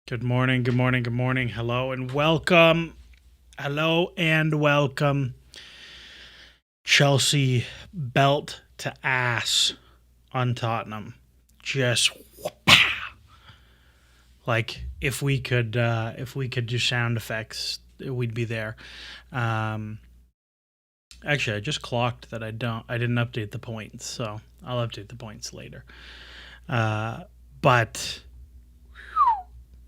Good morning, good morning, good morning. Hello and welcome. Hello and welcome. Chelsea belt to ass on Tottenham. Just like if we could do sound effects, we'd be there. Um Actually, I just clocked that I didn't update the points, so I'll update the points later. But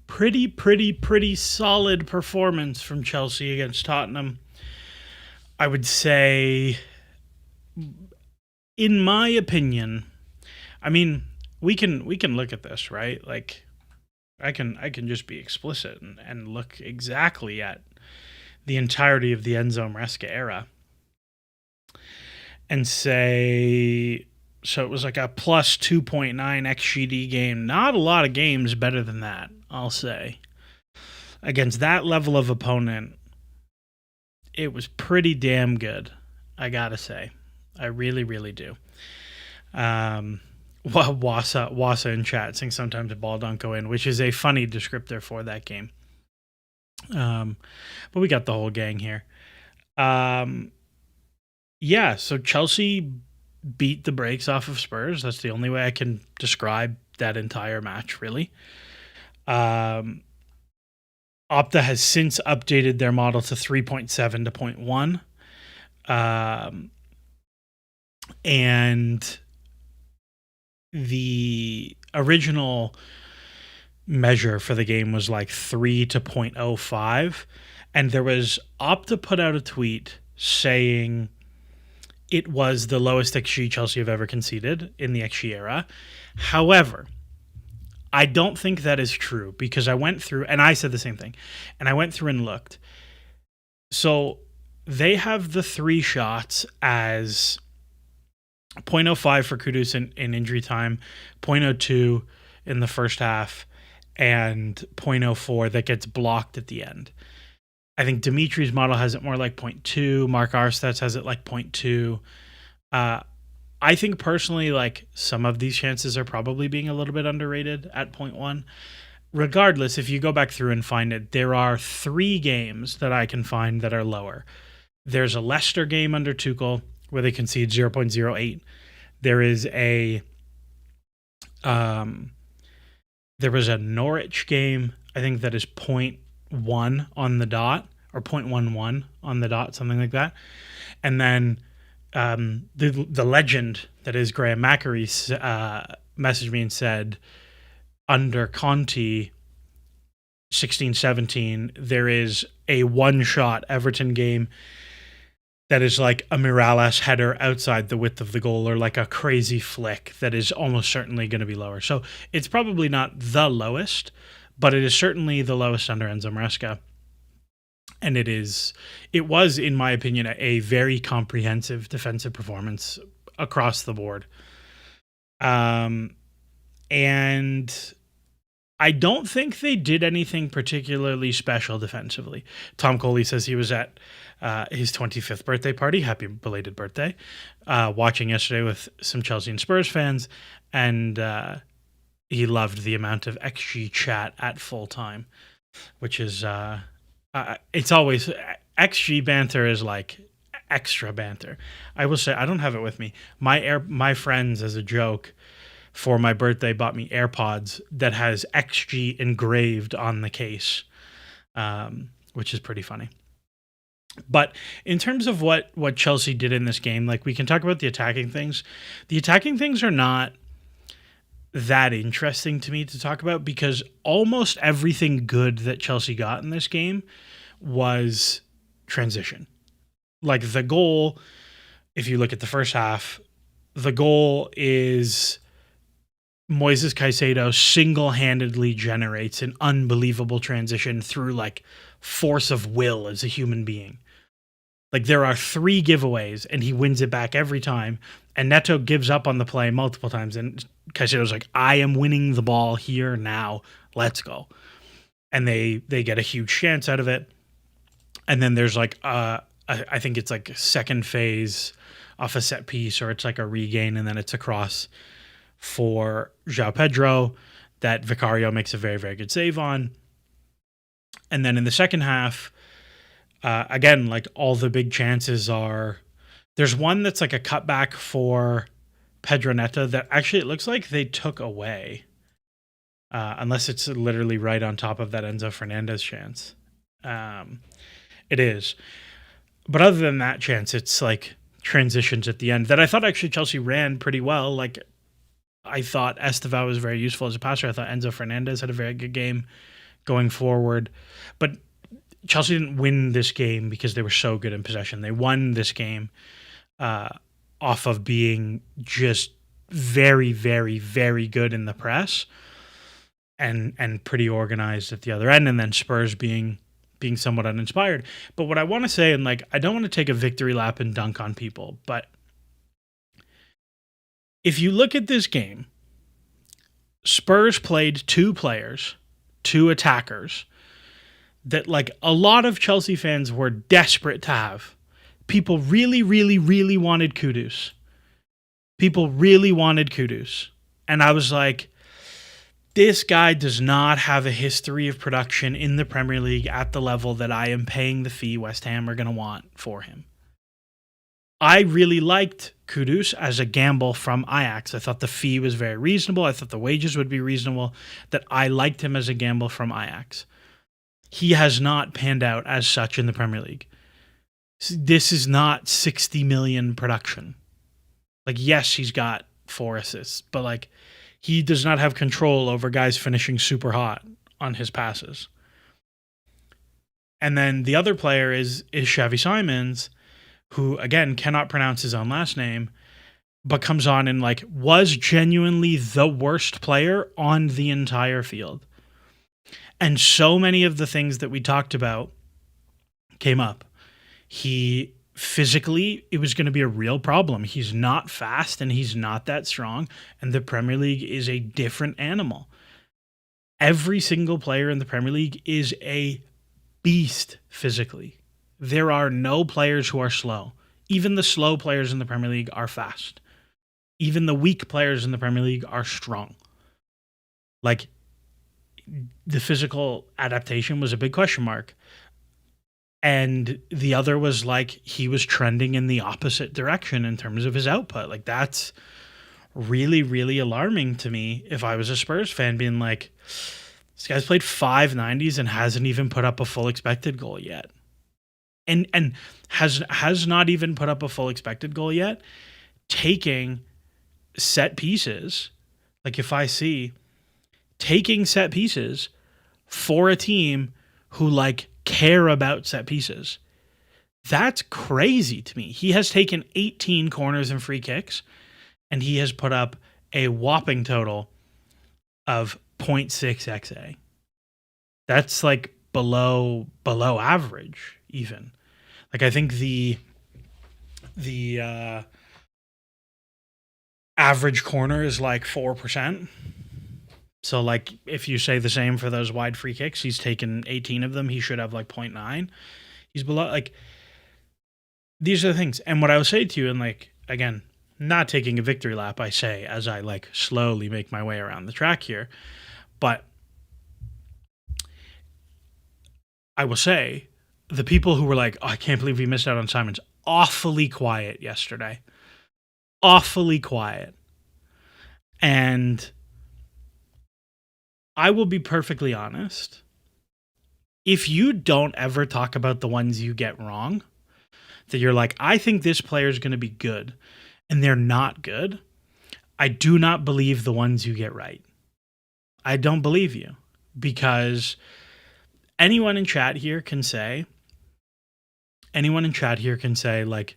pretty solid performance from Chelsea against Tottenham. I would say, in my opinion, I mean, we can look at this, right? Like, I can just be explicit and look exactly at the entirety of the Enzo Maresca era and say, so it was like a plus 2.9 xGD game. Not a lot of games better than that, I'll say. Against that level of opponent, it was pretty damn good, I gotta say. I really do. Um, Wasa in chat saying sometimes a ball don't go in, which is a funny descriptor for that game. But we got the whole gang here. Yeah, so Chelsea beat the brakes off of Spurs. That's the only way I can describe that entire match, really. Opta has since updated their model to 3.7 to 0.1. And the original measure for the game was like 3 to 0.05. And there was Opta put out a tweet saying it was the lowest XG Chelsea have ever conceded in the XG era. However, I don't think that is true because I went through, and I said the same thing, and I went through and looked. So they have the three shots as 0.05 for Kudus in injury time, 0.02 in the first half, and 0.04 that gets blocked at the end. I think Dimitri's model has it more like 0.2. Mark Arsted's has it like 0.2. I think personally, like, some of these chances are probably being a little bit underrated at 0.1. Regardless, if you go back through and find it, there are three games that I can find that are lower. There's a Leicester game under Tuchel where they concede 0.08. There is a there was a Norwich game, I think, that is 0.1 on the dot, or 0.11 on the dot, something like that. And then the legend that is Graham Mackery messaged me and said, under Conte 16-17, there is a one-shot Everton game that is like a Mirallas header outside the width of the goal, or like a crazy flick that is almost certainly going to be lower. So it's probably not the lowest, but it is certainly the lowest under Enzo Maresca. And it was, in my opinion, a very comprehensive defensive performance across the board. And I don't think they did anything particularly special defensively. Tom Coley says he was at his 25th birthday party. Happy belated birthday. Watching yesterday with some Chelsea and Spurs fans, and he loved the amount of XG chat at full time, which is it's always XG banter is like extra banter. I will say, I don't have it with me. My friends, as a joke, for my birthday, bought me AirPods that has XG engraved on the case, which is pretty funny. But in terms of what Chelsea did in this game, like, we can talk about the attacking things. The attacking things are not that interesting to me to talk about because almost everything good that Chelsea got in this game was transition. Like, the goal, if you look at the first half, the goal is Moises Caicedo single-handedly generates an unbelievable transition through, like, force of will as a human being. Like, there are three giveaways, and he wins it back every time. And Neto gives up on the play multiple times, and Caicedo's like, I am winning the ball here now. Let's go. And they get a huge chance out of it. And then there's like, I think it's like a second phase off a set piece, or it's like a regain, and then it's a cross for João Pedro that Vicario makes a very, very good save on. And then in the second half, again, like all the big chances are, there's one that's like a cutback for Pedro Neto that actually it looks like they took away, unless it's literally right on top of that Enzo Fernandez chance. It is. But other than that chance, it's like transitions at the end that I thought actually Chelsea ran pretty well. Like I thought Estevao was very useful as a passer. I thought Enzo Fernandez had a very good game going forward. But Chelsea didn't win this game because they were so good in possession. They won this game off of being just very, very, very good in the press and pretty organized at the other end. And then Spurs being somewhat uninspired. But what I want to say, and like, I don't want to take a victory lap and dunk on people, but if you look at this game, Spurs played two players, two attackers that like a lot of Chelsea fans were desperate to have. People really, really, really wanted Kudus. People really wanted Kudus. And I was like, this guy does not have a history of production in the Premier League at the level that I am paying the fee West Ham are going to want for him. I really liked Kudus as a gamble from Ajax. I thought the fee was very reasonable. I thought the wages would be reasonable. That I liked him as a gamble from Ajax. He has not panned out as such in the Premier League. This is not 60 million production. Like, yes, he's got 4 assists, but like, he does not have control over guys finishing super hot on his passes. And then the other player is Xavi Simons, who, again, cannot pronounce his own last name, but comes on and like was genuinely the worst player on the entire field. And so many of the things that we talked about came up. He physically, it was going to be a real problem. He's not fast and he's not that strong. And the Premier League is a different animal. Every single player in the Premier League is a beast physically. There are no players who are slow. Even the slow players in the Premier League are fast. Even the weak players in the Premier League are strong. Like, the physical adaptation was a big question mark. And the other was like he was trending in the opposite direction in terms of his output. Like, that's really, really alarming to me if I was a Spurs fan, being like, this guy's played 5 90s and hasn't even put up a full expected goal yet. And has not even put up a full expected goal yet, taking set pieces. Like, if I see taking set pieces for a team who like care about set pieces, that's crazy to me. He has taken 18 corners and free kicks, and he has put up a whopping total of 0.6 XA. That's like below average even. Like, I think the average corner is like 4%. So, like, if you say the same for those wide free kicks, he's taken 18 of them. He should have like 0.9. He's below, like, these are the things. And what I would say to you, and like, again, not taking a victory lap, I say, as I like slowly make my way around the track here, but I will say, the people who were like, oh, I can't believe we missed out on Simons, awfully quiet yesterday. Awfully quiet. And I will be perfectly honest. If you don't ever talk about the ones you get wrong, that you're like, I think this player is going to be good, and they're not good, I do not believe the ones you get right. I don't believe you, because anyone in chat here can say, like,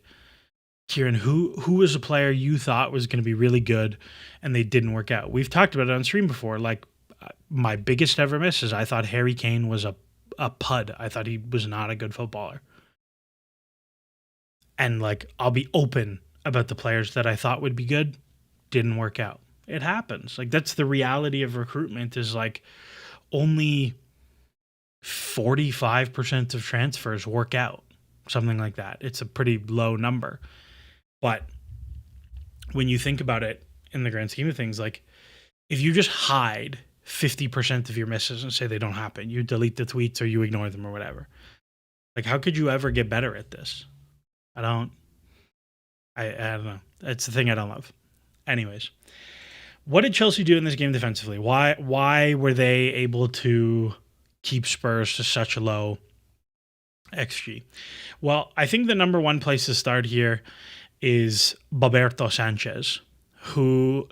Kieran, who was a player you thought was going to be really good and they didn't work out? We've talked about it on stream before. Like, my biggest ever miss is I thought Harry Kane was a pud. I thought he was not a good footballer. And like, I'll be open about the players that I thought would be good, didn't work out. It happens. Like, that's the reality of recruitment, is like only 45% of transfers work out. Something like that. It's a pretty low number. But when you think about it in the grand scheme of things, like, if you just hide 50% of your misses and say they don't happen. You delete the tweets or you ignore them or whatever. Like, how could you ever get better at this? I don't know. It's the thing I don't love. Anyways, what did Chelsea do in this game defensively? Why were they able to keep Spurs to such a low XG? Well, I think the number one place to start here is Roberto Sanchez, who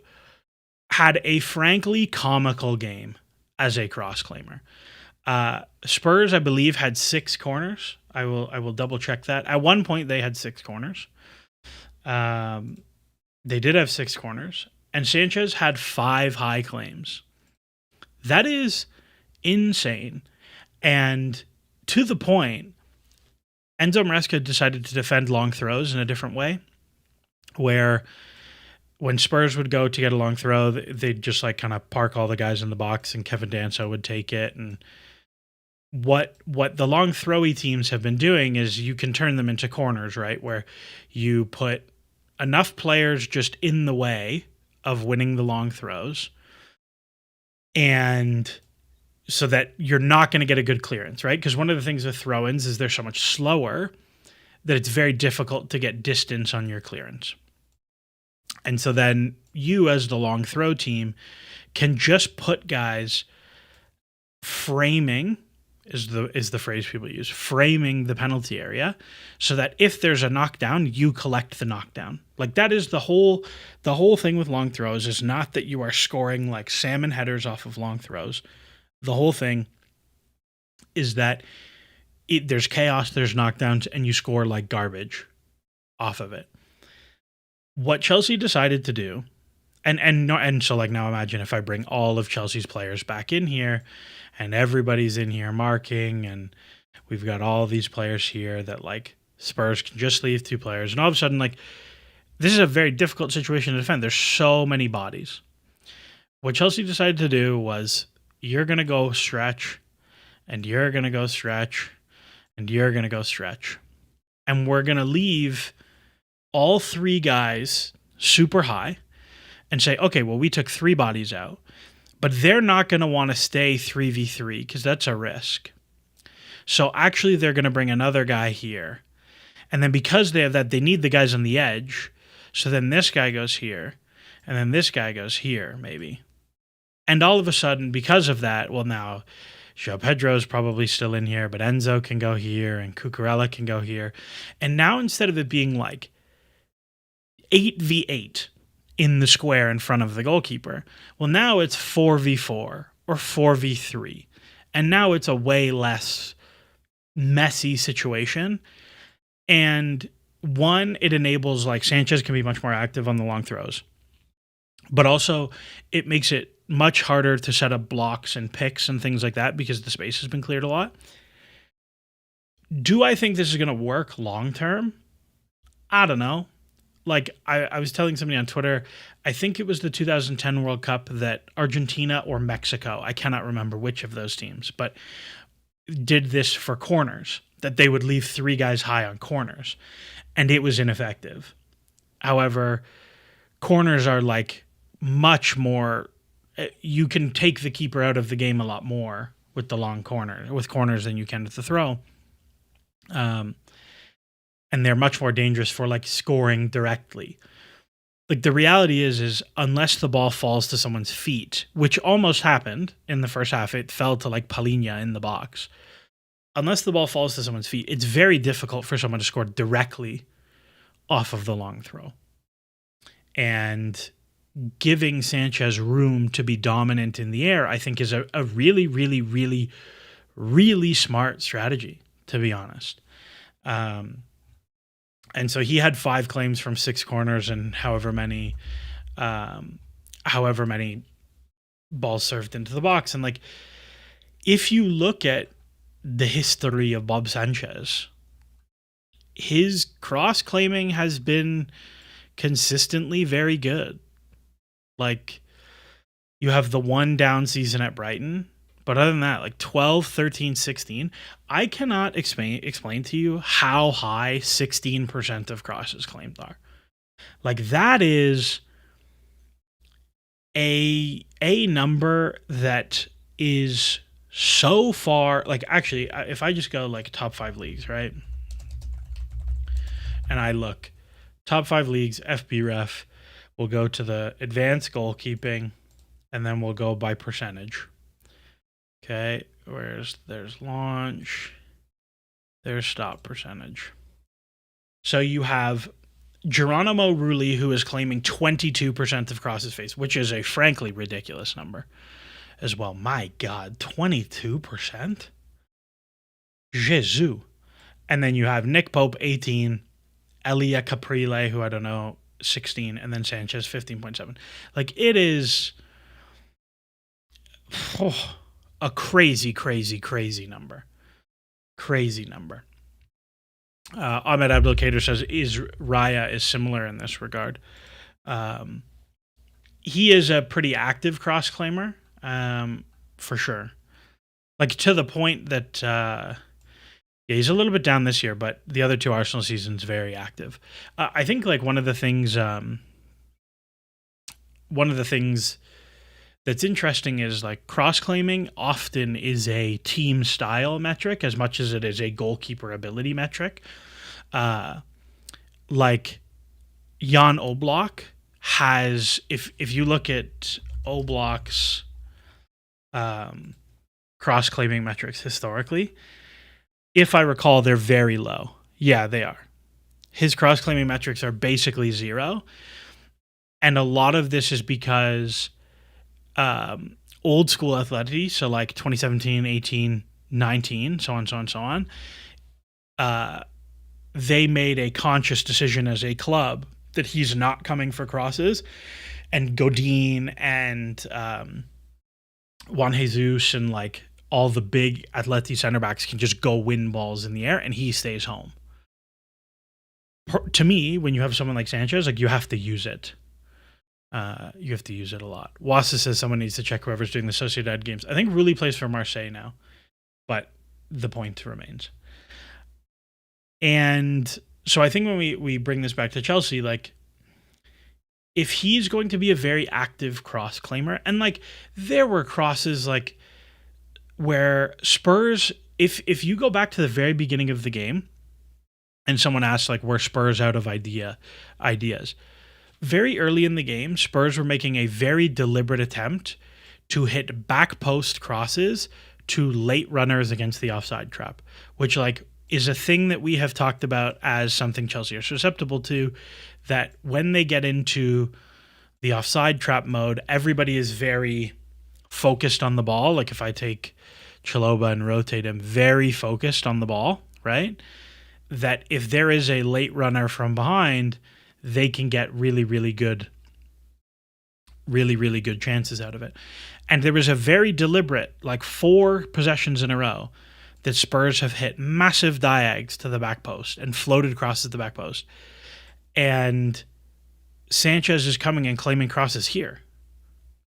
had a frankly comical game as a cross-claimer. Spurs, I believe, had 6 corners. I will double check that. At one point, they had 6 corners. They did have 6 corners, and Sanchez had 5 high claims. That is insane. And to the point, Enzo Maresca decided to defend long throws in a different way, where when Spurs would go to get a long throw, they'd just like kind of park all the guys in the box and Kevin Danso would take it. And what the long throwy teams have been doing is you can turn them into corners, right? Where you put enough players just in the way of winning the long throws, and so that you're not going to get a good clearance, right? Because one of the things with throw-ins is they're so much slower that it's very difficult to get distance on your clearance. And so then you, as the long throw team, can just put guys framing is the phrase people use, framing the penalty area, so that if there's a knockdown, you collect the knockdown. Like, that is the whole thing with long throws, is not that you are scoring like salmon headers off of long throws. The whole thing is that there's chaos, there's knockdowns, and you score like garbage off of it. What Chelsea decided to do, and so like now imagine if I bring all of Chelsea's players back in here, and everybody's in here marking, and we've got all these players here that like Spurs can just leave 2 players, and all of a sudden, like, this is a very difficult situation to defend. There's so many bodies. What Chelsea decided to do was, you're going to go stretch, and you're going to go stretch, and you're going to go stretch. And we're going to leave all 3 guys super high and say, okay, well, we took 3 bodies out, but they're not going to want to stay 3v3 because that's a risk. So actually, they're going to bring another guy here. And then because they have that, they need the guys on the edge. So then this guy goes here, and then this guy goes here, maybe. And all of a sudden, because of that, well, now João Pedro's probably still in here, but Enzo can go here, and Cucurella can go here. And now, instead of it being like 8v8 in the square in front of the goalkeeper, well, now it's 4v4 or 4v3. And now it's a way less messy situation. And one, it enables, like, Sanchez can be much more active on the long throws. But also, it makes it much harder to set up blocks and picks and things like that because the space has been cleared a lot. Do I think this is going to work long term? I don't know. Like, I was telling somebody on Twitter, I think it was the 2010 World Cup that Argentina or Mexico, I cannot remember which of those teams, but did this for corners, that they would leave 3 guys high on corners, and it was ineffective. However, corners are like much more, you can take the keeper out of the game a lot more with the long corner, with corners, than you can with the throw. And they're much more dangerous for like scoring directly. Like, the reality is unless the ball falls to someone's feet, which almost happened in the first half, it fell to like Palinha in the box. Unless the ball falls to someone's feet, it's very difficult for someone to score directly off of the long throw. And giving Sanchez room to be dominant in the air, I think, is a really, really, really, really smart strategy, to be honest. And so he had 5 claims from 6 corners and however many balls served into the box. And like, if you look at the history of Bob Sanchez, his cross claiming has been consistently very good. Like, you have the 1 down season at Brighton, but other than that, like 12, 13, 16, I cannot explain to you how high 16% of crosses claimed are. Like, that is a number that is so far, like, actually, if I just go like top 5 leagues, right? And I look top 5 leagues, FBref, we'll go to the advanced goalkeeping, and then we'll go by percentage. Okay, there's launch, there's stop percentage. So you have Geronimo Rulli, who is claiming 22% of crosses faced, which is a frankly ridiculous number as well. My God, 22%? Jesus. And then you have Nick Pope, 18, Elia Caprile, who I don't know, 16, and then Sanchez, 15.7. Like, it is a crazy, crazy, crazy number. Crazy number. Ahmed Abdelkader says Raya is similar in this regard. He is a pretty active cross claimer, for sure. Like, to the point that he's a little bit down this year, but the other 2 Arsenal seasons very active. I think like one of the things that's interesting is like cross claiming often is a team style metric as much as it is a goalkeeper ability metric. Like Jan Oblak has, if you look at Oblak's cross claiming metrics historically, if I recall, they're very low. Yeah, they are. His cross claiming metrics are basically 0. And a lot of this is because old school Atleti, so like 2017, 18, 19, so on, so on, so on, they made a conscious decision as a club that he's not coming for crosses. And Godin and Juan Jesus and like all the big Atleti center backs can just go win balls in the air, and he stays home. To me, when you have someone like Sanchez, like, you have to use it. You have to use it a lot. Wassa says someone needs to check whoever's doing the Sociedad games. I think Rulli plays for Marseille now, but the point remains. And so I think when we bring this back to Chelsea, like, if he's going to be a very active cross claimer, and like there were crosses like where Spurs, if you go back to the very beginning of the game and someone asks like, were Spurs out of ideas, very early in the game, Spurs were making a very deliberate attempt to hit back post crosses to late runners against the offside trap, which like is a thing that we have talked about as something Chelsea are susceptible to, that when they get into the offside trap mode, everybody is very focused on the ball. Like if I take Chalobah and rotate him, very focused on the ball, right? That if there is a late runner from behind, they can get really, really good chances out of it. And there was a very deliberate, like 4 possessions in a row, that Spurs have hit massive diags to the back post and floated crosses to the back post. And Sanchez is coming and claiming crosses here,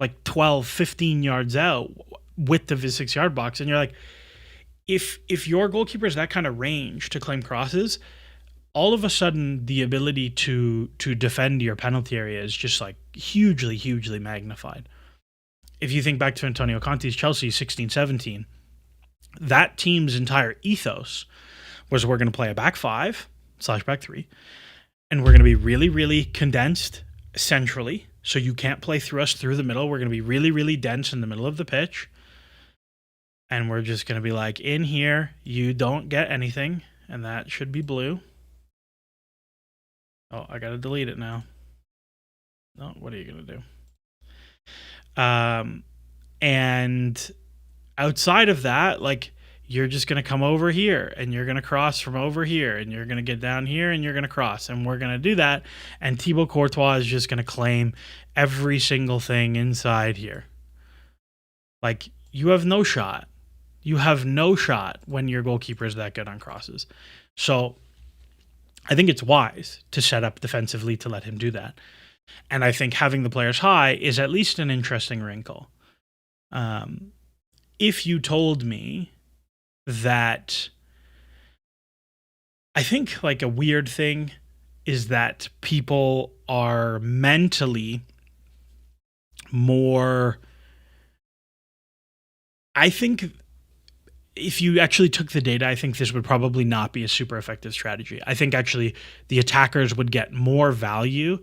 like 12, 15 yards out, width of his 6-yard box. And you're like, if your goalkeeper is that kind of range to claim crosses, all of a sudden the ability to defend your penalty area is just like hugely, hugely magnified. If you think back to Antonio Conte's Chelsea 16-17, that team's entire ethos was, we're going to play a back 5/back 3, and we're going to be really, really condensed centrally, so you can't play through us through the middle. We're going to be really, really dense in the middle of the pitch, and we're just going to be like, in here, you don't get anything, and that should be blue. Oh, I got to delete it now. No, what are you going to do? And outside of that, like, you're just going to come over here and you're going to cross from over here and you're going to get down here and you're going to cross, and we're going to do that. And Thibaut Courtois is just going to claim every single thing inside here. Like, you have no shot. You have no shot when your goalkeeper is that good on crosses. So I think it's wise to set up defensively to let him do that. And I think having the players high is at least an interesting wrinkle. If you told me that, I think like a weird thing is that people are mentally more. I think if you actually took the data, I think this would probably not be a super effective strategy. I think actually the attackers would get more value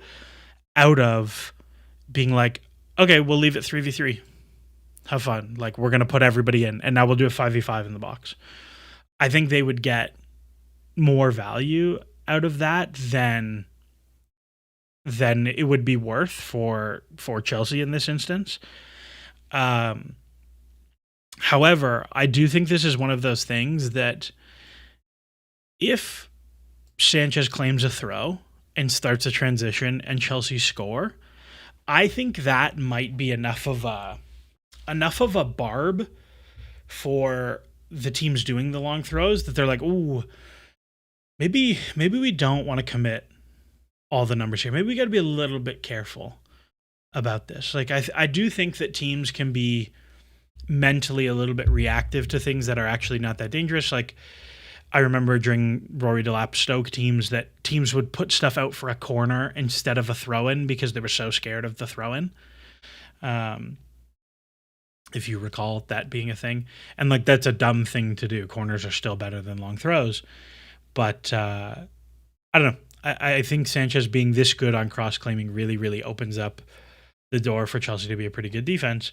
out of being like, okay, we'll leave it 3v3. Have fun. Like, we're going to put everybody in, and now we'll do a 5v5 in the box. I think they would get more value out of that than it would be worth for Chelsea in this instance. However, I do think this is one of those things that if Sanchez claims a throw and starts a transition and Chelsea score, I think that might be enough of a barb for the teams doing the long throws that they're like, ooh, maybe we don't want to commit all the numbers here. Maybe we got to be a little bit careful about this. Like, I do think that teams can be mentally a little bit reactive to things that are actually not that dangerous. Like, I remember during Rory Delap Stoke teams that teams would put stuff out for a corner instead of a throw-in because they were so scared of the throw-in. If you recall that being a thing. And like, that's a dumb thing to do. Corners are still better than long throws. But I don't know. I think Sanchez being this good on cross-claiming really, really opens up the door for Chelsea to be a pretty good defense.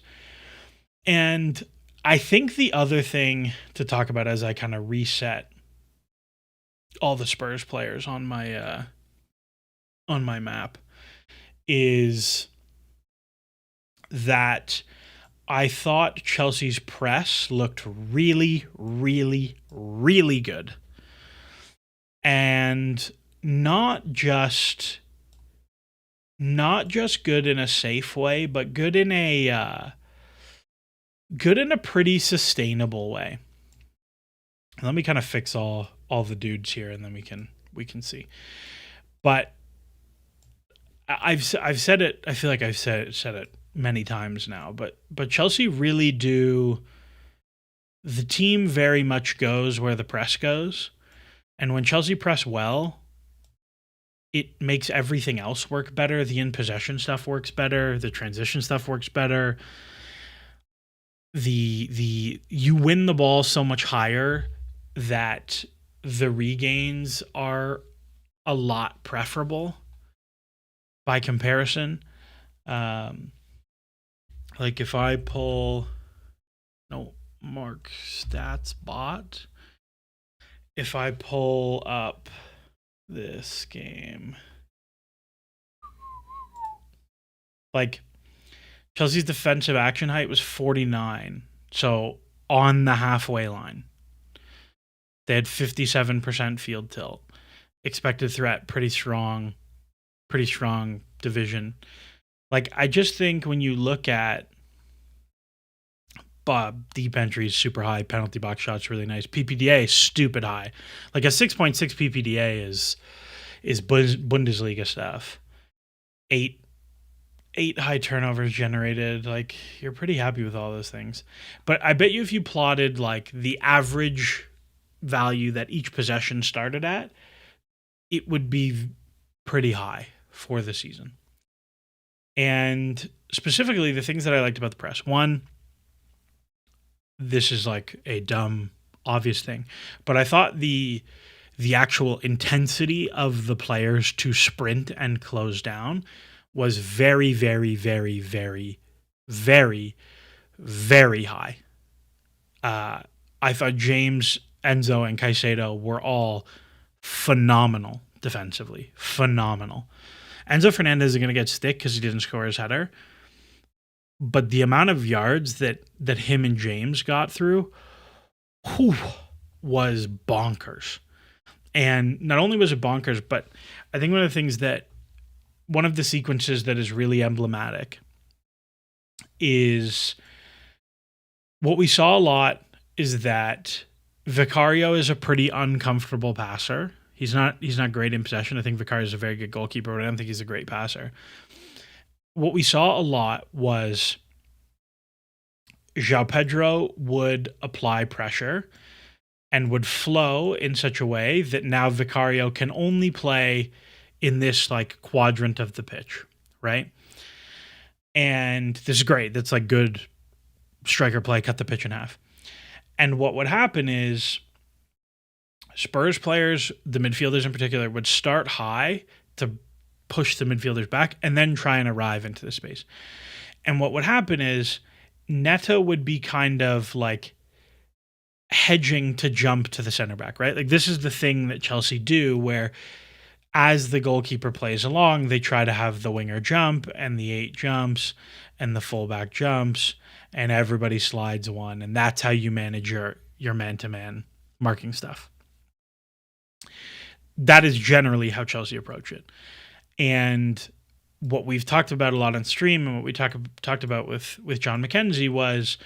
And I think the other thing to talk about as I kind of reset all the Spurs players on my map is that I thought Chelsea's press looked really, really, really good. And not just good in a safe way, but good in a pretty sustainable way. Let me kind of fix all the dudes here, and then we can see. But I've said it. I feel like I've said it many times now. But Chelsea really do. The team very much goes where the press goes, and when Chelsea press well, it makes everything else work better. The in possession stuff works better. The transition stuff works better. You win the ball so much higher that the regains are a lot preferable by comparison. Like if I pull Mark Stats Bot, if I pull up this game, like Chelsea's defensive action height was 49, so on the halfway line. They had 57% field tilt. Expected threat, pretty strong division. Like, I just think when you look at deep entries, super high, penalty box shots, really nice. PPDA, stupid high. Like a 6.6 PPDA is Bundesliga stuff. 8 high turnovers generated. Like, you're pretty happy with all those things. But I bet you if you plotted like the average value that each possession started at, it would be pretty high for the season. And specifically, the things that I liked about the press. One, this is like a dumb, obvious thing, but I thought the actual intensity of the players to sprint and close down was very, very, very, very, very, very high. I thought James, Enzo, and Caicedo were all phenomenal defensively. Phenomenal. Enzo Fernandez is going to get stick because he didn't score his header. But the amount of yards that him and James got through was bonkers. And not only was it bonkers, but I think one of the sequences that is really emblematic is what we saw a lot is that Vicario is a pretty uncomfortable passer. He's not great in possession. I think Vicario is a very good goalkeeper, but I don't think he's a great passer. What we saw a lot was João Pedro would apply pressure and would flow in such a way that now Vicario can only play in this like quadrant of the pitch, right? And this is great. That's like good striker play, cut the pitch in half. And what would happen is Spurs players, the midfielders in particular, would start high to push the midfielders back and then try and arrive into the space. And what would happen is Neto would be kind of like hedging to jump to the center back, right? Like this is the thing that Chelsea do where as the goalkeeper plays along, they try to have the winger jump and the 8 jumps and the fullback jumps and everybody slides one. And that's how you manage your man-to-man marking stuff. That is generally how Chelsea approach it. And what we've talked about a lot on stream and what we talked about with John McKenzie was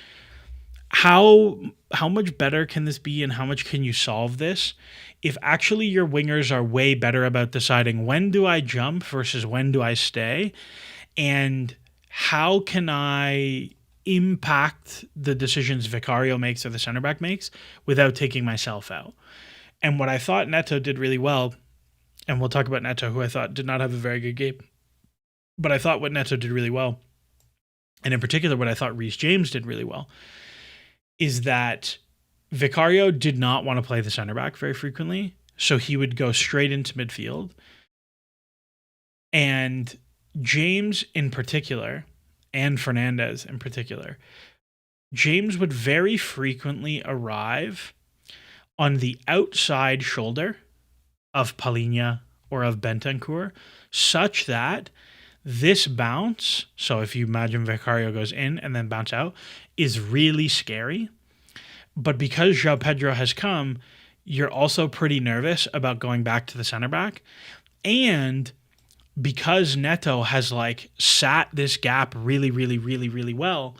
how much better can this be and how much can you solve this if actually your wingers are way better about deciding when do I jump versus when do I stay, and how can I impact the decisions Vicario makes or the center back makes without taking myself out. And what I thought Neto did really well, and we'll talk about Neto, who I thought did not have a very good game, but I thought what Neto did really well, and in particular what I thought Reece James did really well, is that Vicario did not want to play the center back very frequently, so he would go straight into midfield. And James in particular, and Fernandez in particular, James would very frequently arrive on the outside shoulder of Palhinha or of Bentancur, such that this bounce, so if you imagine Vicario goes in and then bounce out, is really scary. But because João Pedro has come, you're also pretty nervous about going back to the center back. And because Neto has like sat this gap really, really, really, really well,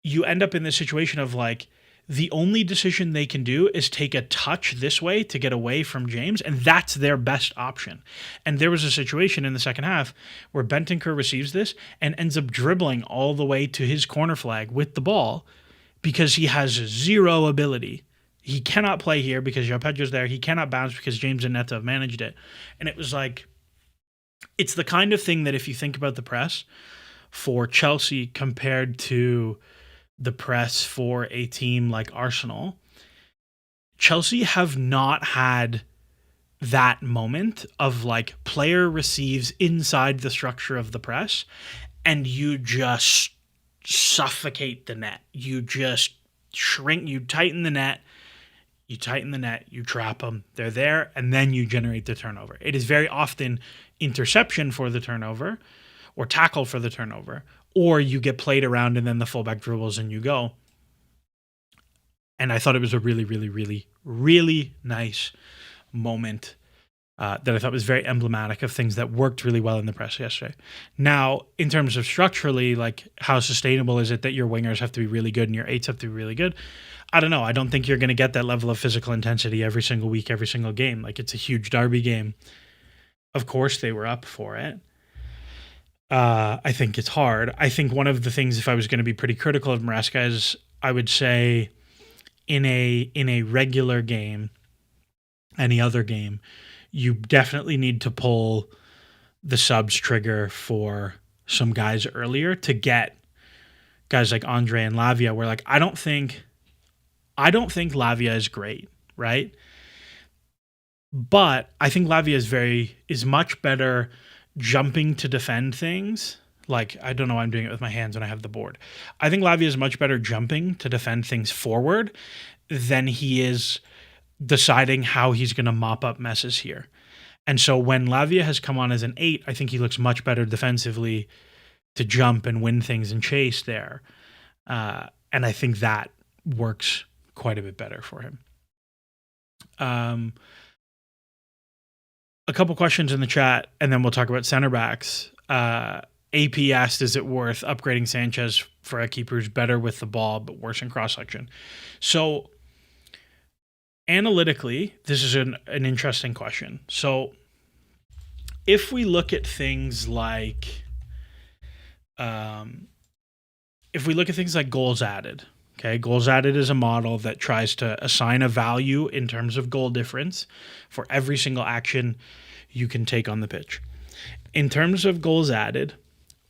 you end up in this situation of like, the only decision they can do is take a touch this way to get away from James, and that's their best option. And there was a situation in the second half where Bentancur receives this and ends up dribbling all the way to his corner flag with the ball because he has zero ability. He cannot play here because João Pedro's there. He cannot bounce because James and Neto have managed it. And it was like, it's the kind of thing that if you think about the press for Chelsea compared to the press for a team like Arsenal, Chelsea have not had that moment of like player receives inside the structure of the press and you just suffocate the net. You just shrink, you tighten the net, you trap them, they're there, and then you generate the turnover. It is very often interception for the turnover or tackle for the turnover, or you get played around and then the fullback dribbles and you go. And I thought it was a really, really, really, really nice moment that I thought was very emblematic of things that worked really well in the press yesterday. Now, in terms of structurally, like how sustainable is it that your wingers have to be really good and your 8s have to be really good? I don't know. I don't think you're going to get that level of physical intensity every single week, every single game. Like it's a huge derby game. Of course they were up for it. I think it's hard. I think one of the things, if I was going to be pretty critical of Maresca, is I would say in a regular game, any other game, you definitely need to pull the subs trigger for some guys earlier to get guys like Andre and Lavia, where like I don't think Lavia is great, right? But I think Lavia is much better jumping to defend things. Like, I don't know why I'm doing it with my hands when I have the board. I think Lavia is much better jumping to defend things forward than he is deciding how he's going to mop up messes here. And so when Lavia has come on as an 8, I think he looks much better defensively to jump and win things and chase there. And I think that works quite a bit better for him. A couple questions in the chat, and then we'll talk about center backs. AP asked, is it worth upgrading Sanchez for a keeper who's better with the ball but worse in cross-section? So analytically, this is an interesting question. So if we look at things like goals added, okay, goals added is a model that tries to assign a value in terms of goal difference for every single action you can take on the pitch. In terms of goals added,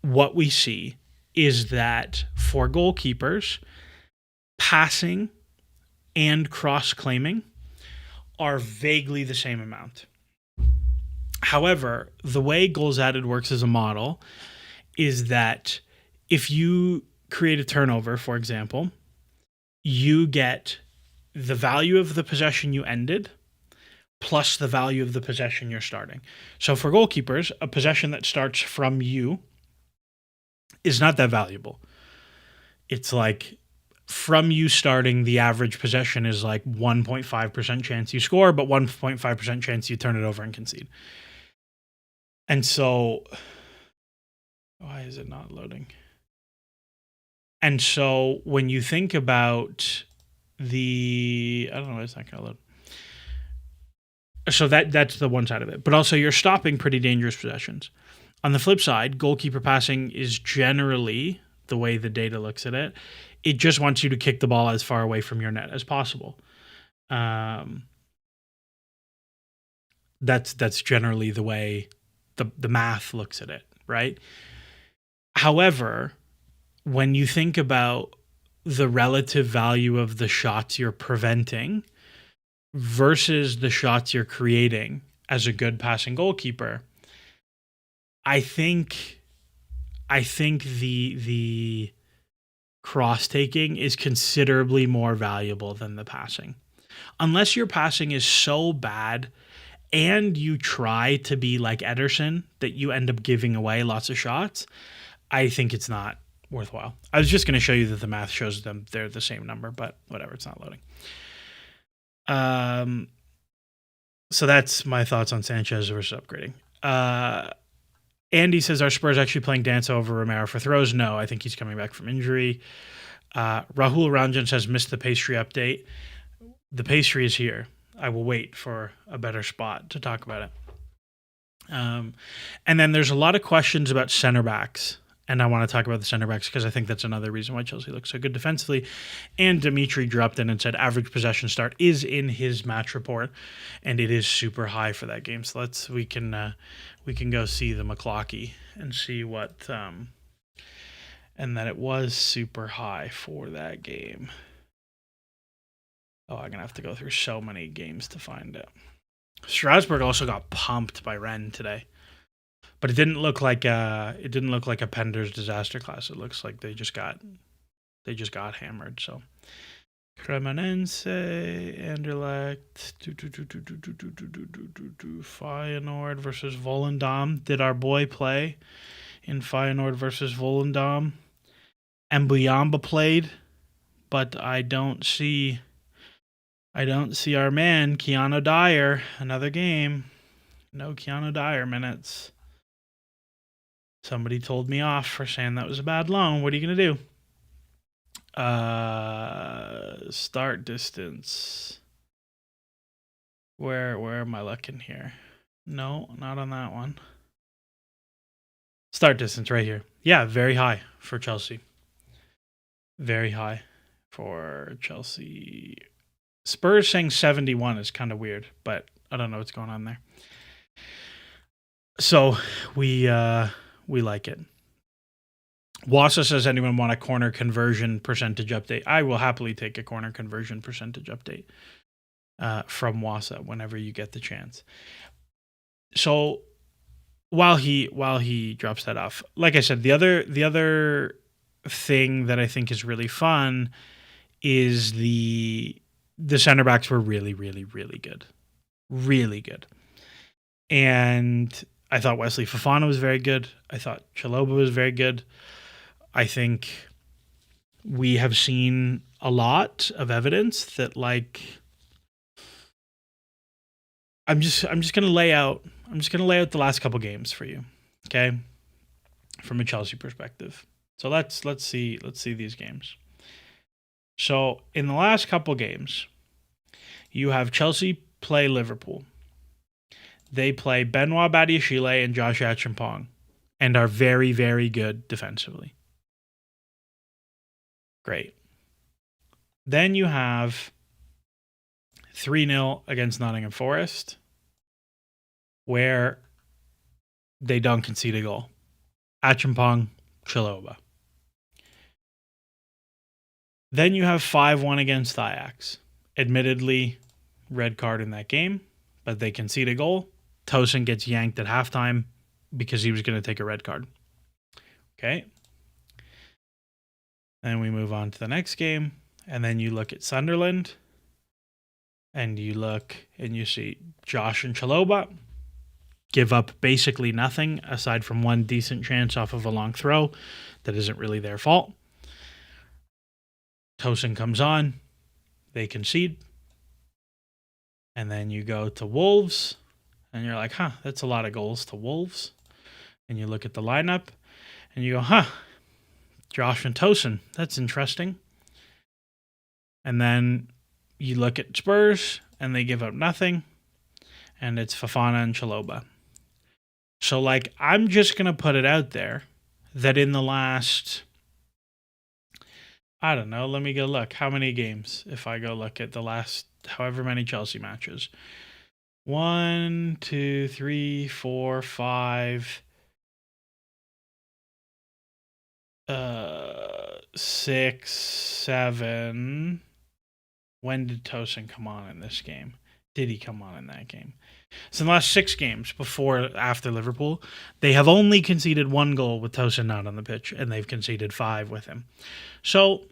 what we see is that for goalkeepers, passing and cross-claiming are vaguely the same amount. However, the way goals added works as a model is that if you create a turnover, for example, you get the value of the possession you ended plus the value of the possession you're starting. So for goalkeepers, a possession that starts from you is not that valuable. It's like from you starting, the average possession is like 1.5% chance you score, but 1.5% chance you turn it over and concede. And so, why is it not loading? And so when you think about I don't know why it's not going to load. So that's the one side of it. But also you're stopping pretty dangerous possessions. On the flip side, goalkeeper passing is generally, the way the data looks at it, it just wants you to kick the ball as far away from your net as possible. That's generally the way the math looks at it, right? However, when you think about the relative value of the shots you're preventing versus the shots you're creating as a good passing goalkeeper, I think the cross-taking is considerably more valuable than the passing. Unless your passing is so bad and you try to be like Ederson that you end up giving away lots of shots, I think it's not worthwhile. I was just going to show you that the math shows them they're the same number, but whatever, it's not loading. So that's my thoughts on Sanchez versus upgrading. Andy says, are Spurs actually playing Dance over Romero for throws? No, I think he's coming back from injury. Rahul Ranjan says, missed the pastry update. The pastry is here. I will wait for a better spot to talk about it. And then there's a lot of questions about center backs. And I want to talk about the center backs because I think that's another reason why Chelsea looks so good defensively. And Dimitri dropped in and said average possession start is in his match report, and it is super high for that game. So we can go see the McClocky and see what and that it was super high for that game. Oh, I'm gonna have to go through so many games to find it. Strasbourg also got pumped by Rennes today. But it didn't look like a Pender's disaster class. It looks like they just got hammered. So Cremonense, Anderlecht, Feyenoord versus Volendam. Did our boy play in Feyenoord versus Volendam? Mbuyamba played, but I don't see our man Keanu Dyer. Another game, no Keanu Dyer minutes. Somebody told me off for saying that was a bad loan. What are you going to do? Start distance. Where am I looking here? No, not on that one. Start distance right here. Yeah, very high for Chelsea. Very high for Chelsea. Spurs saying 71 is kind of weird, but I don't know what's going on there. So we like it. Wassa says, anyone want a corner conversion percentage update? I will happily take a corner conversion percentage update from Wassa whenever you get the chance. So while he drops that off, like I said, the other thing that I think is really fun is the center backs were really, really, really good. Really good. And I thought Wesley Fofana was very good. I thought Chalobah was very good. I think we have seen a lot of evidence that, like, I'm just going to lay out the last couple games for you, okay? From a Chelsea perspective. So let's see these games. So in the last couple games, you have Chelsea play Liverpool. They play Benoit Badiashile and Josh Achimpong and are very, very good defensively. Great. Then you have 3-0 against Nottingham Forest, where they don't concede a goal. Achimpong, Chalobah. Then you have 5-1 against Ajax. Admittedly, red card in that game, but they concede a goal. Tosin gets yanked at halftime because he was going to take a red card. Okay. Then we move on to the next game. And then you look at Sunderland. And you look and you see Josh and Chalobah give up basically nothing aside from one decent chance off of a long throw that isn't really their fault. Tosin comes on. They concede. And then you go to Wolves. And you're like, that's a lot of goals to Wolves. And you look at the lineup. And you go, Josh and Tosin. That's interesting. And then you look at Spurs. And they give up nothing. And it's Fofana and Chalobah. So, like, I'm just going to put it out there that in the last, I don't know, let me go look. How many games? If I go look at the last however many Chelsea matches. 1, 2, 3, 4, 5, 6, 7. When did Tosin come on in this game? Did he come on in that game? So in the last 6 games after Liverpool, they have only conceded 1 goal with Tosin not on the pitch, and they've conceded 5 with him. So,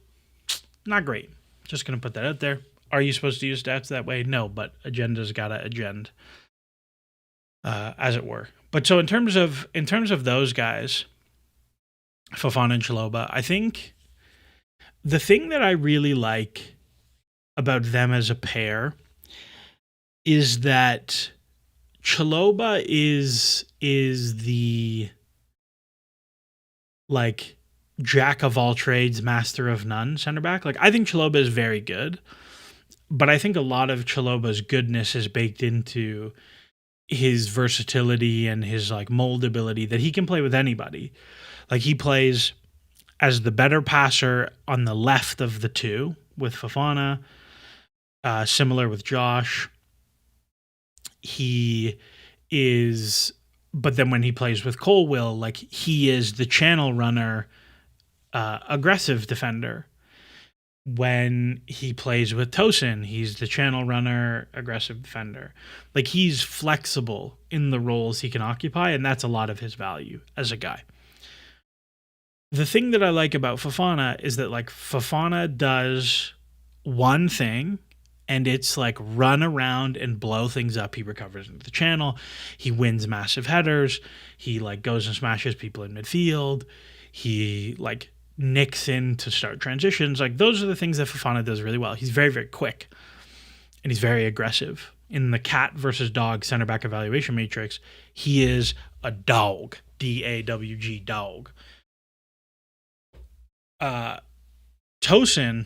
not great. Just going to put that out there. Are you supposed to use stats that way? No, but agenda's got to agenda, as it were. But so in terms of those guys, Fofana and Chalobah, I think the thing that I really like about them as a pair is that Chalobah is the like jack of all trades, master of none center back. Like, I think Chalobah is very good, but I think a lot of Chalobah's goodness is baked into his versatility and his like moldability, that he can play with anybody. Like, he plays as the better passer on the left of the two with Fofana, similar with Josh. He is, but then when he plays with Colwill, like, he is the channel runner, aggressive defender. When he plays with Tosin, he's the channel runner, aggressive defender. Like, he's flexible in the roles he can occupy, and that's a lot of his value as a guy. The thing that I like about Fofana is that, like, Fofana does one thing, and it's like run around and blow things up. He recovers into the channel. He wins massive headers. He like goes and smashes people in midfield. He like nicks in to start transitions. Like, those are the things that Fofana does really well. He's very, very quick, and he's very aggressive. In the cat versus dog center back evaluation matrix, he is a dog. D-A-W-G, dog. Tosin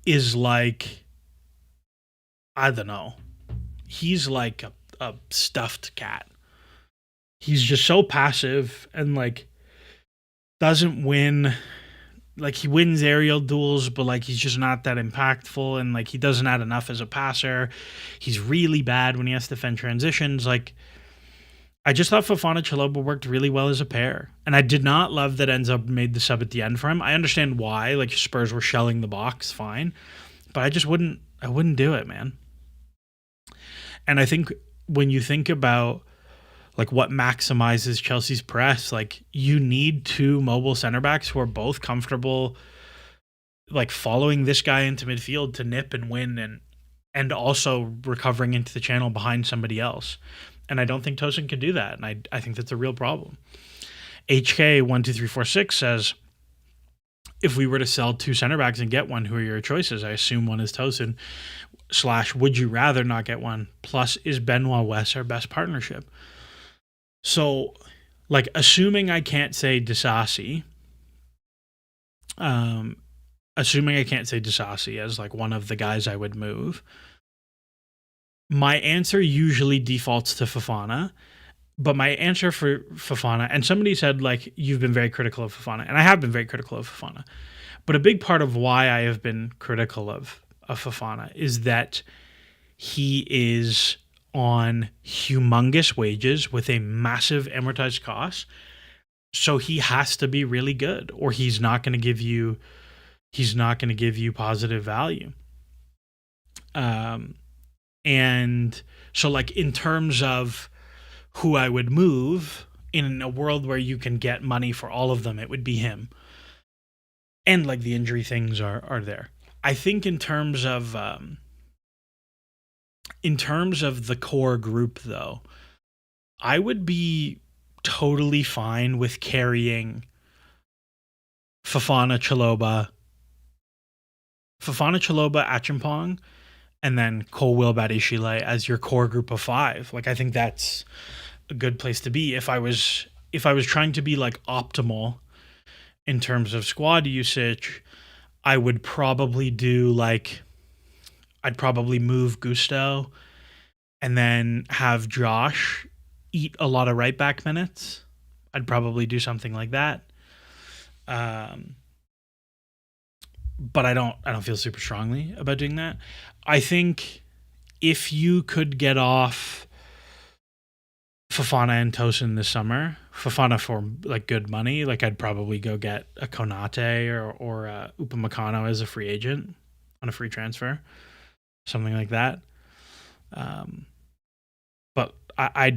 is like, I don't know. He's like a stuffed cat. He's just so passive and like doesn't win. Like, he wins aerial duels, but like he's just not that impactful, and like he doesn't add enough as a passer. He's really bad when he has to defend transitions. Like, I just thought Fofana Chalobah worked really well as a pair, and I did not love that Enzo made the sub at the end for him. I understand why. Like, Spurs were shelling the box, fine, but I wouldn't do it, man. And I think when you think about like what maximizes Chelsea's press, like, you need 2 mobile center backs who are both comfortable like following this guy into midfield to nip and win, and also recovering into the channel behind somebody else. And I don't think Tosin can do that, and I think that's a real problem. HK12346 says, if we were to sell 2 center backs and get one, who are your choices? I assume one is Tosin. / would you rather not get one? Plus, is Benoit West our best partnership? So, like, assuming I can't say Disasi, as like one of the guys I would move, my answer usually defaults to Fofana. But my answer for Fofana, and somebody said, like, you've been very critical of Fofana, and I have been very critical of Fofana. But a big part of why I have been critical of Fofana is that he is on humongous wages with a massive amortized cost. So he has to be really good, or he's not going to give you he's not going to give you positive value. And so, like, in terms of who I would move in a world where you can get money for all of them, it would be him. And like the injury things are there. I think in terms of the core group, though, I would be totally fine with carrying Fofana, Chalobah, Achimpong, and then Cole Wilbat Ishile as your core group of 5. Like, I think that's a good place to be. If I was trying to be like optimal in terms of squad usage, I would probably do like, I'd probably move Gusto and then have Josh eat a lot of right back minutes. I'd probably do something like that. But I don't feel super strongly about doing that. I think if you could get off Fofana and Tosin this summer, Fofana for like good money, like I'd probably go get a Konate or Upamecano as a free agent on a free transfer, something like that. But I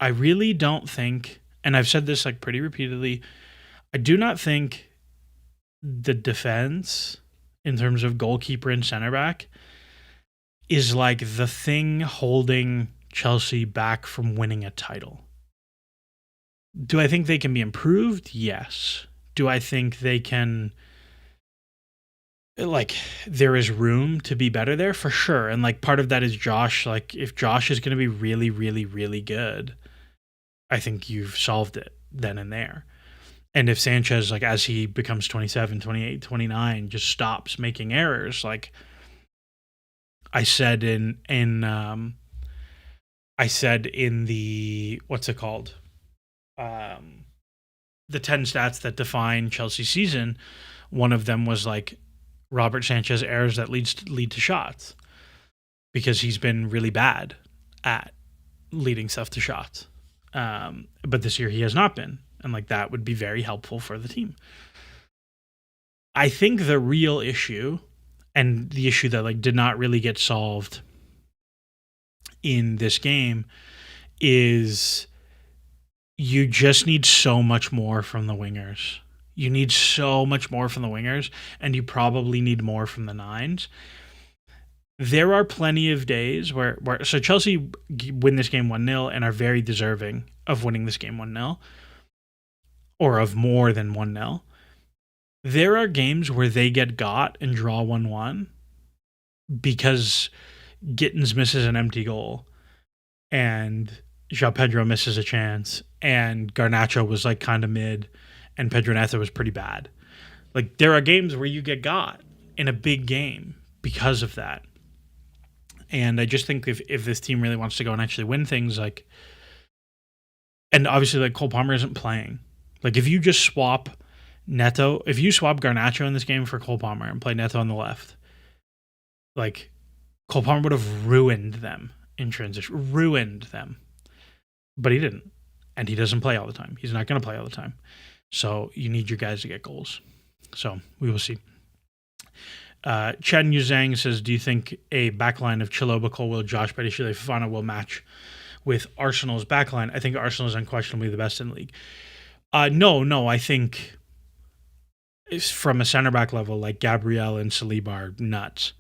really don't think, and I've said this like pretty repeatedly, I do not think the defense in terms of goalkeeper and center back is like the thing holding Chelsea back from winning a title. Do I think they can be improved? Yes. Do I think they can, like, there is room to be better there? For sure. And like part of that is Josh. Like, if Josh is going to be really, really, really good, I think you've solved it then and there. And if Sanchez, like, as he becomes 27, 28, 29, just stops making errors, like I said in the, what's it called? The 10 stats that define Chelsea's season, one of them was like Robert Sanchez errors that lead to shots, because he's been really bad at leading stuff to shots. But this year he has not been. And like that would be very helpful for the team. I think the real issue, and the issue that like did not really get solved in this game, is you just need so much more from the wingers. You need so much more from the wingers, and you probably need more from the nines. There are plenty of days where so Chelsea win this game 1-0 and are very deserving of winning this game 1-0. Or of more than 1-0. There are games where they get got and draw 1-1 because Gittins misses an empty goal and João Pedro misses a chance and Garnacho was like kind of mid and Pedro Neto was pretty bad. Like, there are games where you get got in a big game because of that. And I just think if this team really wants to go and actually win things, like, and obviously like Cole Palmer isn't playing. Like, if you just swap Garnacho in this game for Cole Palmer and play Neto on the left, like, Cole Palmer would have ruined them in transition. Ruined them. But he didn't. And he doesn't play all the time. He's not going to play all the time. So you need your guys to get goals. So we will see. Chen Yuzhang says, do you think a backline of Chalobah, Colwill, Josh, Badiashile, Fofana will match with Arsenal's backline? I think Arsenal is unquestionably the best in the league. No, I think it's from a center back level, like Gabriel and Saliba are nuts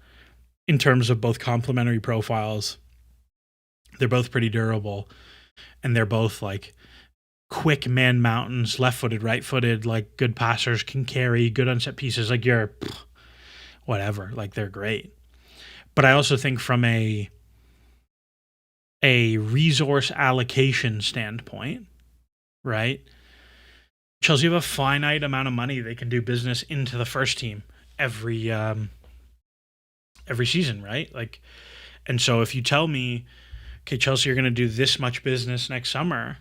in terms of both complementary profiles. They're both pretty durable, and they're both like quick man mountains, left-footed, right-footed, like good passers, can carry, good on set pieces. Like, you're whatever, like they're great. But I also think from a resource allocation standpoint, right? Chelsea have a finite amount of money they can do business into the first team every season, right? Like, and so if you tell me, okay, Chelsea are going to do this much business next summer,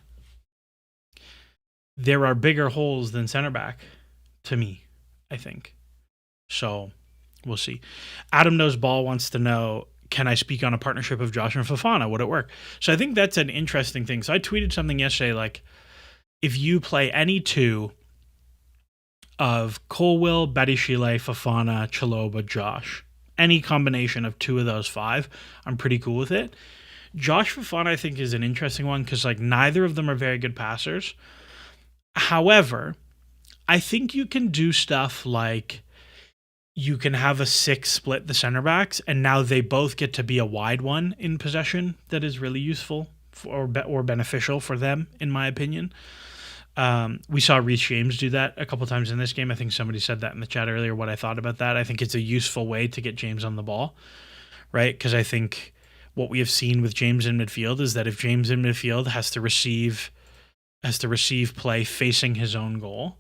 there are bigger holes than center back to me, I think. So we'll see. Adam Knows Ball wants to know, can I speak on a partnership of Josh and Fofana? Would it work? So I think that's an interesting thing. So I tweeted something yesterday, like, if you play any two of Colwill, Badiashile, Fofana, Chalobah, Josh. Any combination of two of those five, I'm pretty cool with it. Josh Fofana, I think, is an interesting one because like neither of them are very good passers. However, I think you can do stuff like you can have a 6 split the center backs, and now they both get to be a wide one in possession. That is really useful or beneficial for them, in my opinion. We saw Reece James do that a couple times in this game. I think somebody said that in the chat earlier, what I thought about that. I think it's a useful way to get James on the ball, right? Because I think what we have seen with James in midfield is that if James in midfield has to receive play facing his own goal,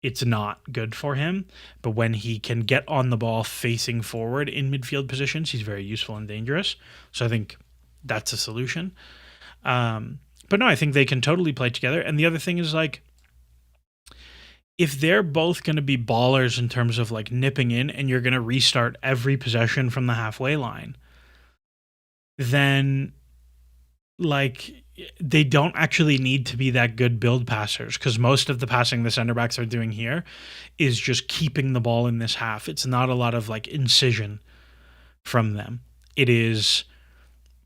it's not good for him. But when he can get on the ball facing forward in midfield positions, he's very useful and dangerous. So I think that's a solution. But no, I think they can totally play together. And the other thing is like, if they're both going to be ballers in terms of like nipping in and you're going to restart every possession from the halfway line, then like they don't actually need to be that good build passers, because most of the passing the center backs are doing here is just keeping the ball in this half. It's not a lot of like incision from them. It is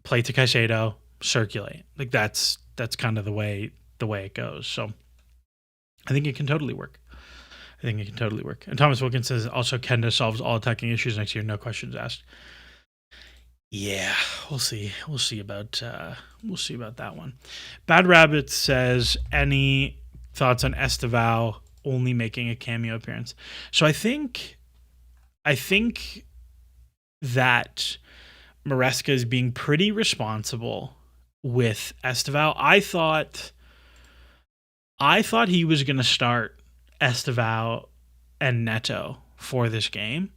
play to Caicedo, circulate. Like that's kind of the way it goes. So I think it can totally work. And Thomas Wilkins says also Kenda solves all attacking issues next year, no questions asked. Yeah, we'll see. We'll see about that one. Bad Rabbit says, any thoughts on Estevao only making a cameo appearance? So I think that Maresca is being pretty responsible with Estevao. I thought he was going to start Estevao and Neto for this game.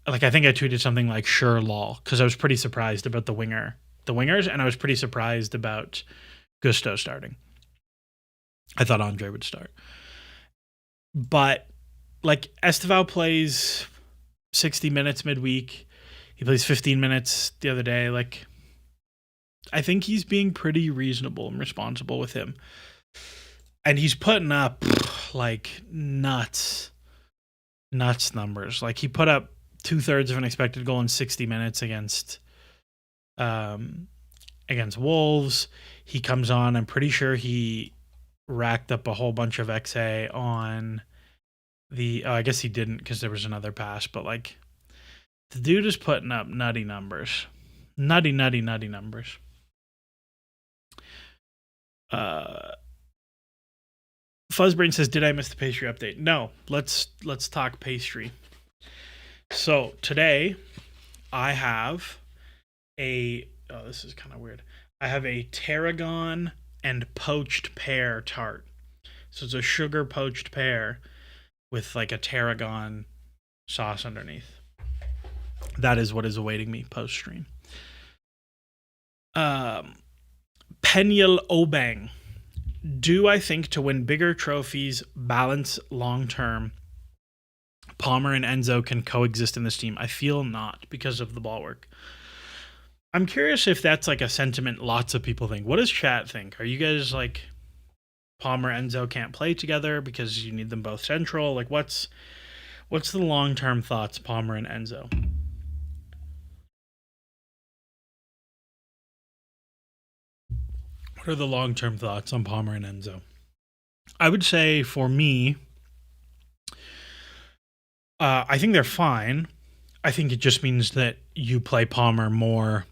Like I think I tweeted something like "sure lol" because I was pretty surprised about the wingers, and I was pretty surprised about Gusto starting. I thought Andre would start, but like Estevao plays 60 minutes midweek. He plays 15 minutes the other day. Like I think he's being pretty reasonable and responsible with him, and he's putting up like nuts numbers. Like he put up 2/3 of an expected goal in 60 minutes against Wolves. He comes on. I'm pretty sure he racked up a whole bunch of XA on the. I guess he didn't because there was another pass. But like, the dude is putting up nutty numbers. Nutty numbers. Fuzzbrain says, "Did I miss the pastry update?" No. Let's talk pastry. So today I have this is kind of weird. I have a tarragon and poached pear tart. So it's a sugar poached pear with like a tarragon sauce underneath. That is what is awaiting me post stream. Penyal Obang. Do I think to win bigger trophies, balance long term, Palmer and Enzo can coexist in this team? I feel not, because of the ball work. I'm curious if that's like a sentiment lots of people think. What does chat think? Are you guys like Palmer, Enzo can't play together because you need them both central? Like what's the long-term thoughts, Palmer and Enzo? What are the long-term thoughts on Palmer and Enzo? I would say for me, I think they're fine. I think it just means that you play Palmer more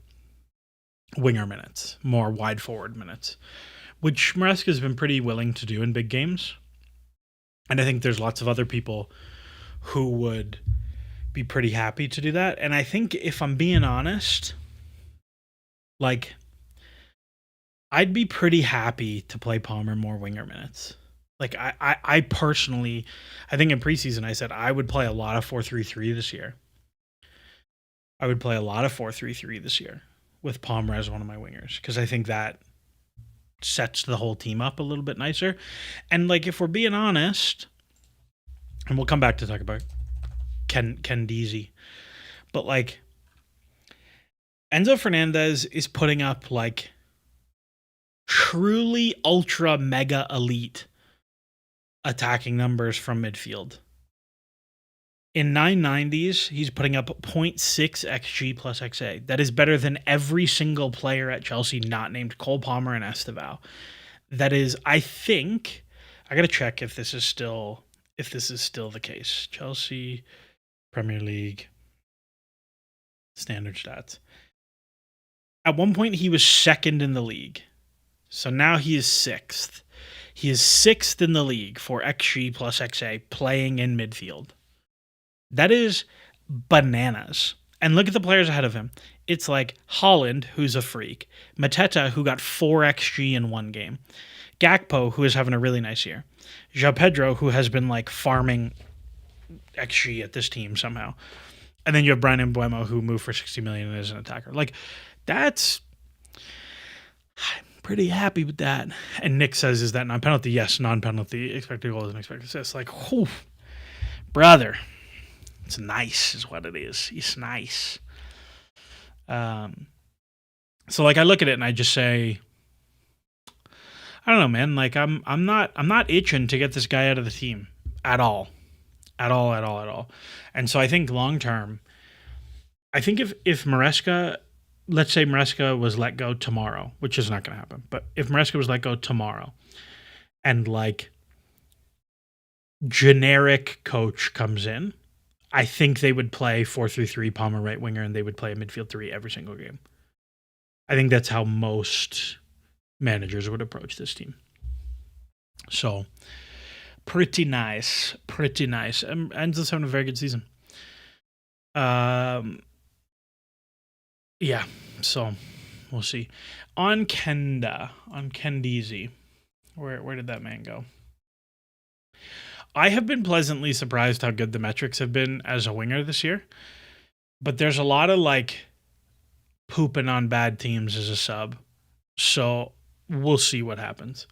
winger minutes, more wide forward minutes, which Maresca has been pretty willing to do in big games. And I think there's lots of other people who would be pretty happy to do that. And I think if I'm being honest, like I'd be pretty happy to play Palmer more winger minutes. Like I personally, I think in preseason I said I would play a lot of 4-3-3 this year. I would play a lot of 4-3-3 this year with Palmer as one of my wingers, because I think that sets the whole team up a little bit nicer. And like if we're being honest, and we'll come back to talk about Ken Deasy, but like Enzo Fernandez is putting up like truly ultra mega elite attacking numbers from midfield. In 990s, he's putting up 0.6 XG plus XA. That is better than every single player at Chelsea not named Cole Palmer and Esteval. That is, I think, I got to check if this is still the case. Chelsea Premier League standard stats. At one point, he was second in the league. So now he is sixth. He is sixth in the league for XG plus XA playing in midfield. That is bananas. And look at the players ahead of him. It's like Haaland, who's a freak. Mateta, who got 4 XG in one game. Gakpo, who is having a really nice year. João Pedro, who has been like farming XG at this team somehow. And then you have Brian Mbeumo, who moved for 60 million and is an attacker. Like, that's... I'm pretty happy with that. And Nick says, is that non-penalty? Yes, non-penalty. Expected goals and expected assists. Like, whew, brother... It's nice, is what it is. It's nice. So like I look at it and I just say, I don't know, man. Like I'm not itching to get this guy out of the team at all. And so I think long term, I think if Maresca, let's say Maresca was let go tomorrow, which is not going to happen, but if Maresca was let go tomorrow, and like generic coach comes in, I think they would play 4-3-3 Palmer right winger, and they would play a midfield 3 every single game. I think that's how most managers would approach this team. So, pretty nice. And Enzo's having a very good season. Yeah, so we'll see. On Kendizi, where did that man go? I have been pleasantly surprised how good the metrics have been as a winger this year. But there's a lot of like pooping on bad teams as a sub. So we'll see what happens.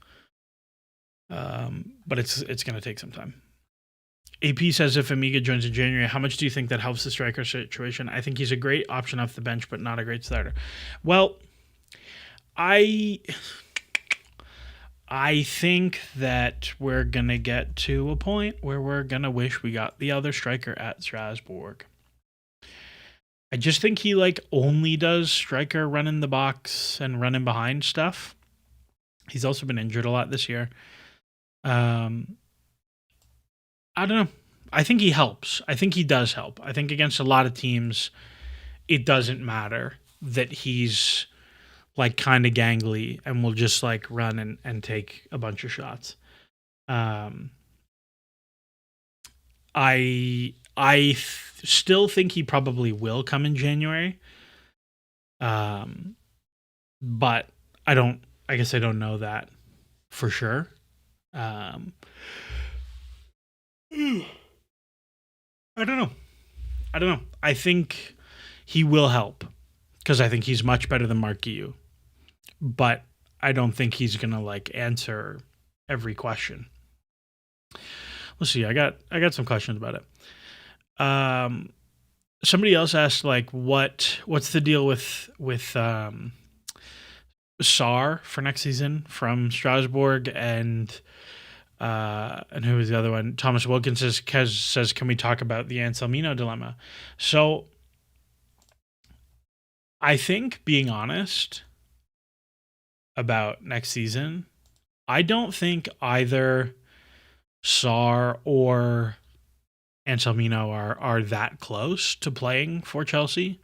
But it's going to take some time. AP says if Amiga joins in January, how much do you think that helps the striker situation? I think he's a great option off the bench, but not a great starter. Well, I think that we're going to get to a point where we're going to wish we got the other striker at Strasbourg. I just think he like only does striker running the box and running behind stuff. He's also been injured a lot this year. I don't know. I think he helps. I think he does help. I think against a lot of teams, it doesn't matter that he's like kind of gangly and will just like run and take a bunch of shots. Still think he probably will come in January. But I guess I don't know that for sure. I don't know. I think he will help because I think he's much better than Mark Guiu. But I don't think he's going to like answer every question. Let's see. I got some questions about it. Somebody else asked like what's the deal with Sarr for next season from Strasbourg and who was the other one? Thomas Wilkins says can we talk about the Anselmino dilemma? So I think being honest about next season, I don't think either Sarr or Anselmino are that close to playing for Chelsea.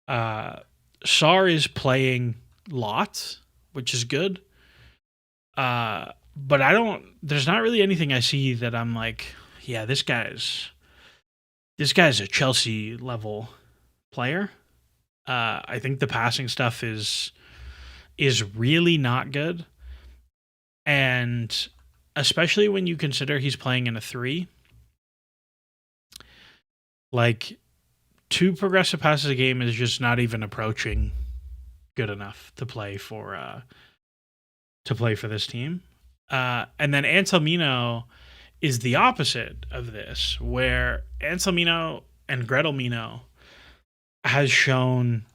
Sarr is playing lots, which is good. But there's not really anything I see that I'm like, yeah, this guy's a Chelsea level player. I think the passing stuff is really not good. And especially when you consider he's playing in a 3, like 2 progressive passes a game is just not even approaching good enough to play for this team. And then Anselmino is the opposite of this, where Anselmino and Gretelmino has shown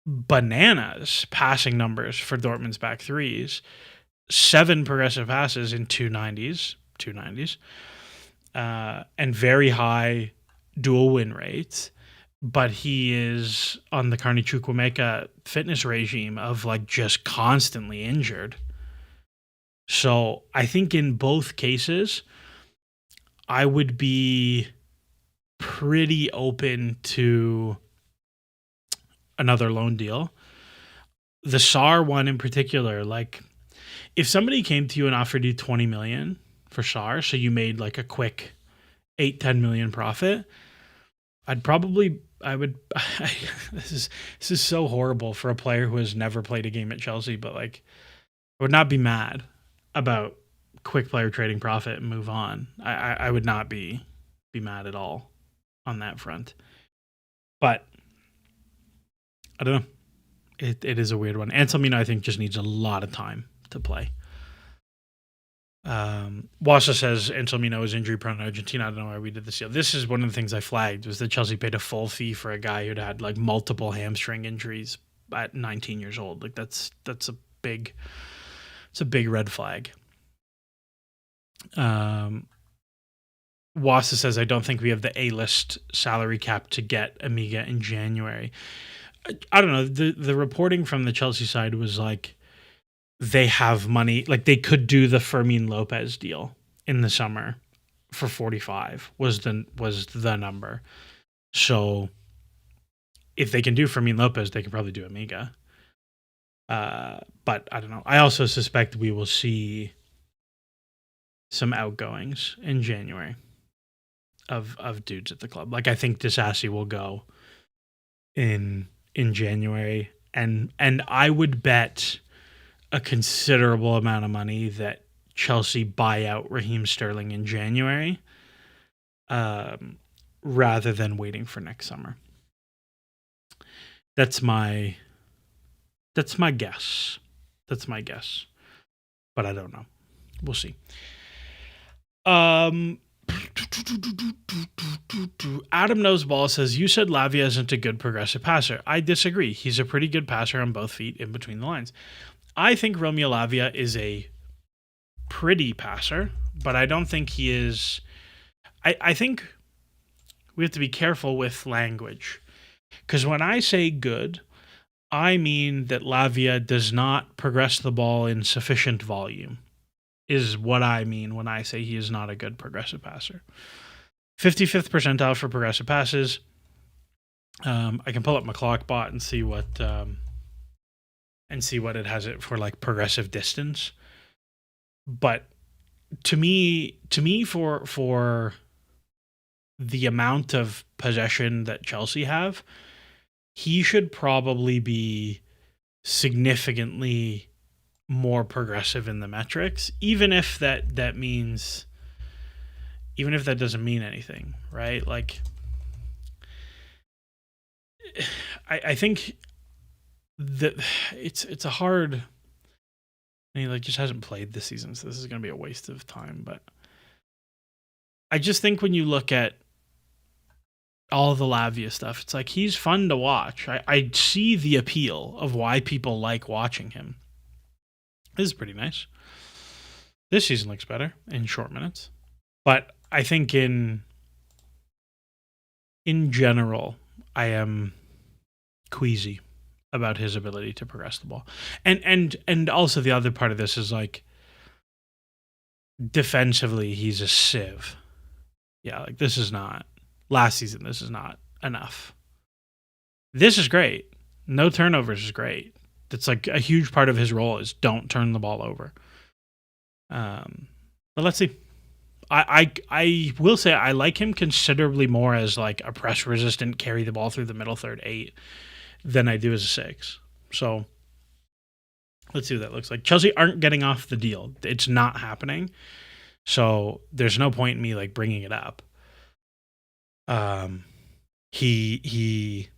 bananas passing numbers for Dortmund's back threes. 7 progressive passes in 290s, 290s, and very high dual win rates. But he is on the Carney Chukwuemeka fitness regime of like just constantly injured. So I think in both cases, I would be pretty open to another loan deal. The SAR one in particular, like if somebody came to you and offered you 20 million for SAR, so you made like a quick 8-10 million profit, I would this is so horrible for a player who has never played a game at Chelsea, but like I would not be mad about quick player trading profit and move on. I would not be mad at all on that front. But I don't know. It is a weird one. Anselmino, I think, just needs a lot of time to play. Wasa says Anselmino is injury prone in Argentina. I don't know why we did this deal. This is one of the things I flagged, was that Chelsea paid a full fee for a guy who'd had like multiple hamstring injuries at 19 years old. Like that's a big red flag. Wasa says, I don't think we have the A-list salary cap to get Amiga in January. I don't know. The reporting from the Chelsea side was like they have money. Like they could do the Fermin Lopez deal in the summer for 45 was the number. So if they can do Fermin Lopez, they can probably do Amiga. But I don't know. I also suspect we will see some outgoings in January of dudes at the club. Like I think Disasi will go in January, and I would bet a considerable amount of money that Chelsea buy out Raheem Sterling in January, rather than waiting for next summer. That's my guess. That's my guess, but I don't know. We'll see. Adam Knows Ball says, you said Lavia isn't a good progressive passer. I disagree. He's a pretty good passer on both feet in between the lines. I think Romeo Lavia is a pretty passer, but I don't think he is. I think we have to be careful with language, because when I say good, I mean that Lavia does not progress the ball in sufficient volume, is what I mean when I say he is not a good progressive passer. 55th percentile for progressive passes. I can pull up my clock bot and see what it has it for, like progressive distance. But to me, for the amount of possession that Chelsea have, he should probably be significantly more progressive in the metrics, even if that doesn't mean anything, right? Like, I think that it's a hard. I mean, like, just hasn't played this season, so this is going to be a waste of time. But I just think when you look at all the Lavia stuff, it's like he's fun to watch. I see the appeal of why people like watching him. This is pretty nice. This season looks better in short minutes. But I think in general, I am queasy about his ability to progress the ball. And also the other part of this is like defensively, he's a sieve. Yeah, like this is not last season. This is not enough. This is great. No turnovers is great. That's like a huge part of his role is don't turn the ball over. But let's see. I will say I like him considerably more as like a press resistant, carry the ball through the middle third 8 than I do as a 6. So let's see what that looks like. Chelsea aren't getting off the deal. It's not happening. So there's no point in me like bringing it up. He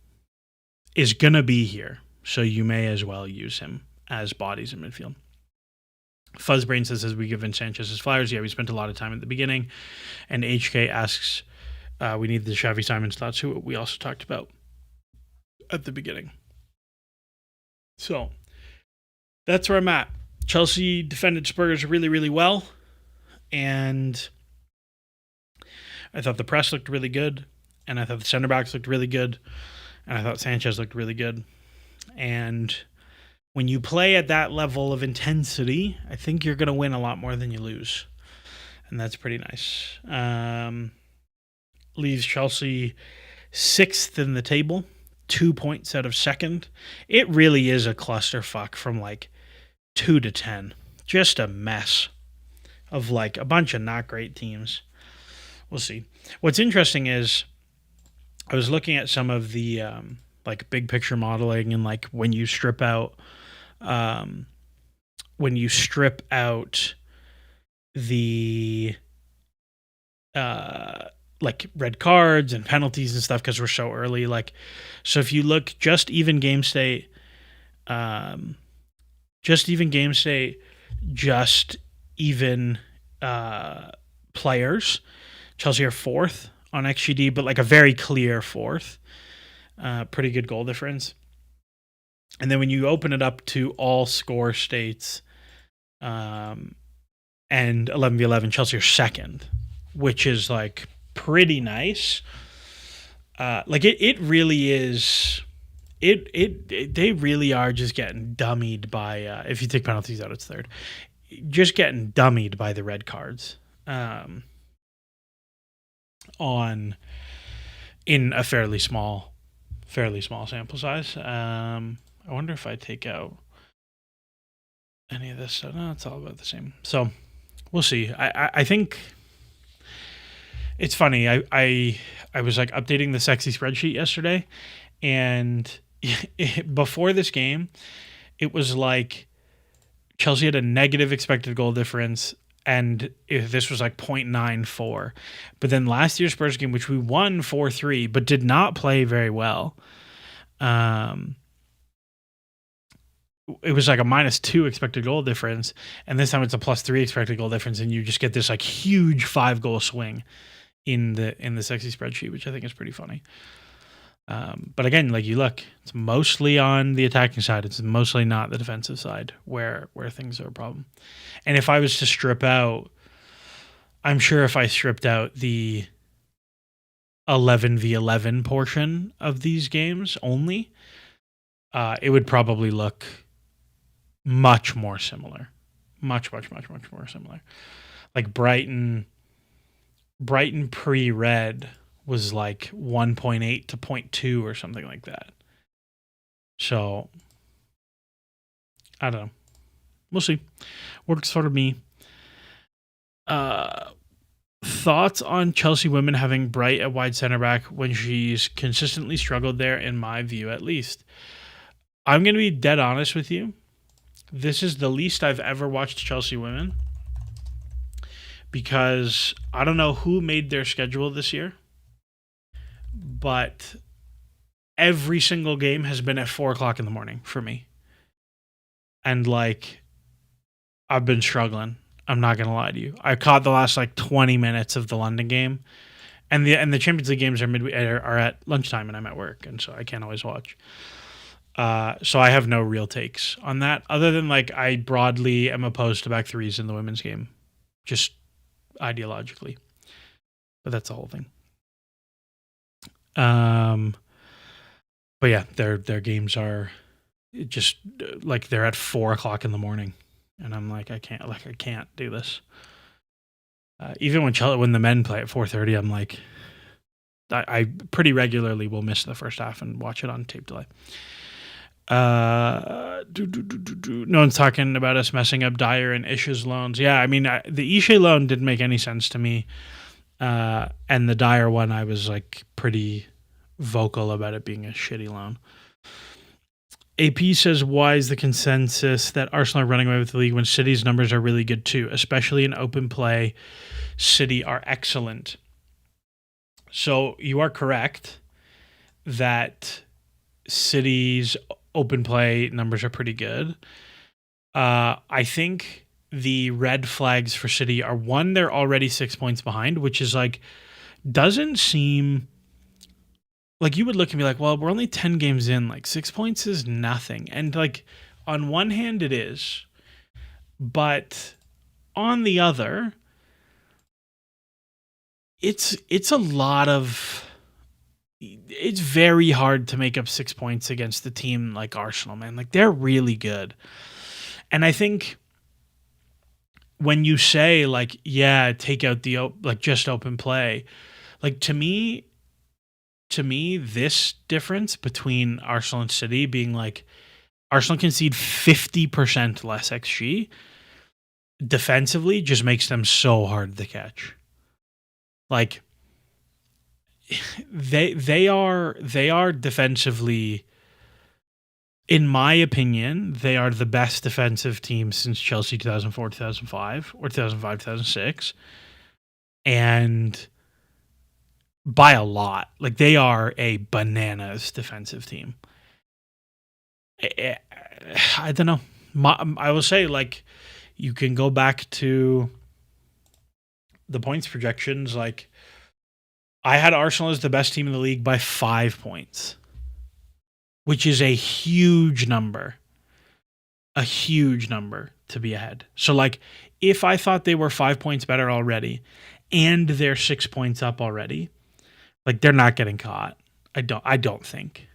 is gonna be here, so you may as well use him as bodies in midfield. Fuzzbrain says, as we given Sanchez his flowers, yeah, we spent a lot of time at the beginning. And HK asks, we need the Xavi Simons thoughts, who we also talked about at the beginning. So that's where I'm at. Chelsea defended Spurs really, really well. And I thought the press looked really good, and I thought the center backs looked really good, and I thought Sanchez looked really good. And when you play at that level of intensity, I think you're going to win a lot more than you lose. And that's pretty nice. Leaves Chelsea 6th in the table, 2 points out of 2nd. It really is a clusterfuck from like 2 to 10. Just a mess of like a bunch of not great teams. We'll see. What's interesting is I was looking at some of the like big picture modeling, and like when you strip out the like red cards and penalties and stuff because we're so early. Like, so if you look just even game state, just even players, Chelsea are 4th on XGD, but like a very clear 4th. Pretty good goal difference. And then when you open it up to all score states, and 11v11, Chelsea are 2nd, which is like pretty nice. Like it really is. They really are just getting dummied by. If you take penalties out, it's 3rd. Just getting dummied by the red cards. In a fairly small sample size. I wonder if I take out any of this stuff. No, it's all about the same. So we'll see. I think it's funny. I was like updating the sexy spreadsheet yesterday, and before this game, it was like Chelsea had a negative expected goal difference, and this was like 0.94. But then last year's Spurs game, which we won 4-3, but did not play very well, it was like a -2 expected goal difference, and this time it's a +3 expected goal difference, and you just get this like huge 5-goal swing in the sexy spreadsheet, which I think is pretty funny. But again, like you look, it's mostly on the attacking side. It's mostly not the defensive side where things are a problem. And if I was to strip out, I'm sure if I stripped out the 11v11 portion of these games only, it would probably look much more similar. Much more similar. Like Brighton pre-red was like 1.8 to 0.2 or something like that. So, I don't know. We'll see. Works for me. Thoughts on Chelsea women having Bright at wide center back when she's consistently struggled there, in my view at least. I'm going to be dead honest with you. This is the least I've ever watched Chelsea women, because I don't know who made their schedule this year, but every single game has been at 4:00 in the morning for me. And like, I've been struggling. I'm not going to lie to you. I caught the last like 20 minutes of the London game, and the Champions League games are at lunchtime, and I'm at work, and so I can't always watch. So I have no real takes on that, other than like I broadly am opposed to back threes in the women's game, just ideologically. But that's the whole thing. But yeah, their games are just like they're at 4:00 in the morning, and I'm like, I can't do this. Even when the men play at 4:30, I'm like, I pretty regularly will miss the first half and watch it on tape delay. No one's talking about us messing up Dyer and Isha's loans. Yeah, I mean, the Isha loan didn't make any sense to me. And the Dyer one, I was like pretty vocal about it being a shitty loan. AP says, why is the consensus that Arsenal are running away with the league when City's numbers are really good too? Especially in open play, City are excellent. So you are correct that City's open play numbers are pretty good. I think the red flags for City are, one, they're already 6 points behind, which is like, doesn't seem like, you would look and be like, well, we're only 10 games in, like 6 points is nothing. And like, on one hand it is, but on the other, it's a lot of it's very hard to make up 6 points against a team like Arsenal, man. Like they're really good. And I think when you say like, yeah, take out the like just open play, like to me this difference between Arsenal and City being like Arsenal concede 50% less XG defensively just makes them so hard to catch. Like they are defensively, in my opinion, they are the best defensive team since Chelsea 2004 2005 or 2005 2006, and by a lot. Like they are a bananas defensive team. I don't know. I will say, like, you can go back to the points projections. Like, I had Arsenal as the best team in the league by 5 points, which is a huge number. A huge number to be ahead. So, like, if I thought they were 5 points better already and they're 6 points up already, like, they're not getting caught. I don't think.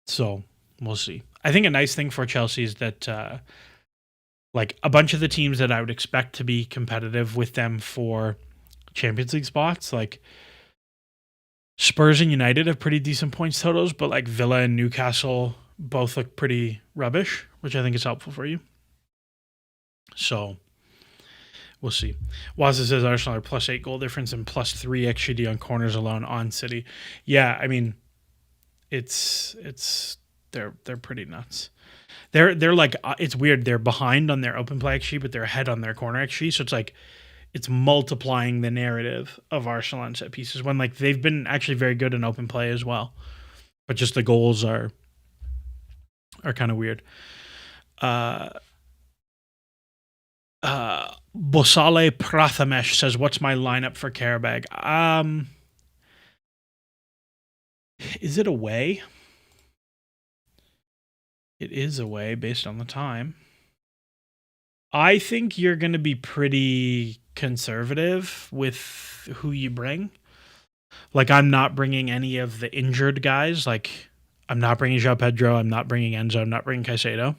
So we'll see. I think a nice thing for Chelsea is that like a bunch of the teams that I would expect to be competitive with them for Champions League spots, like Spurs and United have pretty decent points totals, but like Villa and Newcastle both look pretty rubbish, which I think is helpful for you. So we'll see. Wazza says Arsenal are +8 goal difference and +3 XGD on corners alone on City. Yeah, I mean, they're pretty nuts. They're like, it's weird. They're behind on their open play XG, but they're ahead on their corner XG. So it's like it's multiplying the narrative of Arsenal on set pieces when like they've been actually very good in open play as well, but just the goals are kind of weird. Bosale Prathamesh says, "What's my lineup for Karabag?" Is it away? It is away based on the time. I think you're going to be pretty conservative with who you bring. Like, I'm not bringing any of the injured guys. Like, I'm not bringing João Pedro. I'm not bringing Enzo. I'm not bringing Caicedo.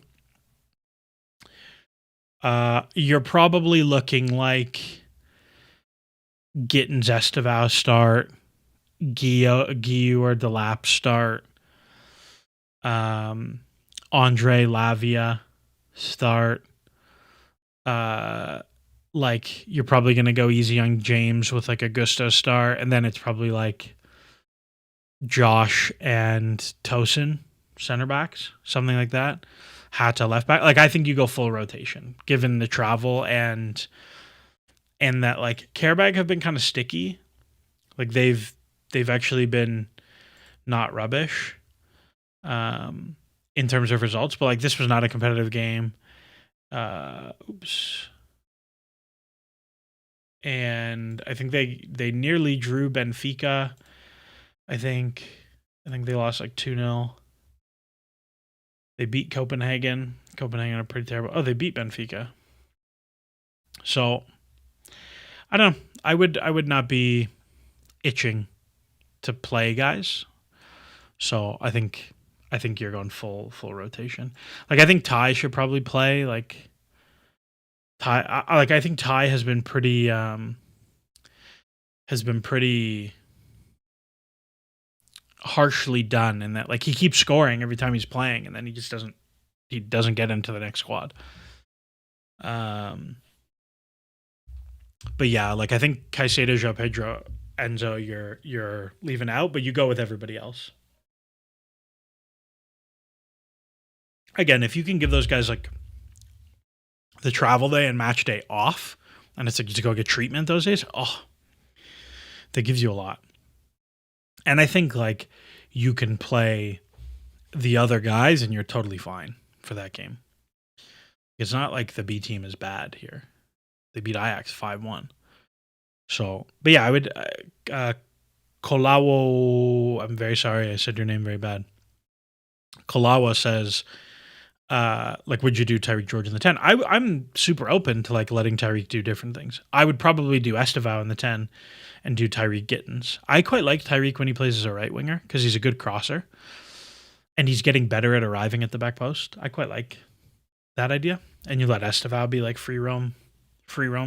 You're probably looking like getting Esteval start, Guillou or Delap start, Andre Lavia start. Like you're probably gonna go easy on James with like a Gusto start, and then it's probably like Josh and Tosin center backs, something like that. Hatta left back. Like I think you go full rotation, given the travel and that like Karabag have been kind of sticky. Like they've actually been not rubbish in terms of results, but like this was not a competitive game. And I think they nearly drew Benfica. I think they lost like 2-0. They beat Copenhagen. Copenhagen are pretty terrible. Oh, they beat Benfica. So I don't know. I would not be itching to play guys. So I think you're going full rotation. Like I think Ty should probably play. Like Ty, I think Ty has been pretty harshly done in that like he keeps scoring every time he's playing, and then he just doesn't get into the next squad. But yeah, like I think Caicedo, João Pedro, Enzo, you're leaving out, but you go with everybody else. Again, if you can give those guys like the travel day and match day off, and it's like to go get treatment those days, that gives you a lot. And I think like you can play the other guys and you're totally fine for that game. It's not like the B team is bad here. They beat Ajax 5-1. So, but yeah, I would Kolawo, I'm very sorry, I said your name very bad. Kolawa says, Like, would you do Tyreek George in the 10? I'm super open to like letting Tyreek do different things. I would probably do Estevao in the 10 and do Tyreek Gittins. I quite like Tyreek when he plays as a right winger because he's a good crosser and he's getting better at arriving at the back post. I quite like that idea. And you let Estevao be like free roam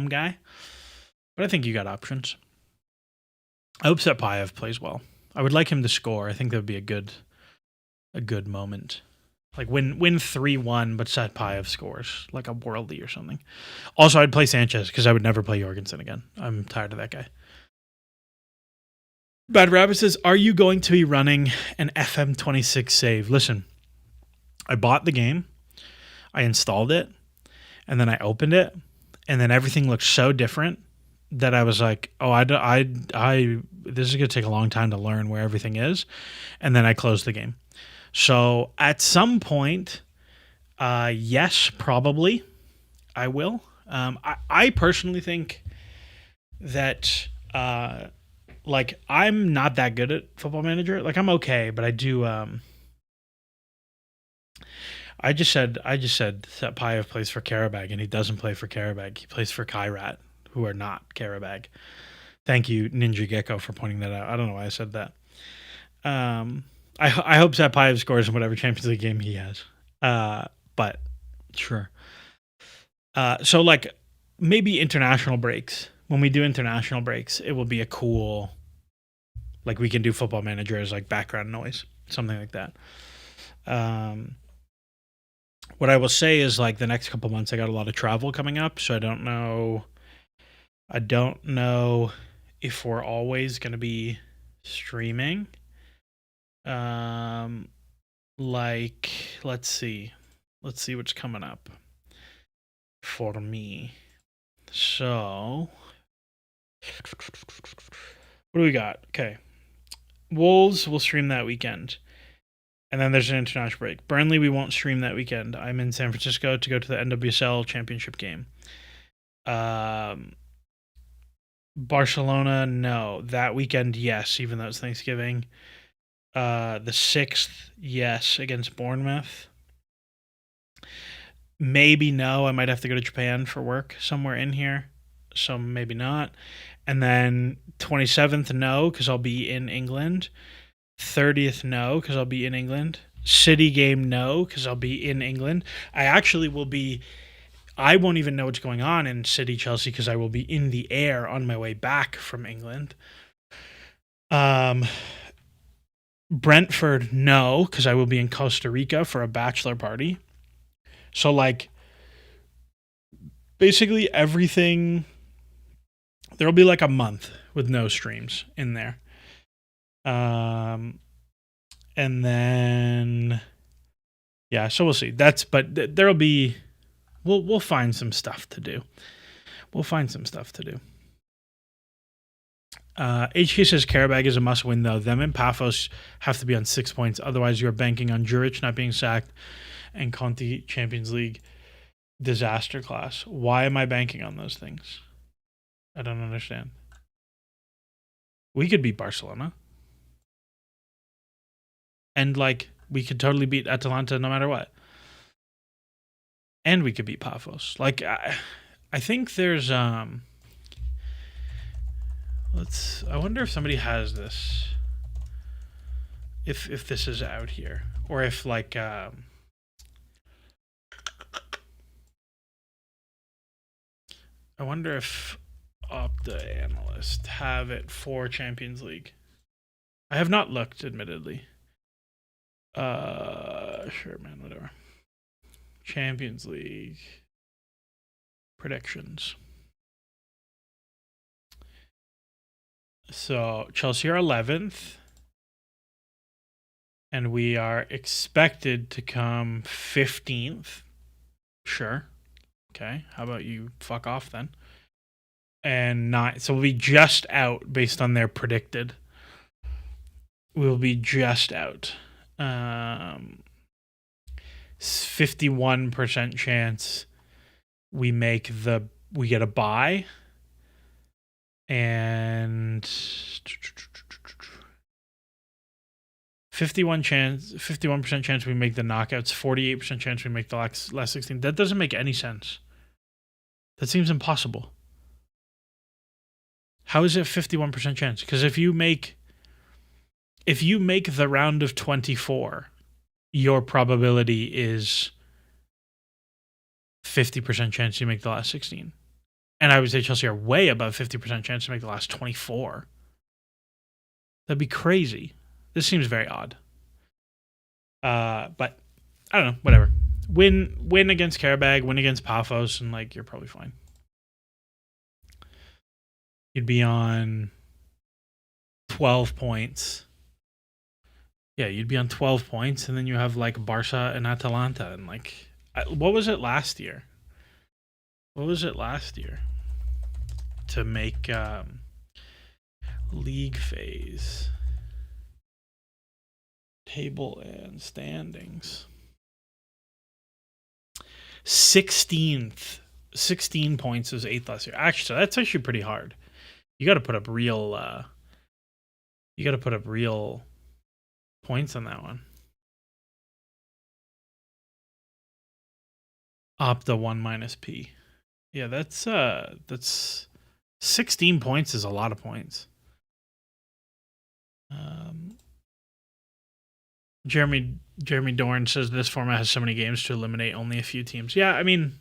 guy. But I think you got options. I hope Setpayev plays well. I would like him to score. I think that would be a good moment. Like win 3-1, but Setpayev scores like a worldie or something. Also, I'd play Sanchez because I would never play Jorgensen again. I'm tired of that guy. Bad Rabbit says, are you going to be running an FM26 save? Listen, I bought the game, I installed it, and then I opened it, and then everything looked so different that I was like, oh, this is going to take a long time to learn where everything is. And then I closed the game. So at some point, yes, probably I will. I personally think that, like, I'm not that good at Football Manager. Like, I'm okay, but I do. I just said Setpayev plays for Karabag, and he doesn't play for Karabag. He plays for Kairat, who are not Karabag. Thank you, Ninja Gecko, for pointing that out. I don't know why I said that. I hope Setpayev scores in whatever Champions League game he has. But sure. So like maybe international breaks. When we do international breaks, it will be a cool, like we can do Football Manager as like background noise, something like that. What I will say is like the next couple months I got a lot of travel coming up, so I don't know if we're always going to be streaming. Like let's see what's coming up for me. So what do we got? Okay, Wolves will stream that weekend, and then there's an international break. Burnley we won't stream that weekend. I'm in San Francisco to go to the NWSL championship game. Barcelona, no. That weekend, yes, even though it's Thanksgiving. The 6th, yes, against Bournemouth. Maybe no. I might have to go to Japan for work somewhere in here, so maybe not. And then 27th, no, because I'll be in England. 30th, no, because I'll be in England. City game, no, because I'll be in England. I actually will be. I won't even know what's going on in City Chelsea because I will be in the air on my way back from England. Brentford, no, because I will be in Costa Rica for a bachelor party. So, like, basically everything, there'll be like a month with no streams in there. And then, yeah, so we'll see. But there'll be, we'll find some stuff to do. HK says Karabag is a must-win, though. Them and Paphos have to be on 6 points. Otherwise, you're banking on Juric not being sacked and Conte Champions League disaster class. Why am I banking on those things? I don't understand. We could beat Barcelona. And, like, we could totally beat Atalanta no matter what. And we could beat Paphos. Like, I think there's... I wonder if somebody has this. If this is out here, or if like I wonder if Opta analysts have it for Champions League. I have not looked, admittedly. Sure, man, whatever. Champions League predictions. So Chelsea are 11th, and we are expected to come 15th. Sure. Okay. How about you fuck off then? And so we'll be just out based on their predicted. We'll be just out. 51% chance we get a bye. And 51% chance we make the knockouts, 48% chance we make the last 16. That doesn't make any sense. That seems impossible. How is it 51% chance? Because if you make the round of 24, your probability is 50% chance you make the last 16. And I would say Chelsea are way above 50% chance to make the last 24. That'd be crazy. This seems very odd. But I don't know, whatever. Win against Karabag, win against Paphos, and like you're probably fine. You'd be on 12 points. Yeah, you'd be on 12 points, and then you have like Barca and Atalanta, and like, what was it last year? To make league phase table and standings? 16th. 16 points was 8th last year. Actually, that's actually pretty hard. You got to put up real points on that one. Opta 1 minus P. Yeah, that's 16 points is a lot of points. Jeremy Dorn says this format has so many games to eliminate only a few teams. Yeah, I mean,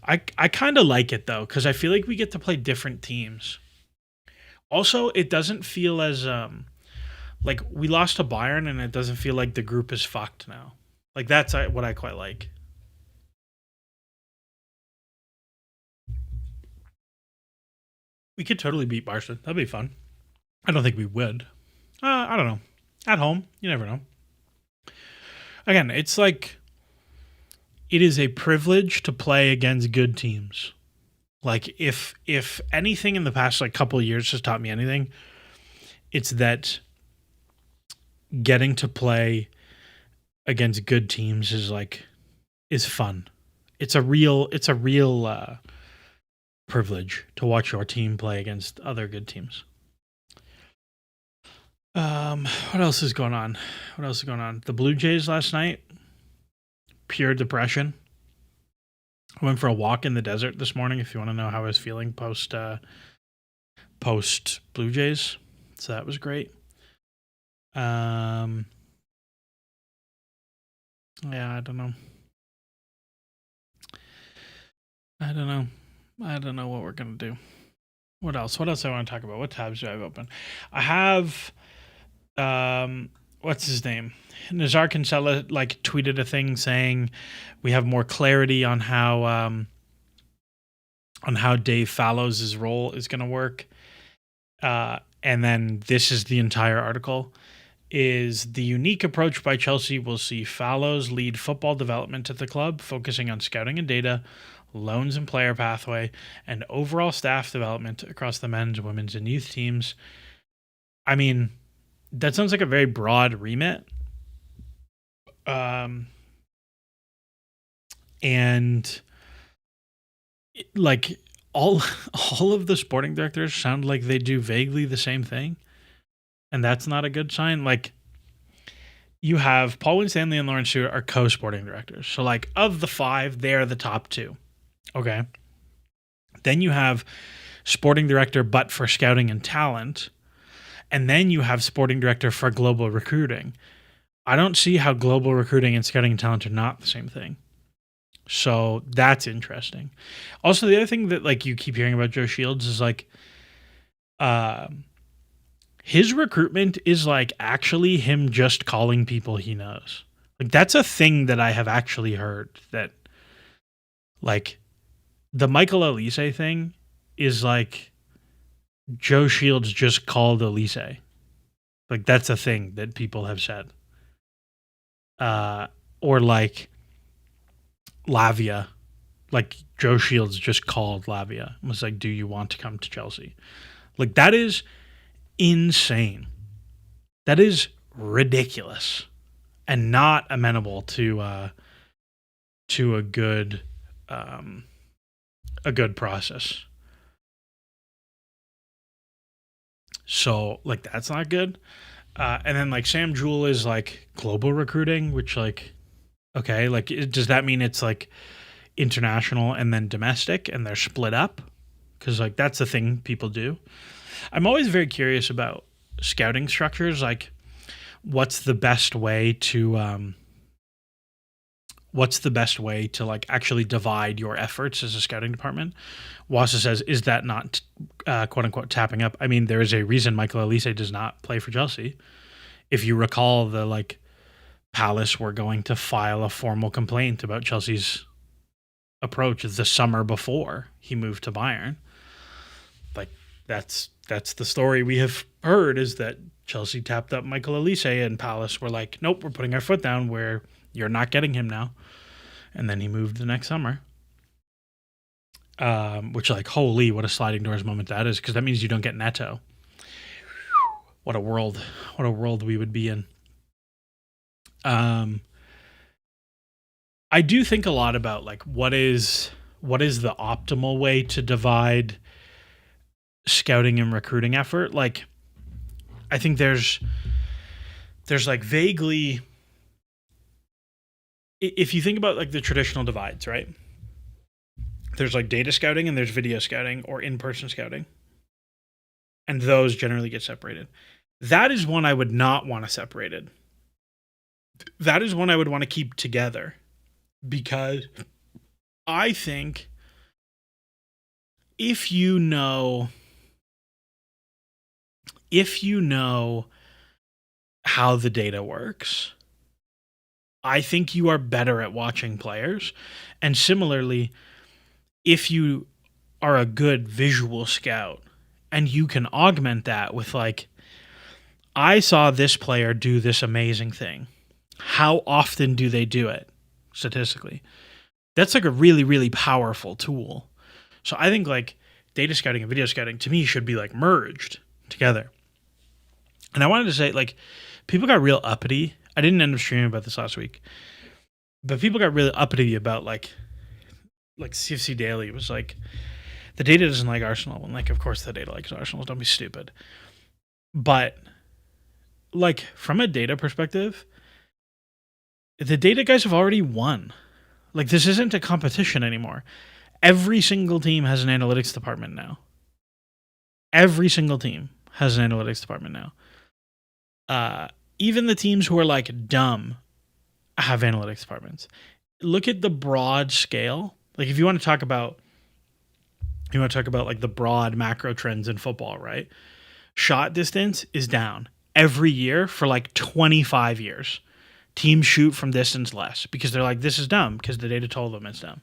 I kind of like it though, because I feel like we get to play different teams. Also, it doesn't feel as like we lost to Bayern, and it doesn't feel like the group is fucked now. Like that's what I quite like. We could totally beat Barca. That'd be fun. I don't think we would. I don't know. At home, you never know. Again, it's like it is a privilege to play against good teams. Like if anything in the past like couple of years has taught me anything, it's that getting to play against good teams is fun. It's a real privilege to watch your team play against other good teams. What else is going on? The Blue Jays last night, pure depression. I went for a walk in the desert this morning, if you want to know how I was feeling post Blue Jays. So that was great. Yeah, I don't know. I don't know what we're going to do. What else I want to talk about? What tabs do I have open? I have what's his name? Nazar Kinsella like tweeted a thing saying we have more clarity on how Dave Fallows' role is going to work. And then this is the entire article. Is the unique approach by Chelsea will see Fallows lead football development at the club, focusing on scouting and data, loans and player pathway, and overall staff development across the men's, women's, and youth teams. I mean, that sounds like a very broad remit. And like all of the sporting directors sound like they do vaguely the same thing. And that's not a good sign. Like, you have Paul Winstanley and Lawrence Stewart are co-sporting directors. So, like, of the 5, they're the top 2. Okay. Then you have sporting director, but for scouting and talent. And then you have sporting director for global recruiting. I don't see how global recruiting and scouting and talent are not the same thing. So that's interesting. Also, the other thing that like you keep hearing about Joe Shields is like, his recruitment is like actually him just calling people he knows. Like that's a thing that I have actually heard, that like the Michael Elise thing is like Joe Shields just called Elise. Like that's a thing that people have said. Or like Lavia, like Joe Shields just called Lavia and was like, do you want to come to Chelsea? Like that is insane. That is ridiculous and not amenable to a good process. So like that's not good. And then like Sam Jewell is like global recruiting, which like, okay, like does that mean it's like international and then domestic and they're split up? Because like that's the thing people do. I'm always very curious about scouting structures. Like, what's the best way to like actually divide your efforts as a scouting department? Wassa says, is that not quote unquote tapping up? I mean, there is a reason Michael Elise does not play for Chelsea. If you recall, the like Palace were going to file a formal complaint about Chelsea's approach the summer before he moved to Bayern. Like that's the story we have heard, is that Chelsea tapped up Michael Elise and Palace were like, nope, we're putting our foot down where you're not getting him now. And then he moved the next summer. Which like, holy, what a sliding doors moment that is, because that means you don't get Neto. What a world we would be in. I do think a lot about like what is the optimal way to divide scouting and recruiting effort. Like, I think there's like vaguely, if you think about like the traditional divides, right? There's like data scouting and there's video scouting or in-person scouting. And those generally get separated. That is one I would not want to separated. That is one I would want to keep together, because I think if you know how the data works, I think you are better at watching players. And similarly, if you are a good visual scout and you can augment that with like, I saw this player do this amazing thing. How often do they do it statistically? That's like a really, really powerful tool. So I think like data scouting and video scouting to me should be like merged together. And I wanted to say, like, people got real uppity. I didn't end up streaming about this last week, but people got really uppity about like CFC Daily was like, the data doesn't like Arsenal. And like, of course the data likes Arsenal. Don't be stupid. But like from a data perspective, the data guys have already won. Like, this isn't a competition anymore. Every single team has an analytics department now. Every single team has an analytics department now. Even the teams who are like dumb have analytics departments. Look at the broad scale. Like, if you want to talk about like the broad macro trends in football, right? Shot distance is down every year for like 25 years. Teams shoot from distance less because they're like, this is dumb, because the data told them it's dumb.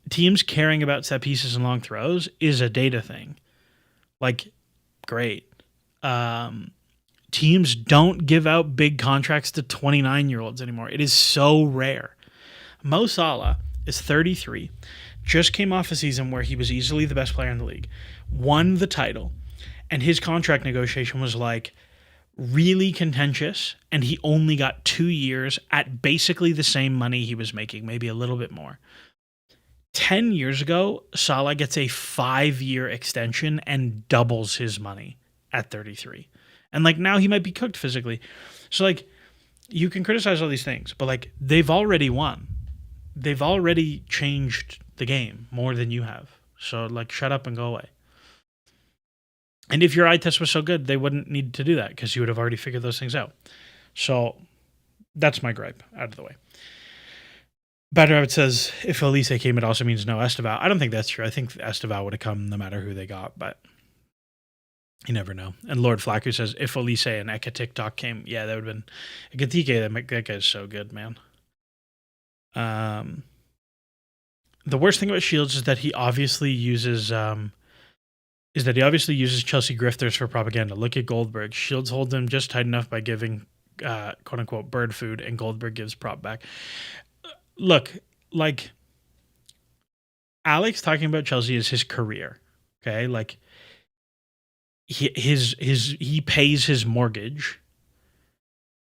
Teams caring about set pieces and long throws is a data thing. Like, great. Teams don't give out big contracts to 29-year-olds anymore. It is so rare. Mo Salah is 33, just came off a season where he was easily the best player in the league, won the title, and his contract negotiation was like really contentious, and he only got 2 years at basically the same money he was making, maybe a little bit more. 10 years ago, Salah gets a 5-year extension and doubles his money at 33. And like, now he might be cooked physically. So like, you can criticize all these things, but like, they've already won. They've already changed the game more than you have. So like, shut up and go away. And if your eye test was so good, they wouldn't need to do that, because you would have already figured those things out. So that's my gripe out of the way. Bad Rabbit says, if Elise came, it also means no Esteval. I don't think that's true. I think Esteval would have come no matter who they got, but you never know. And Lord Flacker says, if Elise and Eka TikTok came, yeah, that would have been Ekatike. That guy's so good, man. The worst thing about Shields is that he obviously uses Chelsea grifters for propaganda. Look at Goldberg. Shields holds him just tight enough by giving quote unquote bird food, and Goldberg gives prop back. Look, like, Alex talking about Chelsea is his career. Okay, like he pays his mortgage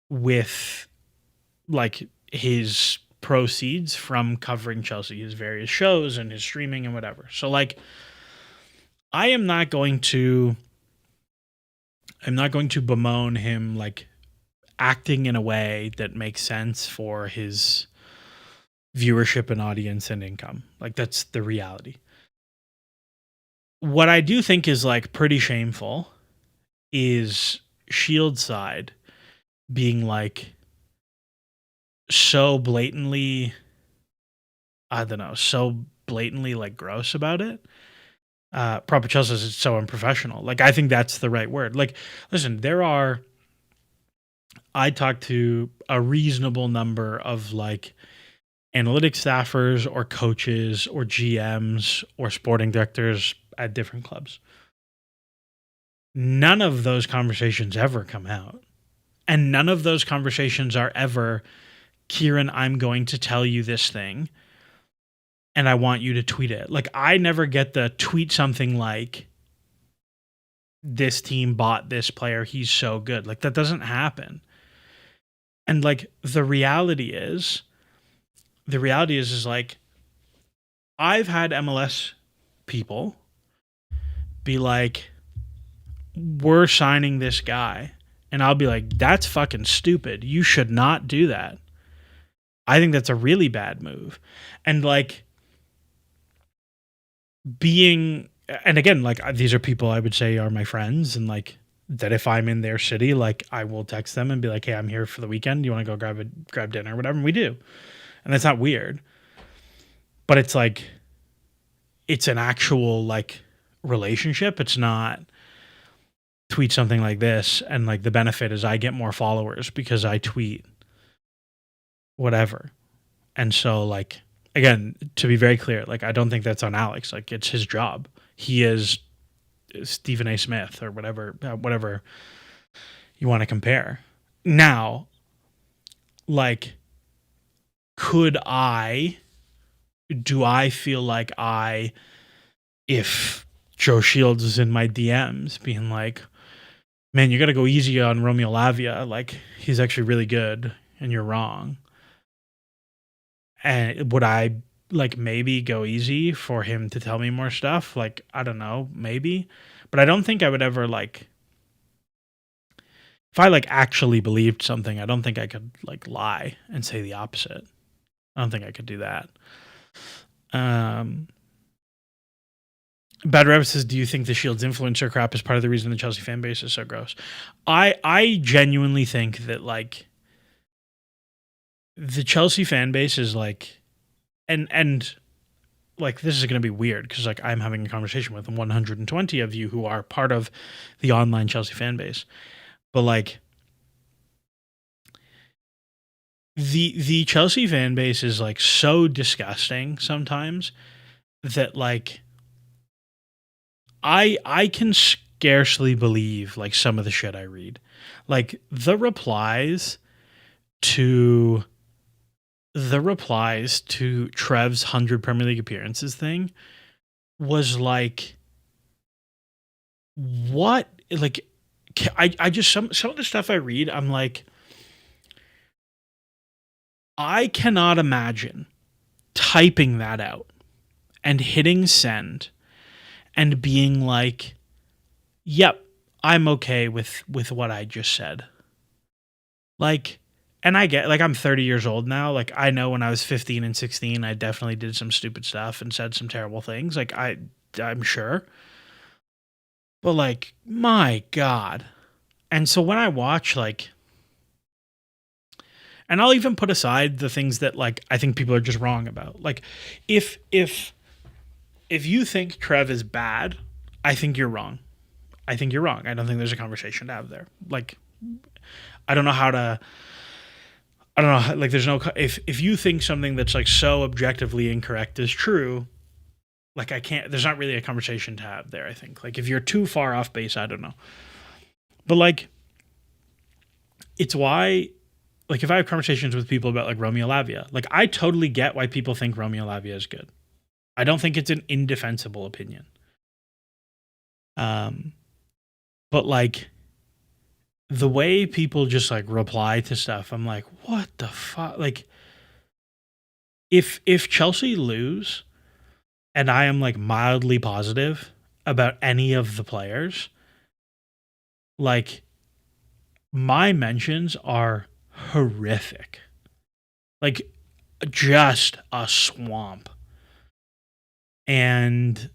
with like his proceeds from covering Chelsea, his various shows and his streaming and whatever. So like, I am not going to I'm not going to bemoan him like acting in a way that makes sense for his viewership and audience and income. Like that's the reality. What I do think is like pretty shameful is Shield side being like so blatantly, I don't know, so blatantly like gross about it. Proper Chelsea says it's so unprofessional. Like I think that's the right word. Like, listen, I talked to a reasonable number of like analytics staffers or coaches or GMs or sporting directors at different clubs. None of those conversations ever come out. And none of those conversations are ever, Kieran, I'm going to tell you this thing and I want you to tweet it. Like I never get the tweet something like, this team bought this player, he's so good. Like that doesn't happen. And like the reality is like I've had MLS people be like, we're signing this guy. And I'll be like, that's fucking stupid. You should not do that. I think that's a really bad move. And like and again, like these are people I would say are my friends, and like that if I'm in their city, like I will text them and be like, hey, I'm here for the weekend. Do you want to go grab dinner or whatever? And we do. And that's not weird. But it's like, it's an actual like relationship. It's not tweet something like this and like the benefit is I get more followers because I tweet whatever. And so like, again, to be very clear, like I don't think that's on Alex. Like it's his job. He is Stephen A. Smith or whatever you want to compare. Now, like, do I feel like if Joe Shields is in my DMs being like, man, you got to go easy on Romeo Lavia. Like he's actually really good and you're wrong. And would I like maybe go easy for him to tell me more stuff? Like, I don't know, maybe, but I don't think I would ever like, if I like actually believed something, I don't think I could like lie and say the opposite. I don't think I could do that. Bad Rabbit says, do you think the Shield's influencer crap is part of the reason the Chelsea fan base is so gross? I genuinely think that like the Chelsea fan base is like, and like this is going to be weird because like I'm having a conversation with 120 of you who are part of the online Chelsea fan base, but like the Chelsea fan base is like so disgusting sometimes that like I can scarcely believe like some of the shit I read. Like the replies to Trev's 100 Premier League appearances thing was like, what? Like, I just, some of the stuff I read, I'm like, I cannot imagine typing that out and hitting send and being like, yep, I'm okay with what I just said. Like, and I get, like, I'm 30 years old now. Like, I know when I was 15 and 16, I definitely did some stupid stuff and said some terrible things. Like, I'm sure. But, like, my God. And so when I watch, like, and I'll even put aside the things that, like, I think people are just wrong about. Like, if you think Trev is bad, I think you're wrong. I think you're wrong. I don't think there's a conversation to have there. Like, I don't know, like there's no, if you think something that's like so objectively incorrect is true, like there's not really a conversation to have there, I think. Like if you're too far off base, I don't know. But like, it's why, like if I have conversations with people about like Romeo Lavia, like I totally get why people think Romeo Lavia is good. I don't think it's an indefensible opinion. But like, the way people just like reply to stuff, I'm like, what the fuck? Like, if Chelsea lose and I am like mildly positive about any of the players, like my mentions are horrific. Like just a swamp. And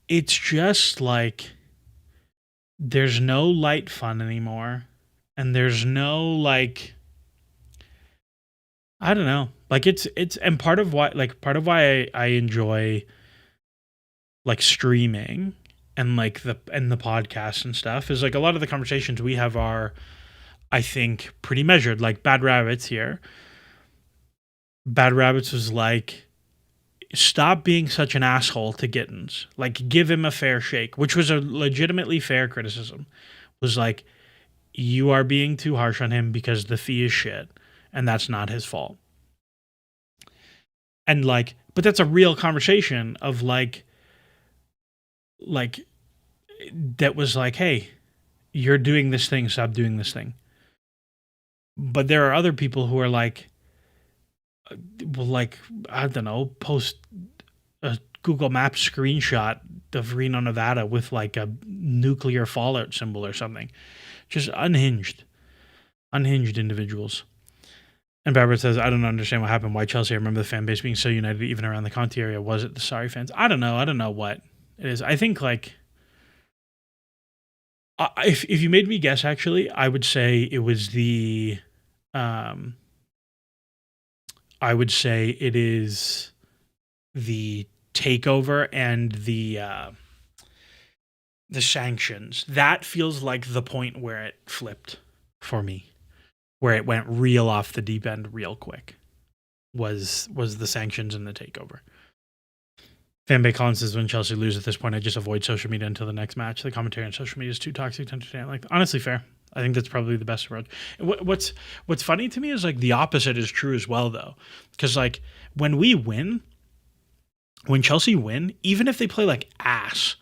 it's just like there's no light fun anymore. And there's no like I don't know. Like it's and part of why I enjoy like streaming and like the podcast and stuff is like a lot of the conversations we have are I think pretty measured. Like Bad Rabbits here. Bad Rabbits was like stop being such an asshole to Gittins. Like give him a fair shake, which was a legitimately fair criticism. Was like you are being too harsh on him because the fee is shit and that's not his fault. And like but that's a real conversation of like that was like, hey, you're doing this thing, stop doing this thing. But there are other people who are like, will like, I don't know, post a Google Maps screenshot of Reno, Nevada with like a nuclear fallout symbol or something. Just unhinged individuals. And Barbara says, I don't understand what happened. Why Chelsea? I remember the fan base being so united even around the Conti area. Was it the sorry fans? I don't know. I don't know what it is. I think like if you made me guess, actually, I would say it was I would say it is the takeover and the sanctions. That feels like the point where it flipped for me, where it went real off the deep end real quick. Was the sanctions and the takeover. Fanbase Collins says when Chelsea lose at this point, I just avoid social media until the next match. The commentary on social media is too toxic to entertain. Like honestly, fair. I think that's probably the best approach. What's funny to me is like the opposite is true as well, though, because like when Chelsea win, even if they play like ass,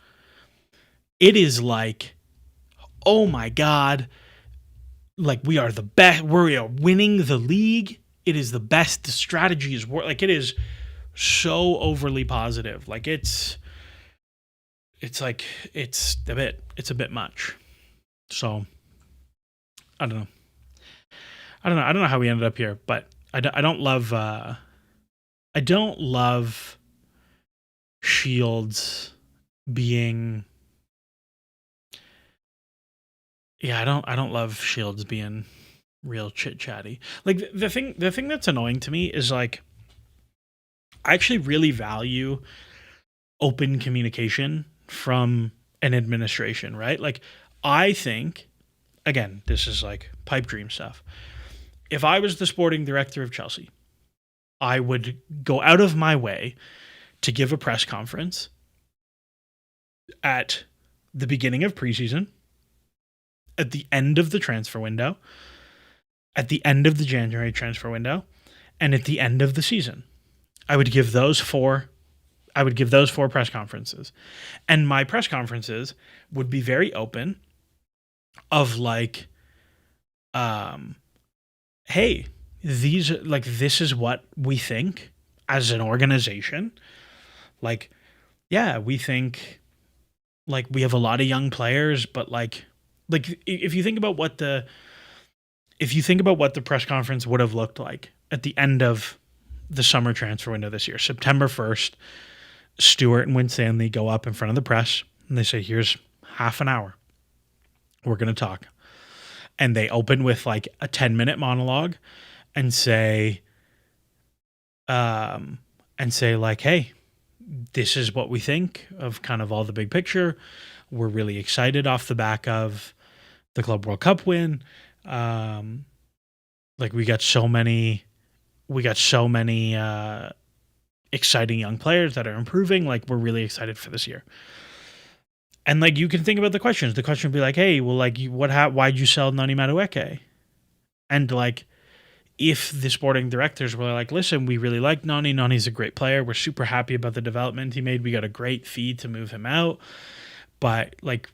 it is like, oh my god, like we are the best. We are winning the league. It is the best. The strategy is like it is so overly positive. Like it's a bit much. So I don't know. I don't know how we ended up here, but I don't love Shields being. Yeah, I don't love Shields being real chit chatty. Like the thing that's annoying to me is like I actually really value open communication from an administration, right? Like I think, again, this is like pipe dream stuff. If I was the sporting director of Chelsea, I would go out of my way to give a press conference at the beginning of preseason, at the end of the transfer window, at the end of the January transfer window, and at the end of the season. I would give those four press conferences. And my press conferences would be very open of like, hey, this is what we think as an organization. Like, yeah, we think like we have a lot of young players, but like if you think about what the press conference would have looked like at the end of the summer transfer window this year, September 1st, Stewart and Winstanley go up in front of the press and they say, here's half an hour. We're going to talk. And they open with like a 10-minute monologue and say like, hey, this is what we think of kind of all the big picture. We're really excited off the back of the Club World Cup win. Like we got so many exciting young players that are improving. Like we're really excited for this year. And like you can think about the questions. The question would be like, hey, well, like why'd you sell Nani Madueke? And like if the sporting directors were like, listen, we really like Nani. Nani's a great player. We're super happy about the development he made. We got a great fee to move him out. But like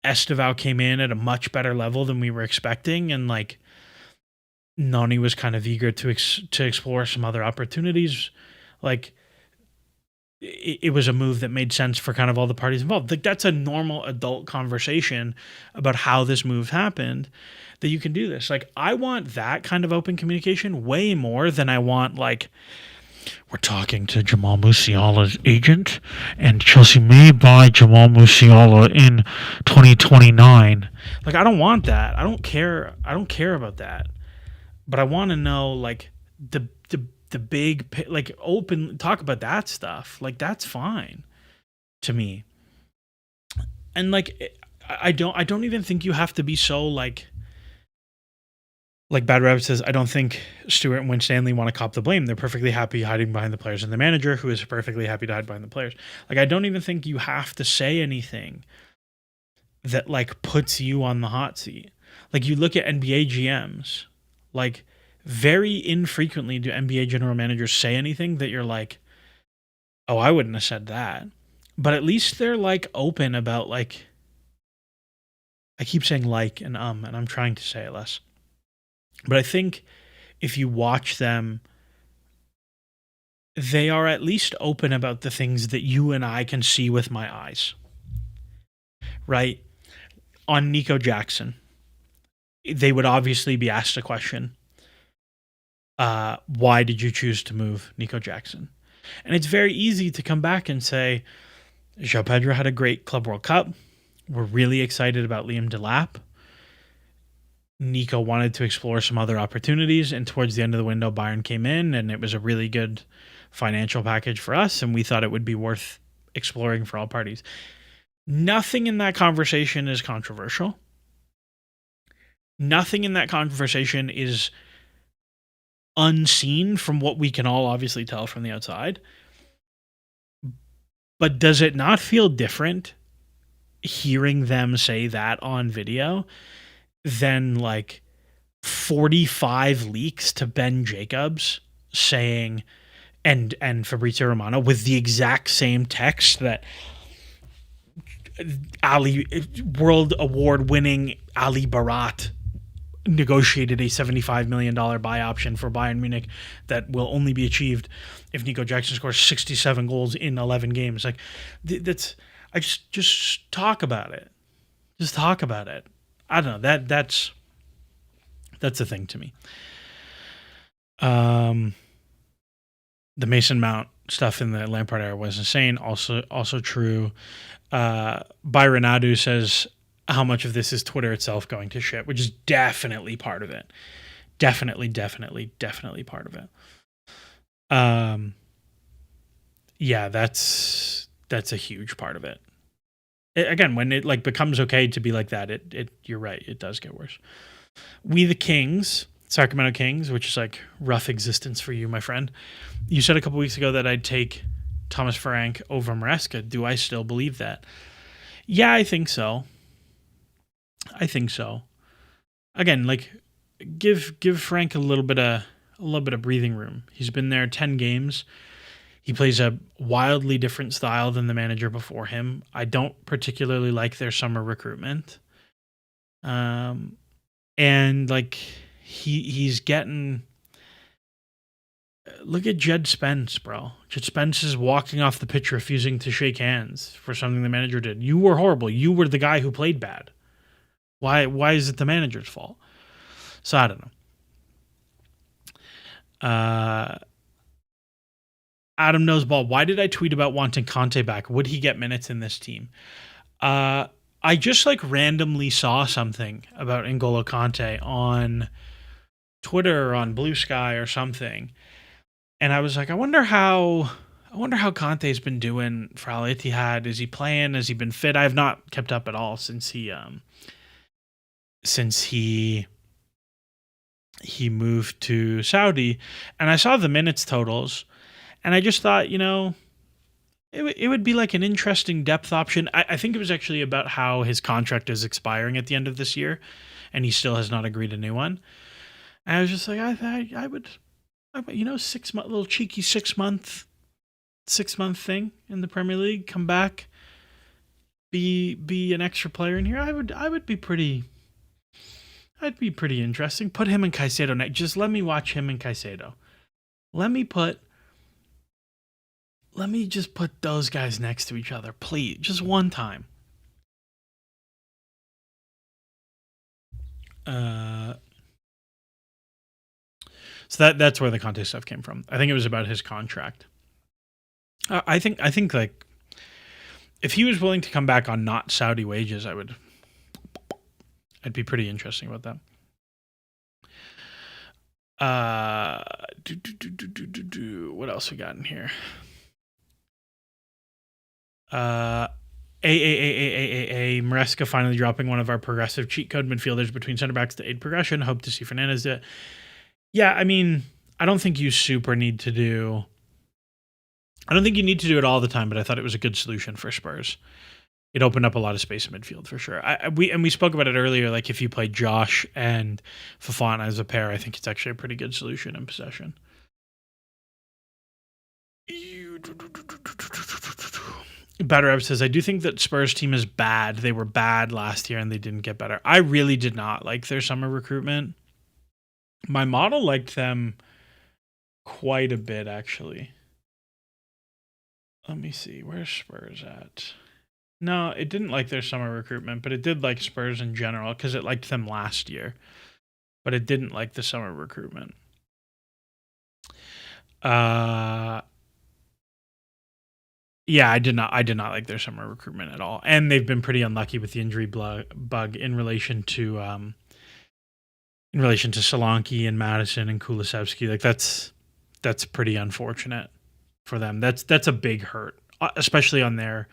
Esteval came in at a much better level than we were expecting. And like Nani was kind of eager to explore some other opportunities. Like it was a move that made sense for kind of all the parties involved. Like that's a normal adult conversation about how this move happened, that you can do this. Like I want that kind of open communication way more than I want like, we're talking to Jamal Musiala's agent, and Chelsea may buy Jamal Musiala in 2029. Like I don't want that. I don't care. I don't care about that. But I want to know like the big like open talk about that stuff. Like that's fine to me. And like I don't even think you have to be so like Bad Rabbit says, I don't think Stewart and Winstanley want to cop the blame. They're perfectly happy hiding behind the players and the manager, who is perfectly happy to hide behind the players. Like I don't even think you have to say anything that like puts you on the hot seat. Like you look at NBA GMs, like very infrequently do NBA general managers say anything that you're like, oh, I wouldn't have said that. But at least they're like open about like, I keep saying like and I'm trying to say it less. But I think if you watch them, they are at least open about the things that you and I can see with my eyes. Right? On Nico Jackson, they would obviously be asked a question. Why did you choose to move Nico Jackson? And it's very easy to come back and say, João Pedro had a great Club World Cup. We're really excited about Liam Delap. Nico wanted to explore some other opportunities, and towards the end of the window, Bayern came in, and it was a really good financial package for us, and we thought it would be worth exploring for all parties. Nothing in that conversation is controversial. Nothing in that conversation is unseen from what we can all obviously tell from the outside. But does it not feel different hearing them say that on video than like 45 leaks to Ben Jacobs saying and Fabrizio Romano with the exact same text that Ali, world award winning Ali Barat, negotiated a $75 million buy option for Bayern Munich that will only be achieved if Nico Jackson scores 67 goals in 11 games. Like that's, I just talk about it. Just talk about it. I don't know. That's a thing to me. The Mason Mount stuff in the Lampard era was insane. Also true. Byron Adu says how much of this is Twitter itself going to shit, which is definitely part of it. Definitely part of it. Yeah, that's a huge part of it. Again, when it like becomes okay to be like that, it you're right, it does get worse. We the Kings, Sacramento Kings, which is like rough existence for you, my friend. You said a couple weeks ago that I'd take Thomas Frank over Maresca. Do I still believe that? Yeah, I think so. Again, like give Frank a little bit of breathing room. He's been there 10 games. He plays a wildly different style than the manager before him. I don't particularly like their summer recruitment. And like he's getting, look at Jed Spence, bro. Jed Spence is walking off the pitch refusing to shake hands for something the manager did. You were horrible. You were the guy who played bad. Why is it the manager's fault? So I don't know. Adam Knows Ball. Why did I tweet about wanting Conte back? Would he get minutes in this team? I just like randomly saw something about N'Golo Conte on Twitter or on Blue Sky or something. And I was like, I wonder how Conte's been doing for Al Ittihad. Is he playing? Has he been fit? I have not kept up at all since he moved to Saudi. And I saw the minutes totals. And I just thought, it would be like an interesting depth option. I think it was actually about how his contract is expiring at the end of this year, and he still has not agreed a new one. And I was just like, I would 6 month, little cheeky 6 month thing in the Premier League. Come back, be an extra player in here. I'd be pretty interesting. Put him and Caicedo next. Just let me watch him and Caicedo. Let me put Let me just put those guys next to each other, please. Just one time. So that's where the Conte stuff came from. I think it was about his contract. I think like if he was willing to come back on not Saudi wages, I'd be pretty interesting about that. What else we got in here? Maresca finally dropping one of our progressive cheat code midfielders between center backs to aid progression. Hope to see Fernandez do it. Yeah, I mean, I don't think you super need to do. I don't think you need to do it all the time, but I thought it was a good solution for Spurs. It opened up a lot of space in midfield for sure. We spoke about it earlier. Like if you play Josh and Fofana as a pair, I think it's actually a pretty good solution in possession. Better Up says, I do think that Spurs team is bad. They were bad last year and they didn't get better. I really did not like their summer recruitment. My model liked them quite a bit, actually. Let me see. Where's Spurs at? No, it didn't like their summer recruitment, but it did like Spurs in general because it liked them last year. But it didn't like the summer recruitment. Yeah, I did not like their summer recruitment at all. And they've been pretty unlucky with the injury bug in relation to Solanke and Madison and Kulusevski. Like that's pretty unfortunate for them. That's a big hurt, especially on their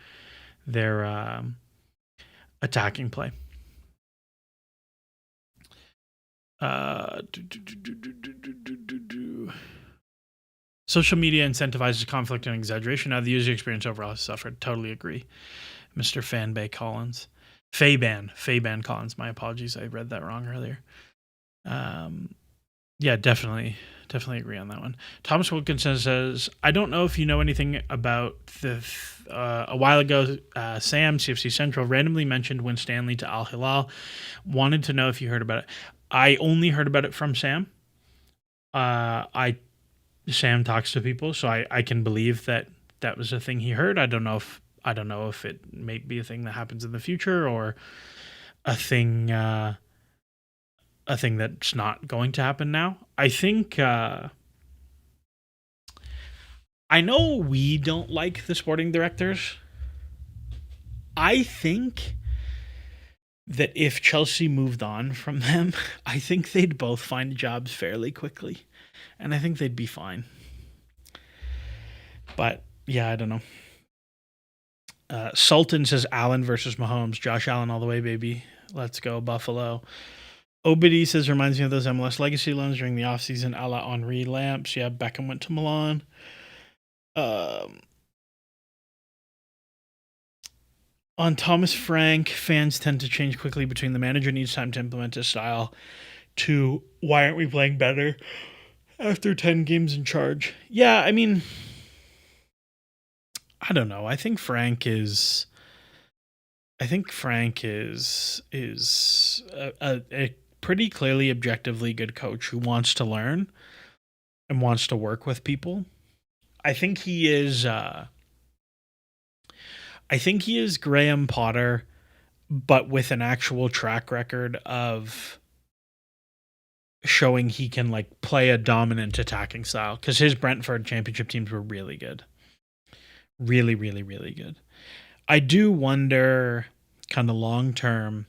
attacking play. Social media incentivizes conflict and exaggeration. Now the user experience overall has suffered. Totally agree. Mr. Fanbay Collins. Faban Collins. My apologies. I read that wrong earlier. Yeah, definitely agree on that one. Thomas Wilkinson says, I don't know if you know anything about a while ago, Sam, CFC Central, randomly mentioned Win Stanley to Al Hilal. Wanted to know if you heard about it. I only heard about it from Sam. Sam talks to people, so I can believe that was a thing he heard. I don't know if it may be a thing that happens in the future or a thing that's not going to happen now. I think I know we don't like the sporting directors. I think that if Chelsea moved on from them, I think they'd both find jobs fairly quickly. And I think they'd be fine. But, yeah, I don't know. Sultan says Allen versus Mahomes. Josh Allen all the way, baby. Let's go, Buffalo. Obidi says, reminds me of those MLS legacy loans during the offseason, a la Henri Lamps. Yeah, Beckham went to Milan. On Thomas Frank, fans tend to change quickly between the manager needs time to implement his style to why aren't we playing better after 10 games in charge. Yeah, I mean, I don't know. I think Frank is a pretty clearly objectively good coach who wants to learn and wants to work with people. I think he is Graham Potter, but with an actual track record of showing he can like play a dominant attacking style, because his Brentford championship teams were really good. Really, really, really good. I do wonder kind of long term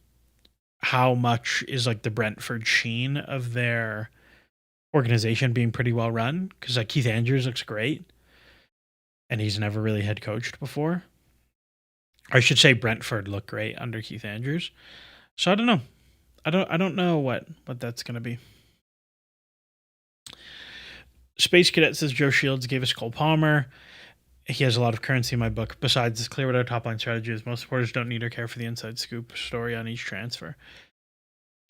how much is like the Brentford sheen of their organization being pretty well run, because like Keith Andrews looks great and he's never really head coached before. I should say Brentford looked great under Keith Andrews. So I don't know. I don't know what that's going to be. Space Cadet says Joe Shields gave us Cole Palmer. He has a lot of currency in my book. Besides, it's clear what our top line strategy is. Most supporters don't need or care for the inside scoop story on each transfer.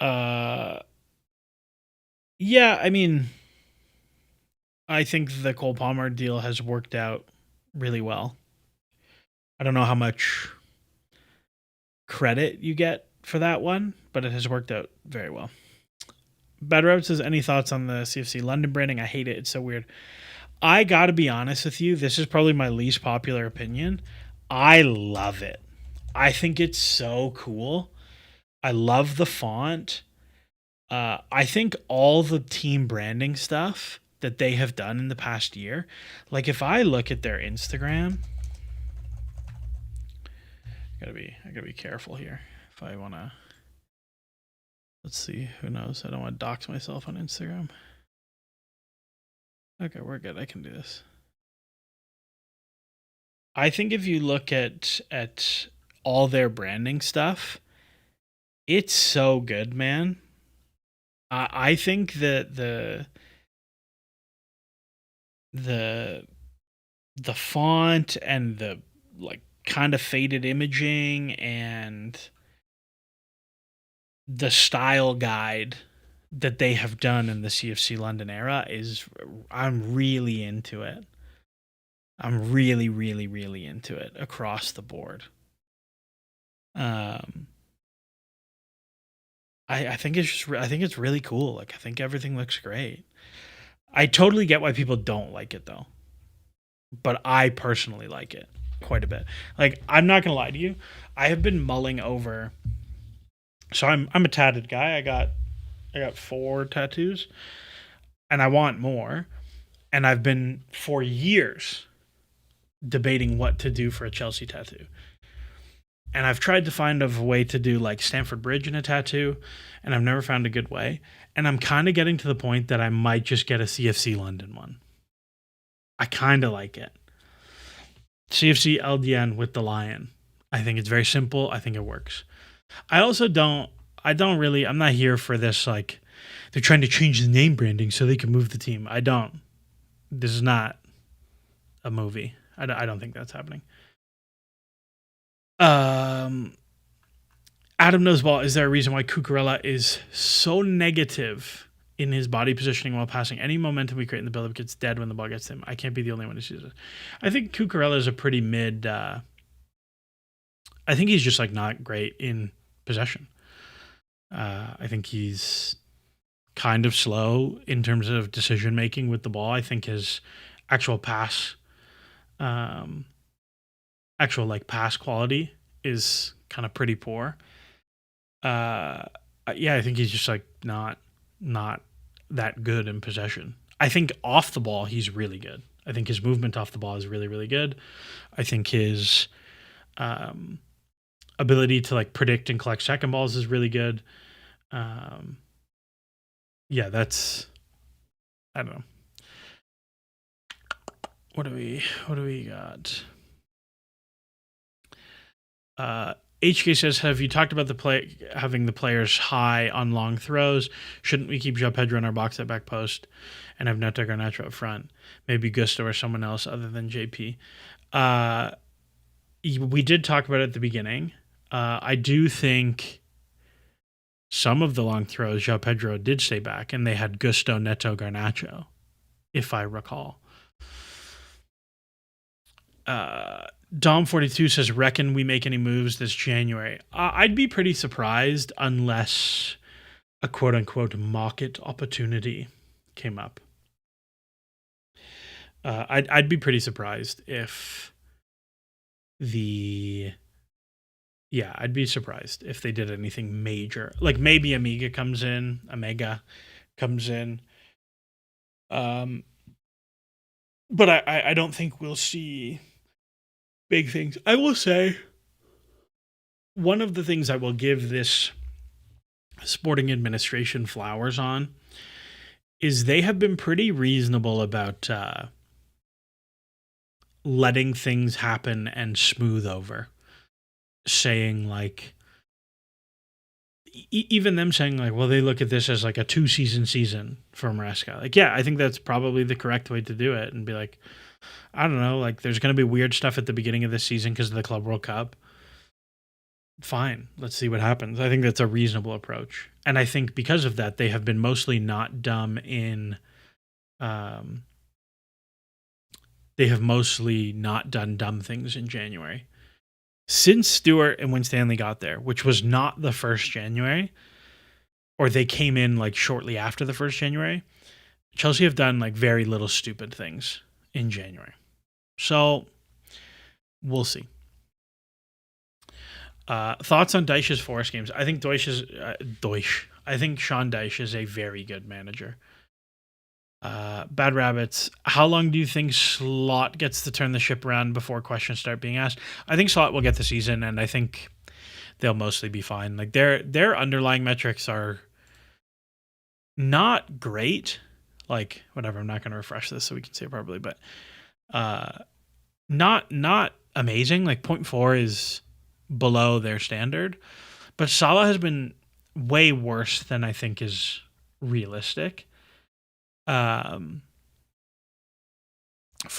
Yeah, I mean, I think the Cole Palmer deal has worked out really well. I don't know how much credit you get for that one, but it has worked out very well. Bad Route says, any thoughts on the CFC London branding? I hate it. It's so weird. I got to be honest with you. This is probably my least popular opinion. I love it. I think it's so cool. I love the font. I think all the team branding stuff that they have done in the past year, like if I look at their Instagram, I gotta be careful here. If I wanna, let's see, who knows? I don't want to dox myself on Instagram. Okay, we're good. I can do this. I think if you look at all their branding stuff, it's so good, man. I think that the the font and the like kind of faded imaging and the style guide that they have done in the CFC London era is I'm really into it. I'm really, really, really into it across the board. Um, I think it's just I think it's really cool. Like I think everything looks great. I totally get why people don't like it though, but I personally like it quite a bit. Like I'm not gonna lie to you, I have been mulling over. So I'm a tatted guy. I got 4 tattoos, and I want more. And I've been for years debating what to do for a Chelsea tattoo. And I've tried to find a way to do like Stamford Bridge in a tattoo, and I've never found a good way. And I'm kind of getting to the point that I might just get a CFC London one. I kind of like it. CFC LDN with the lion. I think it's very simple. I think it works. I also I'm not here for this, like, they're trying to change the name branding so they can move the team. I don't. This is not a movie. I don't think that's happening. Adam Knows Ball, is there a reason why Cucurella is so negative in his body positioning while passing? Any momentum we create in the build-up gets dead when the ball gets to him. I can't be the only one who sees it. I think Cucurella is a pretty mid... I think he's just, like, not great in possession. I think he's kind of slow in terms of decision-making with the ball. I think his actual pass... actual, like, pass quality is kind of pretty poor. Yeah, I think he's just like not that good in possession. I think off the ball he's really good. I think his movement off the ball is really, really good. I think his ability to like predict and collect second balls is really good. Yeah, that's I don't know. What do we got? HK says, have you talked about having the players high on long throws? Shouldn't we keep João Pedro in our box at back post and have Neto Garnacho up front? Maybe Gusto or someone else other than JP. We did talk about it at the beginning. I do think some of the long throws, João Pedro did stay back, and they had Gusto, Neto, Garnacho, if I recall. Dom42 says, reckon we make any moves this January? I'd be pretty surprised unless a quote-unquote market opportunity came up. I'd be pretty surprised if I'd be surprised if they did anything major. Like maybe Omega comes in. But I don't think we'll see big things. I will say one of the things I will give this sporting administration flowers on is they have been pretty reasonable about letting things happen and smooth over. Saying like, even them saying like, well, they look at this as like a 2-season for Maresca. Like, yeah, I think that's probably the correct way to do it and be like, I don't know, like there's going to be weird stuff at the beginning of this season because of the Club World Cup. Fine, let's see what happens. I think that's a reasonable approach. And I think because of that, they have been mostly not dumb in, they have mostly not done dumb things in January. Since Stewart and Winstanley got there, which was not the 1st January, or they came in like shortly after the 1st January, Chelsea have done like very little stupid things. in January. So we'll see. Thoughts on Dyche's Forest games? I think I think Sean Dyche is a very good manager. Bad Rabbits. How long do you think Slot gets to turn the ship around before questions start being asked? I think Slot will get the season, and I think they'll mostly be fine. Like their underlying metrics are not great. Like whatever, I'm not going to refresh this so we can see it properly, but not amazing. Like 0.4 is below their standard, but Salah has been way worse than I think is realistic for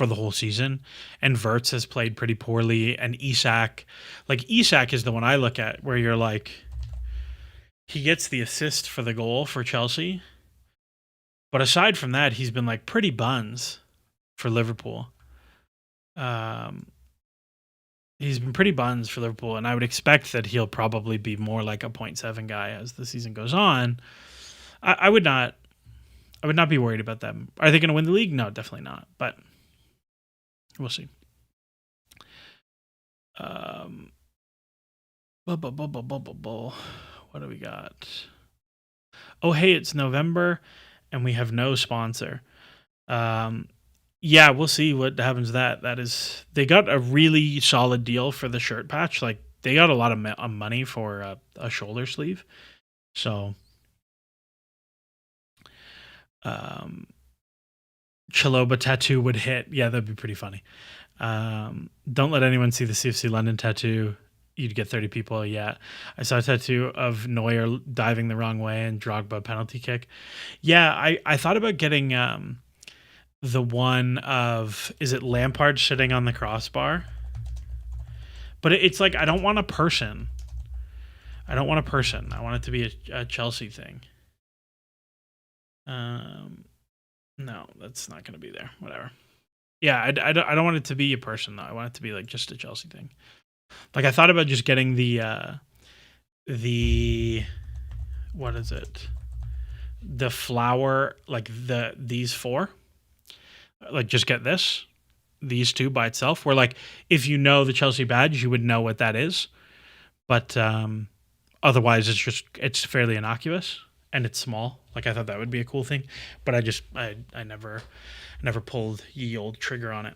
the whole season. And Wirtz has played pretty poorly, and Isak is the one I look at where you're like, he gets the assist for the goal for Chelsea, but aside from that, he's been like pretty buns for Liverpool. He's been pretty buns for Liverpool, and I would expect that he'll probably be more like a 0.7 guy as the season goes on. I would not be worried about them. Are they going to win the league? No, definitely not. But we'll see. What do we got? Oh, hey, it's November, and we have no sponsor. Yeah, we'll see what happens with that. That is, they got a really solid deal for the shirt patch. Like, they got a lot of money for a shoulder sleeve. So, Chaloba tattoo would hit. Yeah, that'd be pretty funny. Don't let anyone see the CFC London tattoo. You'd get 30 people. Yeah, I saw a tattoo of Neuer diving the wrong way and Drogba penalty kick. Yeah, I thought about getting the one of, is it Lampard sitting on the crossbar? But it's like, I don't want a person. I want it to be a Chelsea thing. No, that's not going to be there. Whatever. Yeah, I don't want it to be a person, though. I want it to be like just a Chelsea thing. Like, I thought about just getting the what is it? The flower, like these four. Like, just get these two by itself. Where, like, if you know the Chelsea badge, you would know what that is. But otherwise, it's fairly innocuous and it's small. Like, I thought that would be a cool thing, but I never pulled ye old trigger on it.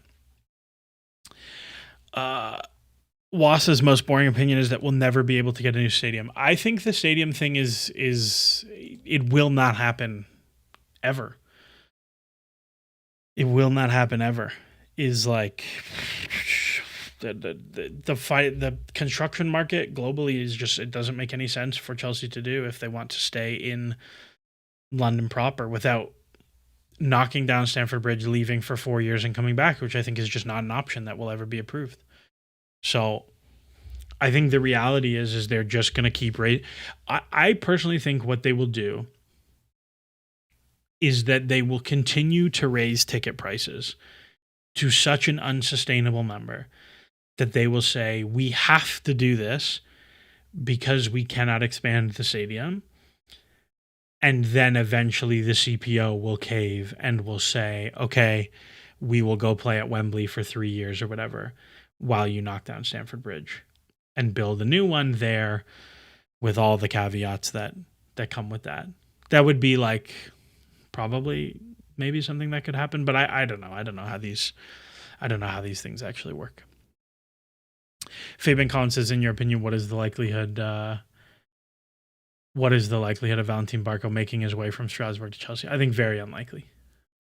Wasa's most boring opinion is that we'll never be able to get a new stadium. I think the stadium thing is it will not happen ever. It will not happen ever. Is like the construction market globally is just, it doesn't make any sense for Chelsea to do if they want to stay in London proper without knocking down Stamford Bridge, leaving for 4 years and coming back, which I think is just not an option that will ever be approved. So I think the reality is they're just going to keep raising. I personally think what they will do is that they will continue to raise ticket prices to such an unsustainable number that they will say, we have to do this because we cannot expand the stadium. And then eventually the CPO will cave and will say, okay, we will go play at Wembley for 3 years or whatever while you knock down Stamford Bridge and build a new one there with all the caveats that come with that. That would be like probably maybe something that could happen, but I don't know. I don't know how these things actually work. Fabian Collins says, in your opinion, what is the likelihood of Valentin Barco making his way from Strasbourg to Chelsea? I think very unlikely,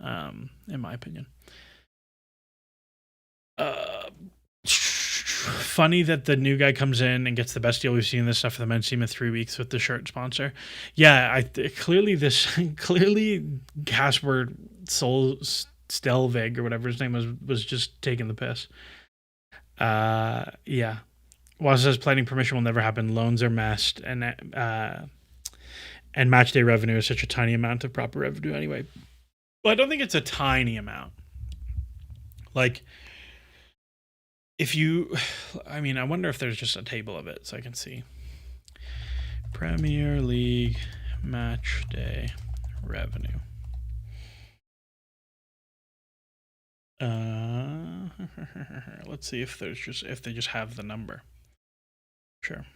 in my opinion. Funny that the new guy comes in and gets the best deal we've seen this stuff for the men's team in 3 weeks with the shirt sponsor. Yeah, clearly Casper Stelvig or whatever his name was just taking the piss. Yeah. Waz says planning permission will never happen. Loans are messed, and match day revenue is such a tiny amount of proper revenue anyway. Well, I don't think it's a tiny amount. Like, I wonder if there's just a table of it so I can see. Premier League match day revenue. Let's see if they just have the number. Sure.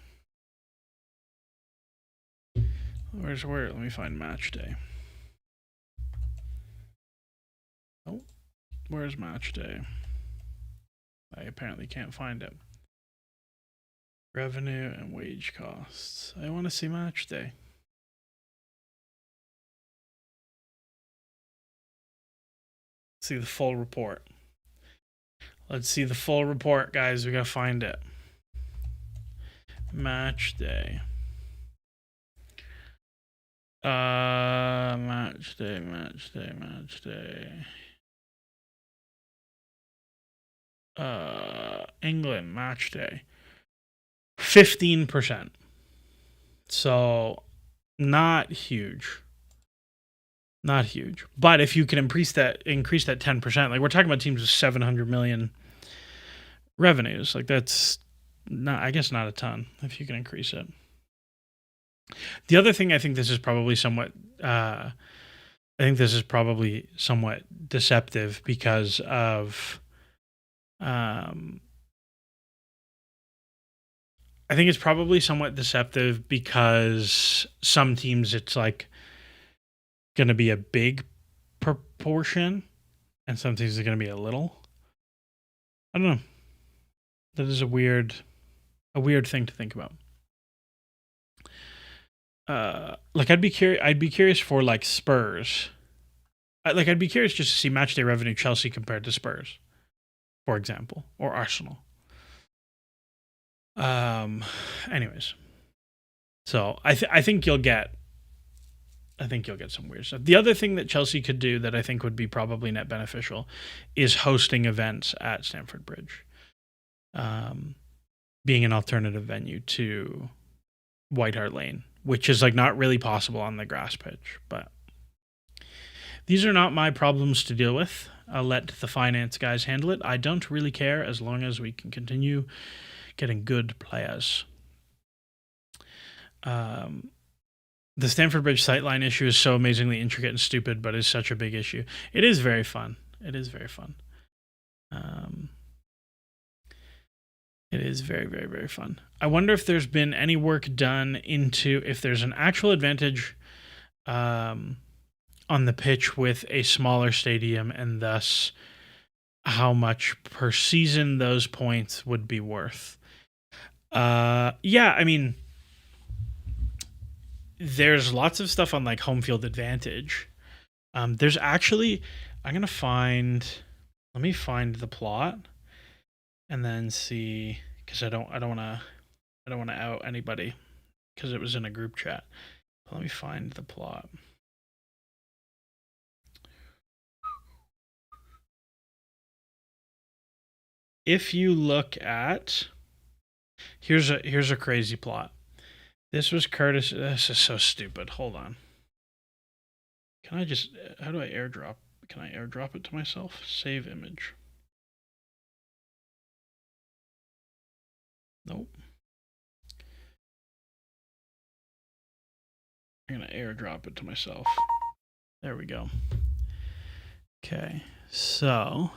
Where? Let me find match day. Oh, where's match day? I apparently can't find it. Revenue and wage costs. I want to see match day. See the full report. Let's see the full report, guys. We gotta find it. Match day. Match day. England match day. 15%. So not huge. Not huge. But if you can increase that 10%, like we're talking about teams with 700 million revenues, like that's not, I guess, not a ton if you can increase it. The other thing, I think this is probably somewhat deceptive because of I think it's probably somewhat deceptive because some teams it's like going to be a big proportion and some teams are going to be a little. I don't know. That is a weird thing to think about. Like I'd be curious for like Spurs. I'd be curious just to see matchday revenue Chelsea compared to Spurs, for example, or Arsenal. Anyways, so I think you'll get some weird stuff. The other thing that Chelsea could do that I think would be probably net beneficial is hosting events at Stamford Bridge, being an alternative venue to White Hart Lane, which is like not really possible on the grass pitch. But these are not my problems to deal with. I'll let the finance guys handle it. I don't really care as long as we can continue getting good players. The Stamford Bridge sightline issue is so amazingly intricate and stupid, but is such a big issue. It is very fun. It is very fun. It is very, very, very fun. I wonder if there's been any work done into if there's an actual advantage on the pitch with a smaller stadium, and thus how much per season those points would be worth. Yeah, I mean, there's lots of stuff on like home field advantage. There's actually, let me find the plot and then see, because I don't want to out anybody because it was in a group chat. But let me find the plot. If you look at, here's a crazy plot. This was Curtis. This is so stupid. Hold on. Can I just, how do I airdrop? Can I airdrop it to myself? Save image. Nope. I'm going to airdrop it to myself. There we go. Okay. So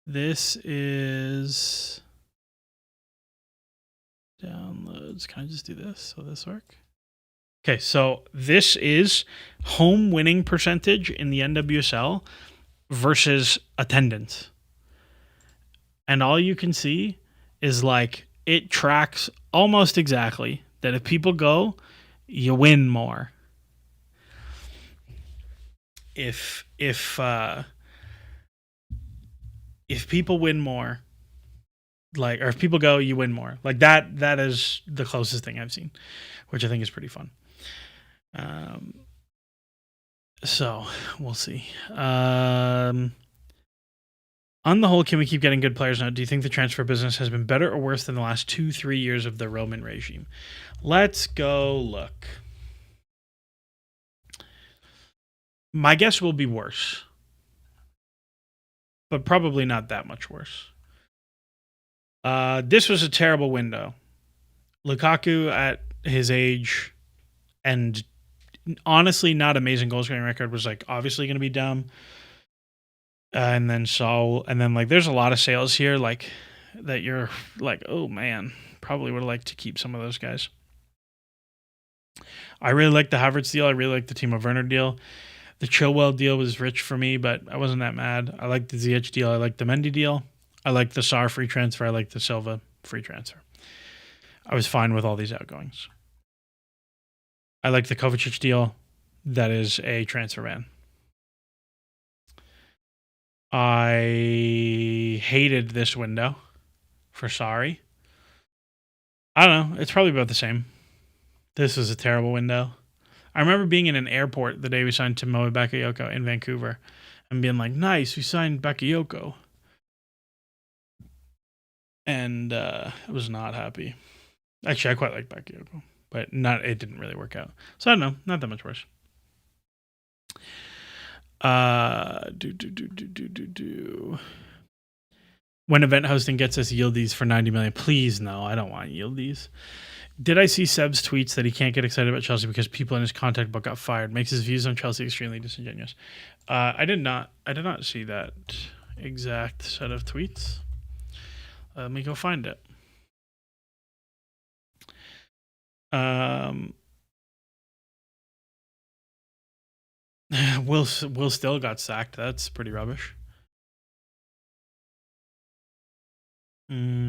this is downloads. Can I just do this? Will this work? Okay, so this is home winning percentage in the NWSL versus attendance. And all you can see is like it tracks almost exactly that if people go, you win more. If people win more, like, or if people go, you win more. Like that is the closest thing I've seen, which I think is pretty fun. So we'll see. On the whole, can we keep getting good players now? Do you think the transfer business has been better or worse than the last 2-3 years of the Roman regime? Let's go look. My guess will be worse, but probably not that much worse. This was a terrible window. Lukaku at his age and honestly not amazing goal scoring record was like obviously going to be dumb. And then like there's a lot of sales here like that you're like, oh man, probably would have liked to keep some of those guys. I really like the Havertz deal. I really like the Timo Werner deal. The Chilwell deal was rich for me, but I wasn't that mad. I like the Ziyech deal. I like the Mendy deal. I like the Sarr free transfer. I like the Silva free transfer. I was fine with all these outgoings. I like the Kovacic deal. That is a transfer ban. I hated this window for Sarri. I don't know. It's probably about the same. This was a terrible window. I remember being in an airport the day we signed Timo Bakayoko in Vancouver and being like, nice, we signed Bakayoko. And I was not happy. Actually, I quite like Bakayoko, but it didn't really work out. So I don't know, not that much worse. When event hosting gets us Yieldies for 90 million, please no, I don't want Yieldies. Did I see Seb's tweets that he can't get excited about Chelsea because people in his contact book got fired? Makes his views on Chelsea extremely disingenuous. I did not see that exact set of tweets. Let me go find it. Will still got sacked. That's pretty rubbish. Yikes.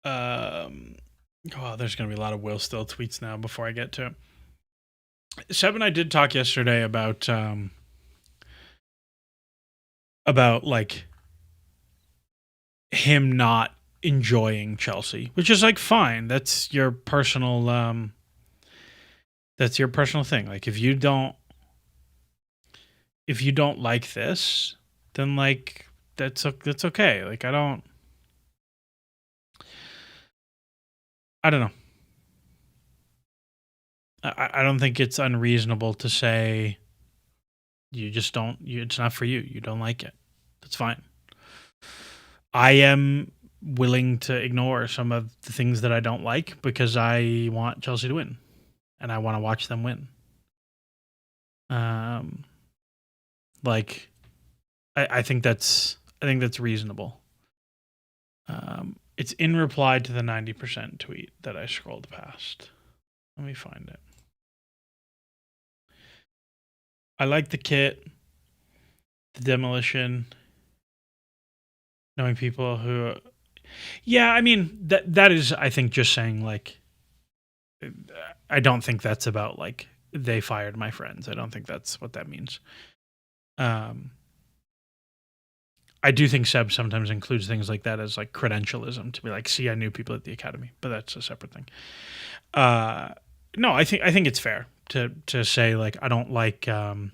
There's going to be a lot of Will Still tweets now before I get to it. Seb and I did talk yesterday about like him not enjoying Chelsea, which is like fine. That's your personal thing. Like if you don't like this, then like that's okay. Like I don't know. I don't think it's unreasonable to say you just don't. It's not for you. You don't like it. That's fine. I am willing to ignore some of the things that I don't like because I want Chelsea to win, and I want to watch them win. Like I think that's reasonable. It's in reply to the 90% tweet that I scrolled past. Let me find it. I like the kit, the demolition, knowing people who... Yeah, I mean, that is, I think, just saying, like... I don't think that's about, like, they fired my friends. I don't think that's what that means. I do think Seb sometimes includes things like that as, like, credentialism, to be like, see, I knew people at the academy, but that's a separate thing. No, I think it's fair to say, like, I don't like... I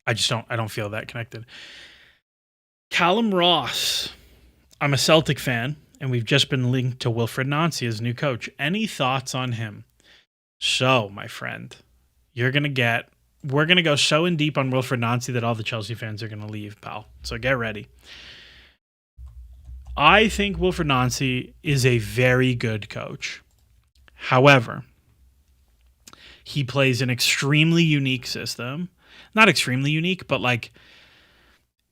don't feel that connected. Callum Ross. I'm a Celtic fan, and we've just been linked to Wilfried Nancy as new coach. Any thoughts on him? So, my friend, we're going to go so in deep on Wilfried Nancy that all the Chelsea fans are going to leave, pal. So get ready. I think Wilfried Nancy is a very good coach. However, he plays an extremely unique system. Not extremely unique, but like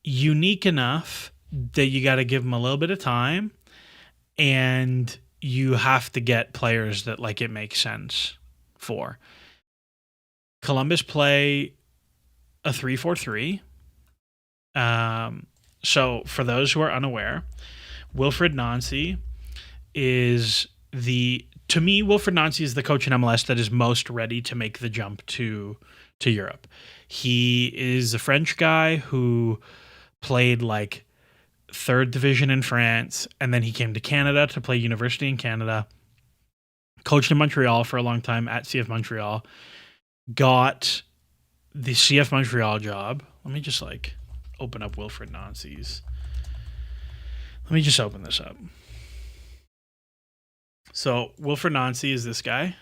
unique enough that you got to give him a little bit of time, and you have to get players that like it makes sense for. Columbus play a 3-4-3. So for those who are unaware, Wilfried Nancy is Wilfried Nancy is the coach in MLS that is most ready to make the jump to Europe. He is a French guy who played like third division in France, and then he came to Canada to play university in Canada. Coached in Montreal for a long time at CF Montreal. Got the CF Montreal job. Let me just like open up Wilfried Nancy's. Let me just open this up. So Wilfried Nancy is this guy.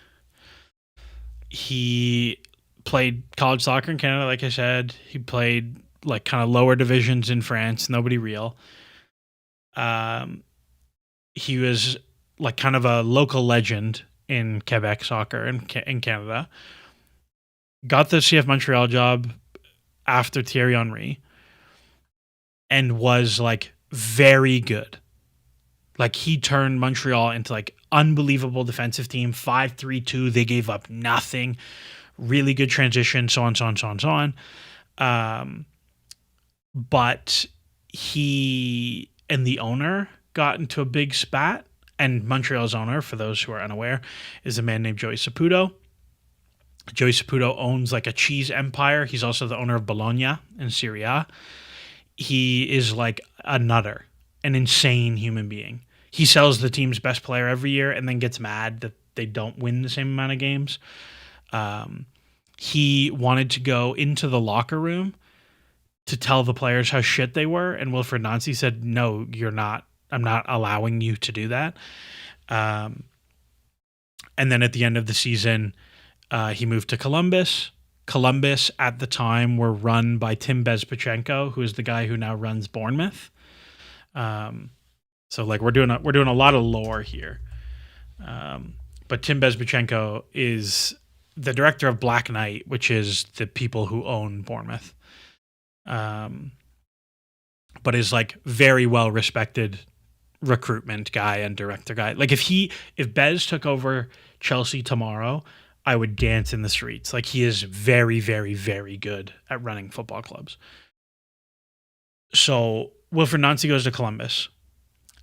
He played college soccer in Canada, like I said. He played like kind of lower divisions in France, nobody real. He was like kind of a local legend in Quebec soccer in Canada. Got the CF Montreal job after Thierry Henry and was like very good. Like he turned Montreal into like unbelievable defensive team, 5-3-2. They gave up nothing. Really good transition, so on. But he and the owner got into a big spat. And Montreal's owner, for those who are unaware, is a man named Joey Saputo. Joey Saputo owns like a cheese empire. He's also the owner of Bologna in Serie A. He is like a nutter, an insane human being. He sells the team's best player every year and then gets mad that they don't win the same amount of games. He wanted to go into the locker room to tell the players how shit they were, and Wilfried Nancy said, "No, you're not. I'm not allowing you to do that." And then at the end of the season, he moved to Columbus. Columbus at the time were run by Tim Bezpachenko, who is the guy who now runs Bournemouth. So like we're doing a lot of lore here. But Tim Bezpachenko is the director of Black Knight, which is the people who own Bournemouth. But is like very well respected recruitment guy and director guy. Like if Bez took over Chelsea tomorrow, I would dance in the streets. Like he is very, very, very good at running football clubs. So Wilfried Nancy goes to Columbus,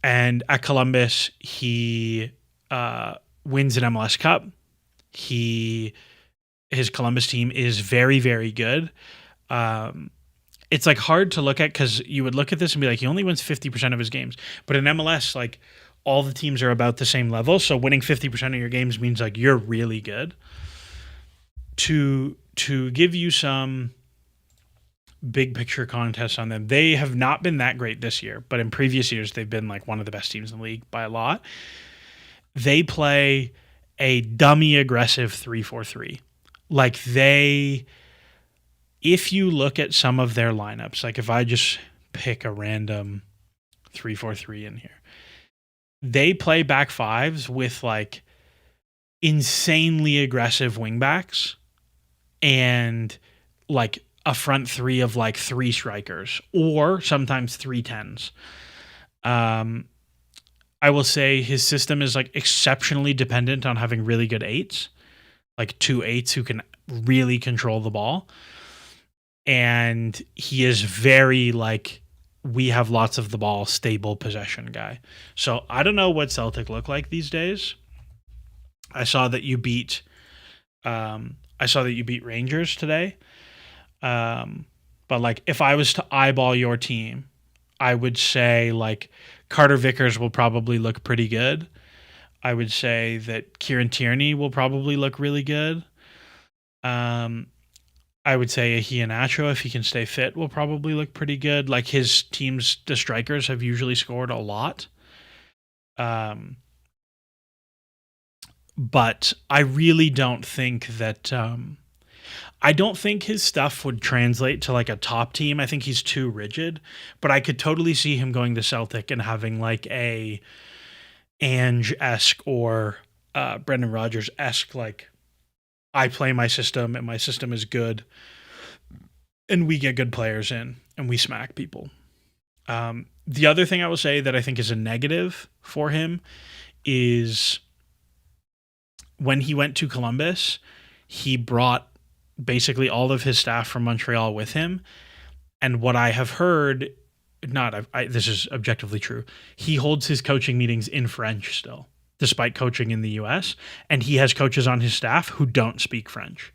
and at Columbus he wins an MLS Cup. His Columbus team is very, very good. It's like hard to look at because you would look at this and be like, he only wins 50% of his games. But in MLS, like all the teams are about the same level. So winning 50% of your games means like you're really good. To give you some big picture contests on them, they have not been that great this year, but in previous years, they've been like one of the best teams in the league by a lot. They play a dummy aggressive 3-4-3. Like if you look at some of their lineups, like if I just pick a random 3-4-3 in here, they play back fives with like insanely aggressive wingbacks and like a front three of like 3 strikers or sometimes 3 10s. I will say his system is like exceptionally dependent on having really good 8s, like 2 8s who can really control the ball. And he is very like, we have lots of the ball, stable possession guy. So I don't know what Celtic look like these days. I saw that you beat Rangers today. But like if I was to eyeball your team, I would say like Carter Vickers will probably look pretty good. I would say that Kieran Tierney will probably look really good. I would say Iheanacho, if he can stay fit, will probably look pretty good. Like his teams, the strikers have usually scored a lot. But I really don't think that I don't think his stuff would translate to like a top team. I think he's too rigid, but I could totally see him going to Celtic and having like a Ange-esque or Brendan Rodgers-esque, like I play my system and my system is good and we get good players in and we smack people. The other thing I will say that I think is a negative for him is when he went to Columbus, he brought basically all of his staff from Montreal with him. And what I have heard, this is objectively true, he holds his coaching meetings in French still, despite coaching in the US. And he has coaches on his staff who don't speak French.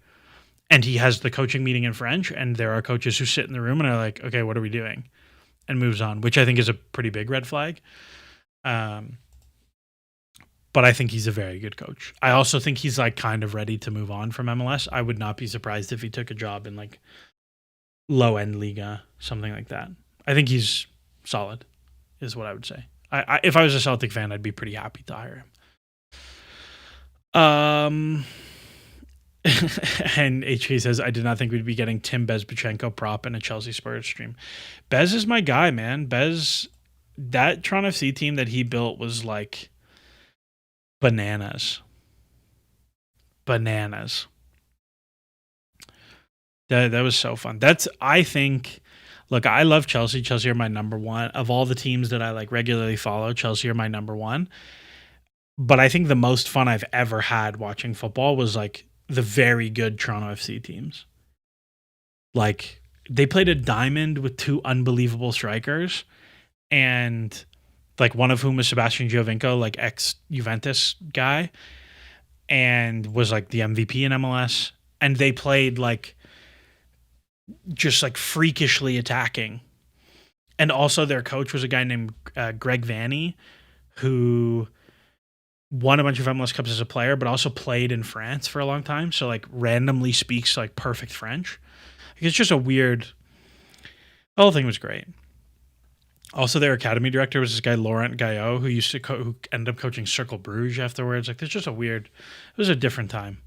And he has the coaching meeting in French, and there are coaches who sit in the room and are like, okay, what are we doing? And moves on, which I think is a pretty big red flag. But I think he's a very good coach. I also think he's like kind of ready to move on from MLS. I would not be surprised if he took a job in like low end Liga, something like that. I think he's solid, is what I would say. If I was a Celtic fan, I'd be pretty happy to hire him. And HK says, I did not think we'd be getting Tim Bezpachenko prop in a Chelsea Spurs stream. Bez is my guy, man. Bez, that Toronto FC team that he built was like bananas. bananas. That was so fun. I think, look, I love Chelsea. Chelsea are my number one of all the teams that I like regularly follow. Chelsea are my number one. But I think the most fun I've ever had watching football was like the very good Toronto FC teams. Like they played a diamond with two unbelievable strikers, and like one of whom was Sebastian Giovinco, like ex Juventus guy, and was like the MVP in MLS. And they played like just like freakishly attacking. And also their coach was a guy named Greg Vanny, who won a bunch of MLS Cups as a player, but also played in France for a long time. So like randomly speaks like perfect French. Like, it's just a weird. The whole thing was great. Also, their academy director was this guy Laurent Guyot, who ended up coaching Cercle Bruges afterwards. Like, there's just a weird. It was a different time.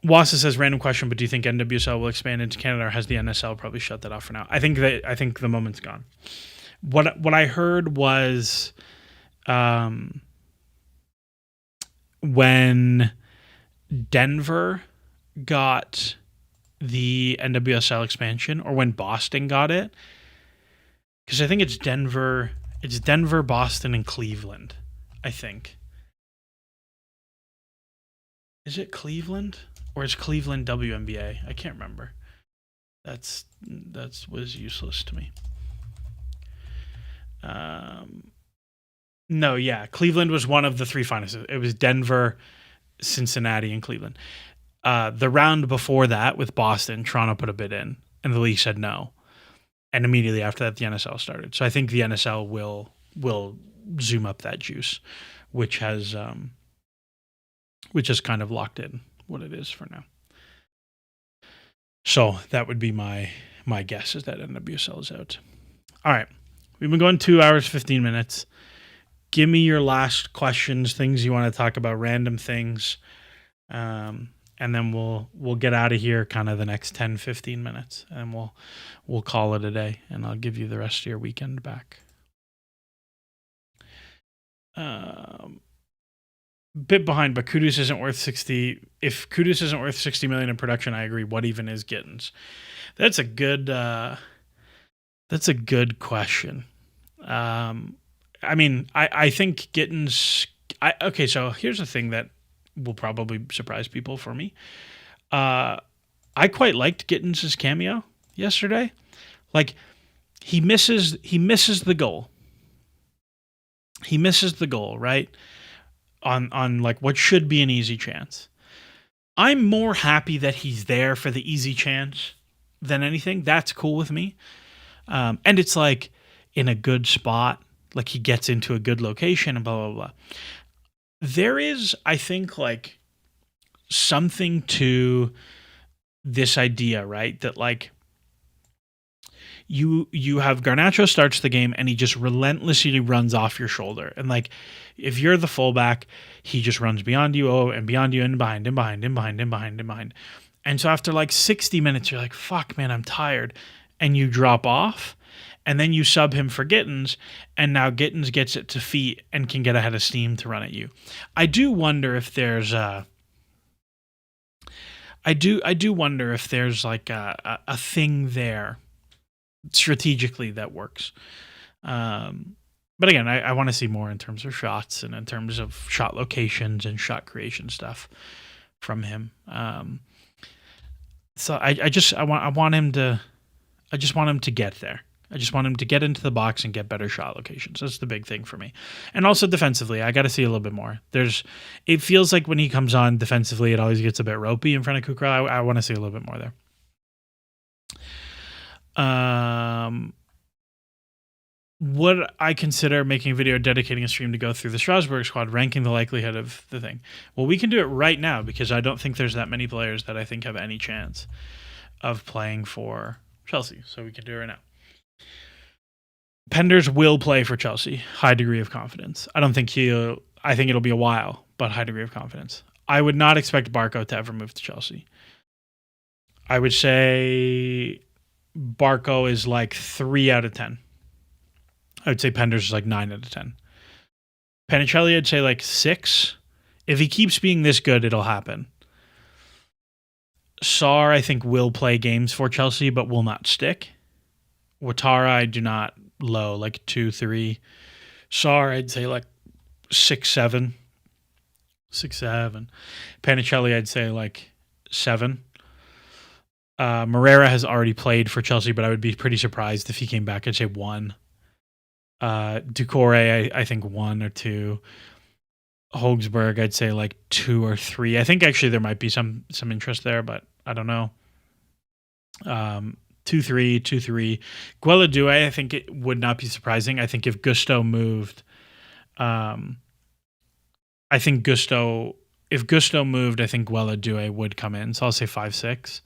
Wassa says, random question, but do you think NWSL will expand into Canada, or has the NSL probably shut that off for now? I think the moment's gone. What I heard was, when Denver got the NWSL expansion, or when Boston got it, because I think it's Denver, Boston, and Cleveland. I think. Is it Cleveland? Or is Cleveland WNBA? I can't remember. That was useless to me. No, yeah. Cleveland was one of the three finalists. It was Denver, Cincinnati, and Cleveland. The round before that with Boston, Toronto put a bid in, and the league said no. And immediately after that, the NSL started. So I think the NSL will zoom up that juice, which has kind of locked in what it is for now. So that would be my guess, is that NWSL is out. All right. We've been going 2 hours, 15 minutes. Give me your last questions, things you want to talk about, random things. And then we'll get out of here kind of the next 10, 15 minutes, and we'll call it a day, and I'll give you the rest of your weekend back. Bit behind, but Kudus isn't worth 60. If Kudus isn't worth 60 million in production, I agree. What even is Gittins? That's a good question. I mean, I think Gittins. Okay, so here's the thing that will probably surprise people for me. I quite liked Gittins' cameo yesterday. Like he misses the goal. He misses the goal, right? On like what should be an easy chance. I'm more happy that he's there for the easy chance than anything. That's cool with me. And it's like in a good spot, like he gets into a good location and blah, blah, blah. There is, I think, like something to this idea, right? That like you have Garnacho starts the game and he just relentlessly runs off your shoulder. And like, if you're the fullback, he just runs beyond you, and behind and behind and behind and behind and behind and behind. And so after like 60 minutes, you're like, fuck, man, I'm tired. And you drop off, and then you sub him for Gittins, and now Gittins gets it to feet and can get ahead of steam to run at you. I do wonder if there's wonder if there's like a thing there strategically that works. But again, I want to see more in terms of shots and in terms of shot locations and shot creation stuff from him. So I want him to get there. I just want him to get into the box and get better shot locations. That's the big thing for me. And also defensively, I got to see a little bit more. It feels like when he comes on defensively, it always gets a bit ropey in front of Kukra. I want to see a little bit more there. Would I consider making a video dedicating a stream to go through the Strasbourg squad, ranking the likelihood of the thing? Well, we can do it right now because I don't think there's that many players that I think have any chance of playing for Chelsea. So we can do it right now. Penders will play for Chelsea. High degree of confidence. I think it'll be a while, but high degree of confidence. I would not expect Barco to ever move to Chelsea. I would say Barco is like 3 out of 10. I would say Penders is like 9 out of 10. Panicelli, I'd say like 6. If he keeps being this good, it'll happen. Sarr, I think, will play games for Chelsea, but will not stick. Ouattara, I do not low, like 2-3. Sarr, I'd say like 6-7. 6-7. Panicelli, I'd say like 7. Moreira has already played for Chelsea, but I would be pretty surprised if he came back. I'd say 1. Doucouré, I think 1 or 2. Hogsberg, I'd say like 2 or 3. I think actually there might be some interest there, but I don't know. 2-3, 2-3. Gueladue, I think it would not be surprising. I think if Gusto moved, if Gusto moved, I think Gueladue would come in. So I'll say 5-6.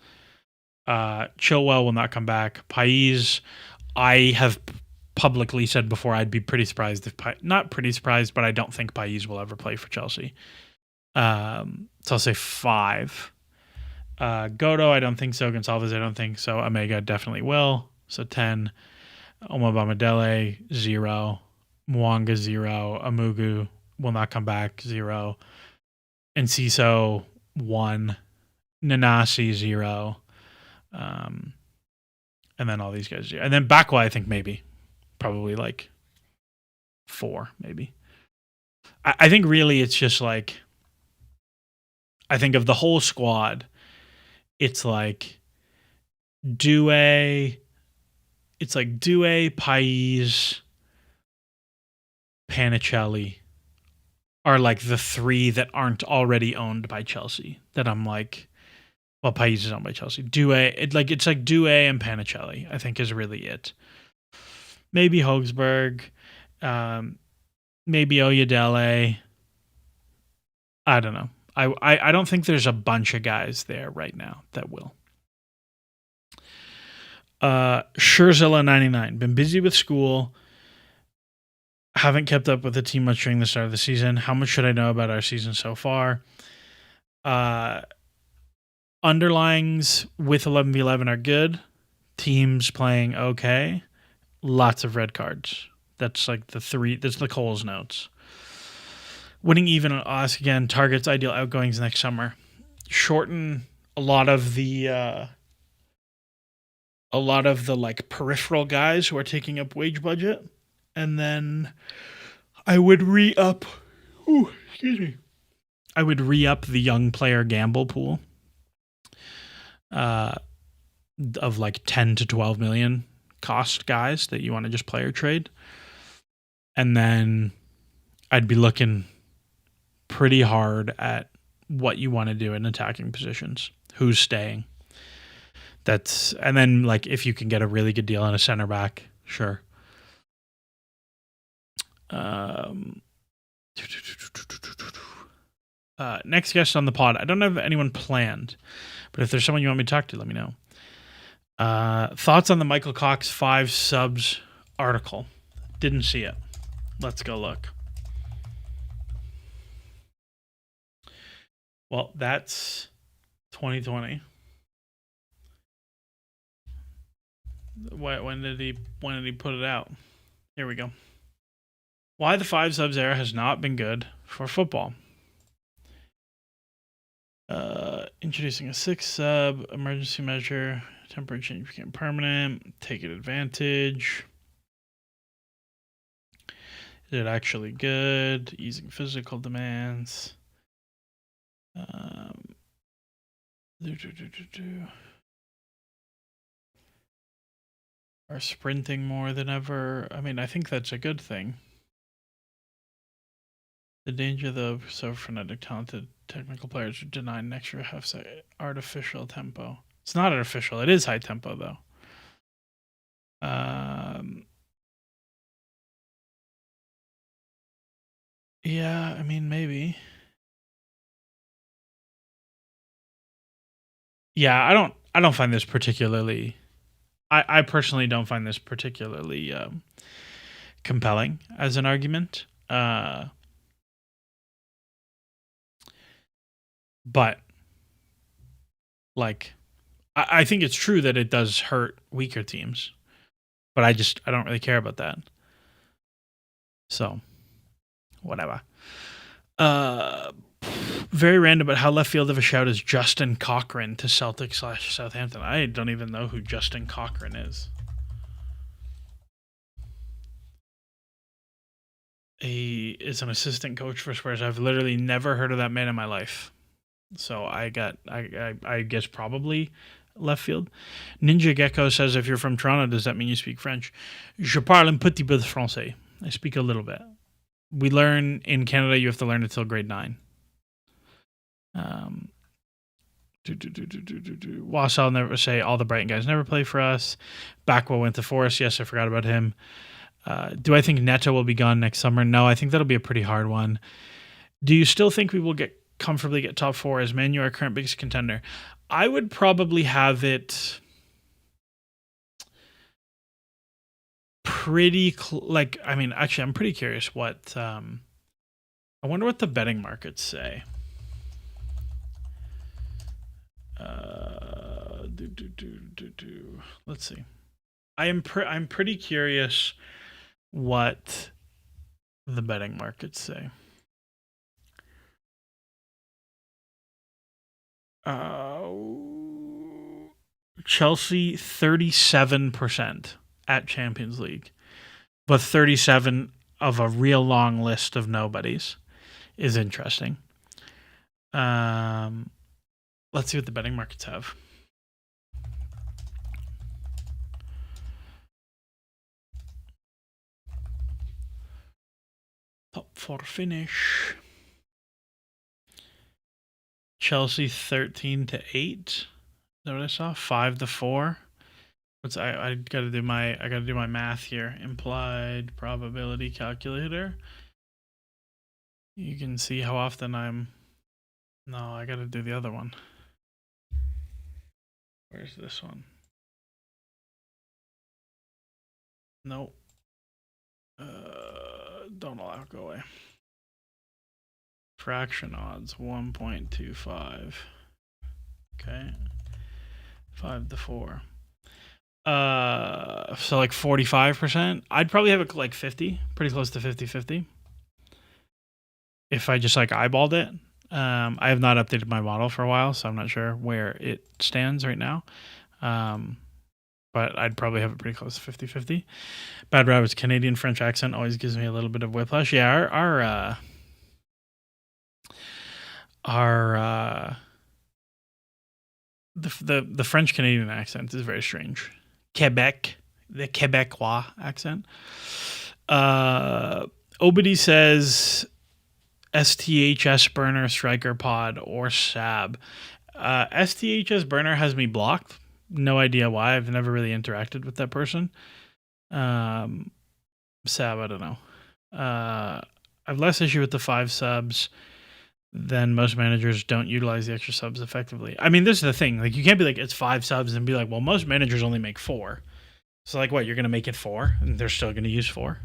Chilwell will not come back. Pais, I have publicly said before I'd be pretty surprised if not pretty surprised, but I don't think Pais will ever play for Chelsea. So I'll say 5. Godo, I don't think so. Gonçalves, I don't think so. Omega definitely will. So 10. Omobamidele, 0. Mwanga, 0. Amugu will not come back, 0. Enciso, 1. Nanasi, 0. And then all these guys 0. And then Bakwa, I think maybe. Probably like 4, maybe. I think really it's just like, I think of the whole squad, it's like Due, Pais, Panicelli are like the 3 that aren't already owned by Chelsea. That I'm like, well, Pais is owned by Chelsea. It's like Due and Panicelli, I think is really it. Maybe Hogsberg, maybe Oyedele. I don't know. I don't think there's a bunch of guys there right now that will. Schurzilla 99. Been busy with school. Haven't kept up with the team much during the start of the season. How much should I know about our season so far? Underlings with 11v11 are good. Teams playing okay. Lots of red cards. That's like the 3. That's the Coles notes. Winning even on us again. Targets ideal outgoings next summer. Shorten a lot of the like peripheral guys who are taking up wage budget, and then I would re-up. I would re-up the young player gamble pool. Of like 10 to 12 million cost guys that you want to just player trade. And then I'd be looking pretty hard at what you want to do in attacking positions. Who's staying? And then like if you can get a really good deal on a center back, sure. Next guest on the pod. I don't have anyone planned, but if there's someone you want me to talk to, let me know. Thoughts on the Michael Cox 5 subs article? Didn't see it. Let's go look. Well, that's 2020. When did he put it out? Here we go. Why the 5 subs era has not been good for football. Introducing a 6 sub emergency measure. Temporary change became permanent. Taking advantage. Is it actually good? Easing physical demands. Are sprinting more than ever. I mean, I think that's a good thing. The danger, though, so frenetic, talented technical players are denied an extra half-second artificial tempo. It's not artificial. It is high tempo, though. Yeah, I mean, maybe. Yeah, I don't find this particularly. I personally don't find this particularly compelling as an argument. But like, I think it's true that it does hurt weaker teams, but I don't really care about that. So, whatever. Very random, but how left field of a shout is Justin Cochran to Celtic/Southampton? I don't even know who Justin Cochran is. He is an assistant coach for Spurs. I've literally never heard of that man in my life. So I guess probably left field. Ninja Gecko says, if you're from Toronto, does that mean you speak French? Je parle un petit peu de français. I speak a little bit. We learn in Canada, you have to learn until grade 9. Wausau never say all the Brighton guys never play for us. Backwell went to Forest. Yes, I forgot about him. Do I think Neto will be gone next summer? No, I think that'll be a pretty hard one. Do you still think we will comfortably get top 4 as Man U our current biggest contender? I would probably have it pretty actually, I'm pretty curious what I wonder what the betting markets say. Let's see. I'm pretty curious what the betting markets say. Chelsea 37% at Champions League, but 37 of a real long list of nobodies is interesting. Let's see what the betting markets have. Top 4 finish. Chelsea 13-8. Is that what I saw? 5-4. I gotta do my math here. Implied probability calculator. You can see how often I gotta do the other one. Where's this one? Nope. Don't allow, go away. Fraction odds 1.25. Okay. 5-4. So like 45%. I'd probably have it like 50, pretty close to 50-50. If I just like eyeballed it. I have not updated my model for a while, so I'm not sure where it stands right now. But I'd probably have it pretty close to 50-50. Bad Rabbit's Canadian French accent always gives me a little bit of whiplash. Yeah, the French Canadian accent is very strange. Quebec, the Quebecois accent. Obidi says STHS burner, striker pod, or Sab. STHS burner has me blocked. No idea why. I've never really interacted with that person. Sab, I don't know. I've less issue with the 5 subs than most managers don't utilize the extra subs effectively. I mean, this is the thing. Like, you can't be like, it's 5 subs and be like, well, most managers only make 4. So, like, what? You're going to make it 4 and they're still going to use 4?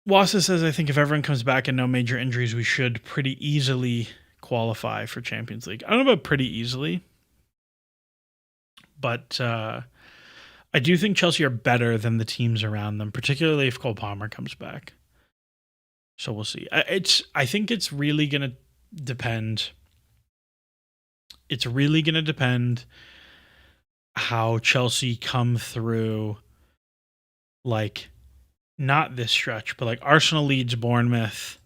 Wassa says, I think if everyone comes back and no major injuries, we should pretty easily qualify for Champions League. I don't know about pretty easily, but I do think Chelsea are better than the teams around them, particularly if Cole Palmer comes back. So we'll see. I think it's really going to depend. It's really going to depend how Chelsea come through, like, not this stretch, but like Arsenal, Leeds, Bournemouth,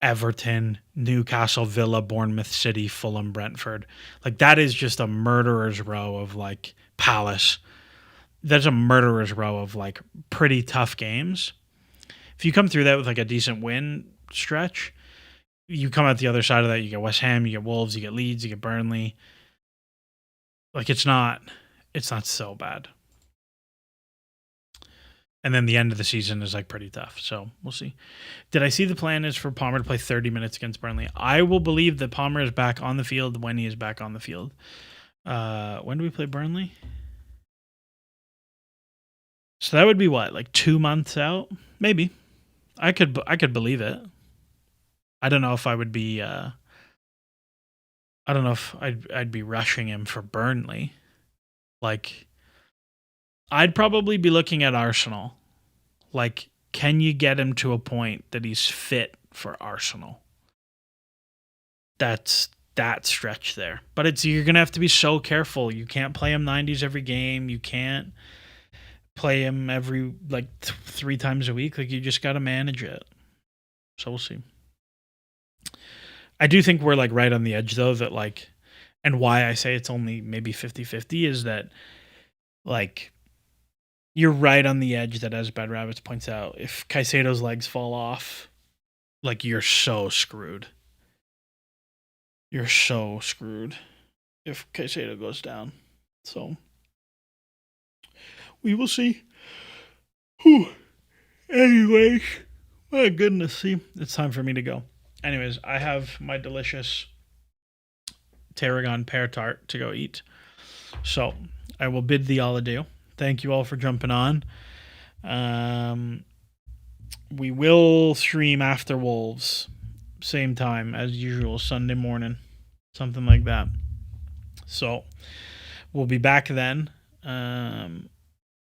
Everton, Newcastle, Villa, Bournemouth, City, Fulham, Brentford. Like, that is just a murderer's row of, like, Palace. That's a murderer's row of, like, pretty tough games. If you come through that with like a decent win stretch, you come out the other side of that, you get West Ham, you get Wolves, you get Leeds, you get Burnley. Like, it's not so bad. And then the end of the season is like pretty tough. So we'll see. Did I see the plan is for Palmer to play 30 minutes against Burnley? I will believe that Palmer is back on the field when he is back on the field. When do we play Burnley? So that would be what, like 2 months out? Maybe. I could believe it. I don't know if I would be. I don't know if I'd be rushing him for Burnley. Like, I'd probably be looking at Arsenal. Like, can you get him to a point that he's fit for Arsenal? That's that stretch there. But you're going to have to be so careful. You can't play him 90s every game. You can't play him every 3 times a week. Like, you just got to manage it. So we'll see. I do think we're right on the edge though, that and why I say it's only maybe 50-50 is that you're right on the edge that, as Bad Rabbits points out, if Caicedo's legs fall off, you're so screwed. You're so screwed if Caicedo goes down. So we will see. Whew. Anyways, my goodness, see, it's time for me to go. Anyways, I have my delicious tarragon pear tart to go eat. So I will bid thee all adieu. Thank you all for jumping on. We will stream after Wolves, same time as usual, Sunday morning, something like that. So we'll be back then.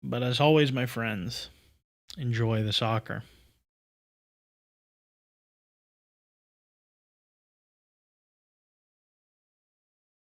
But as always, my friends, enjoy the soccer.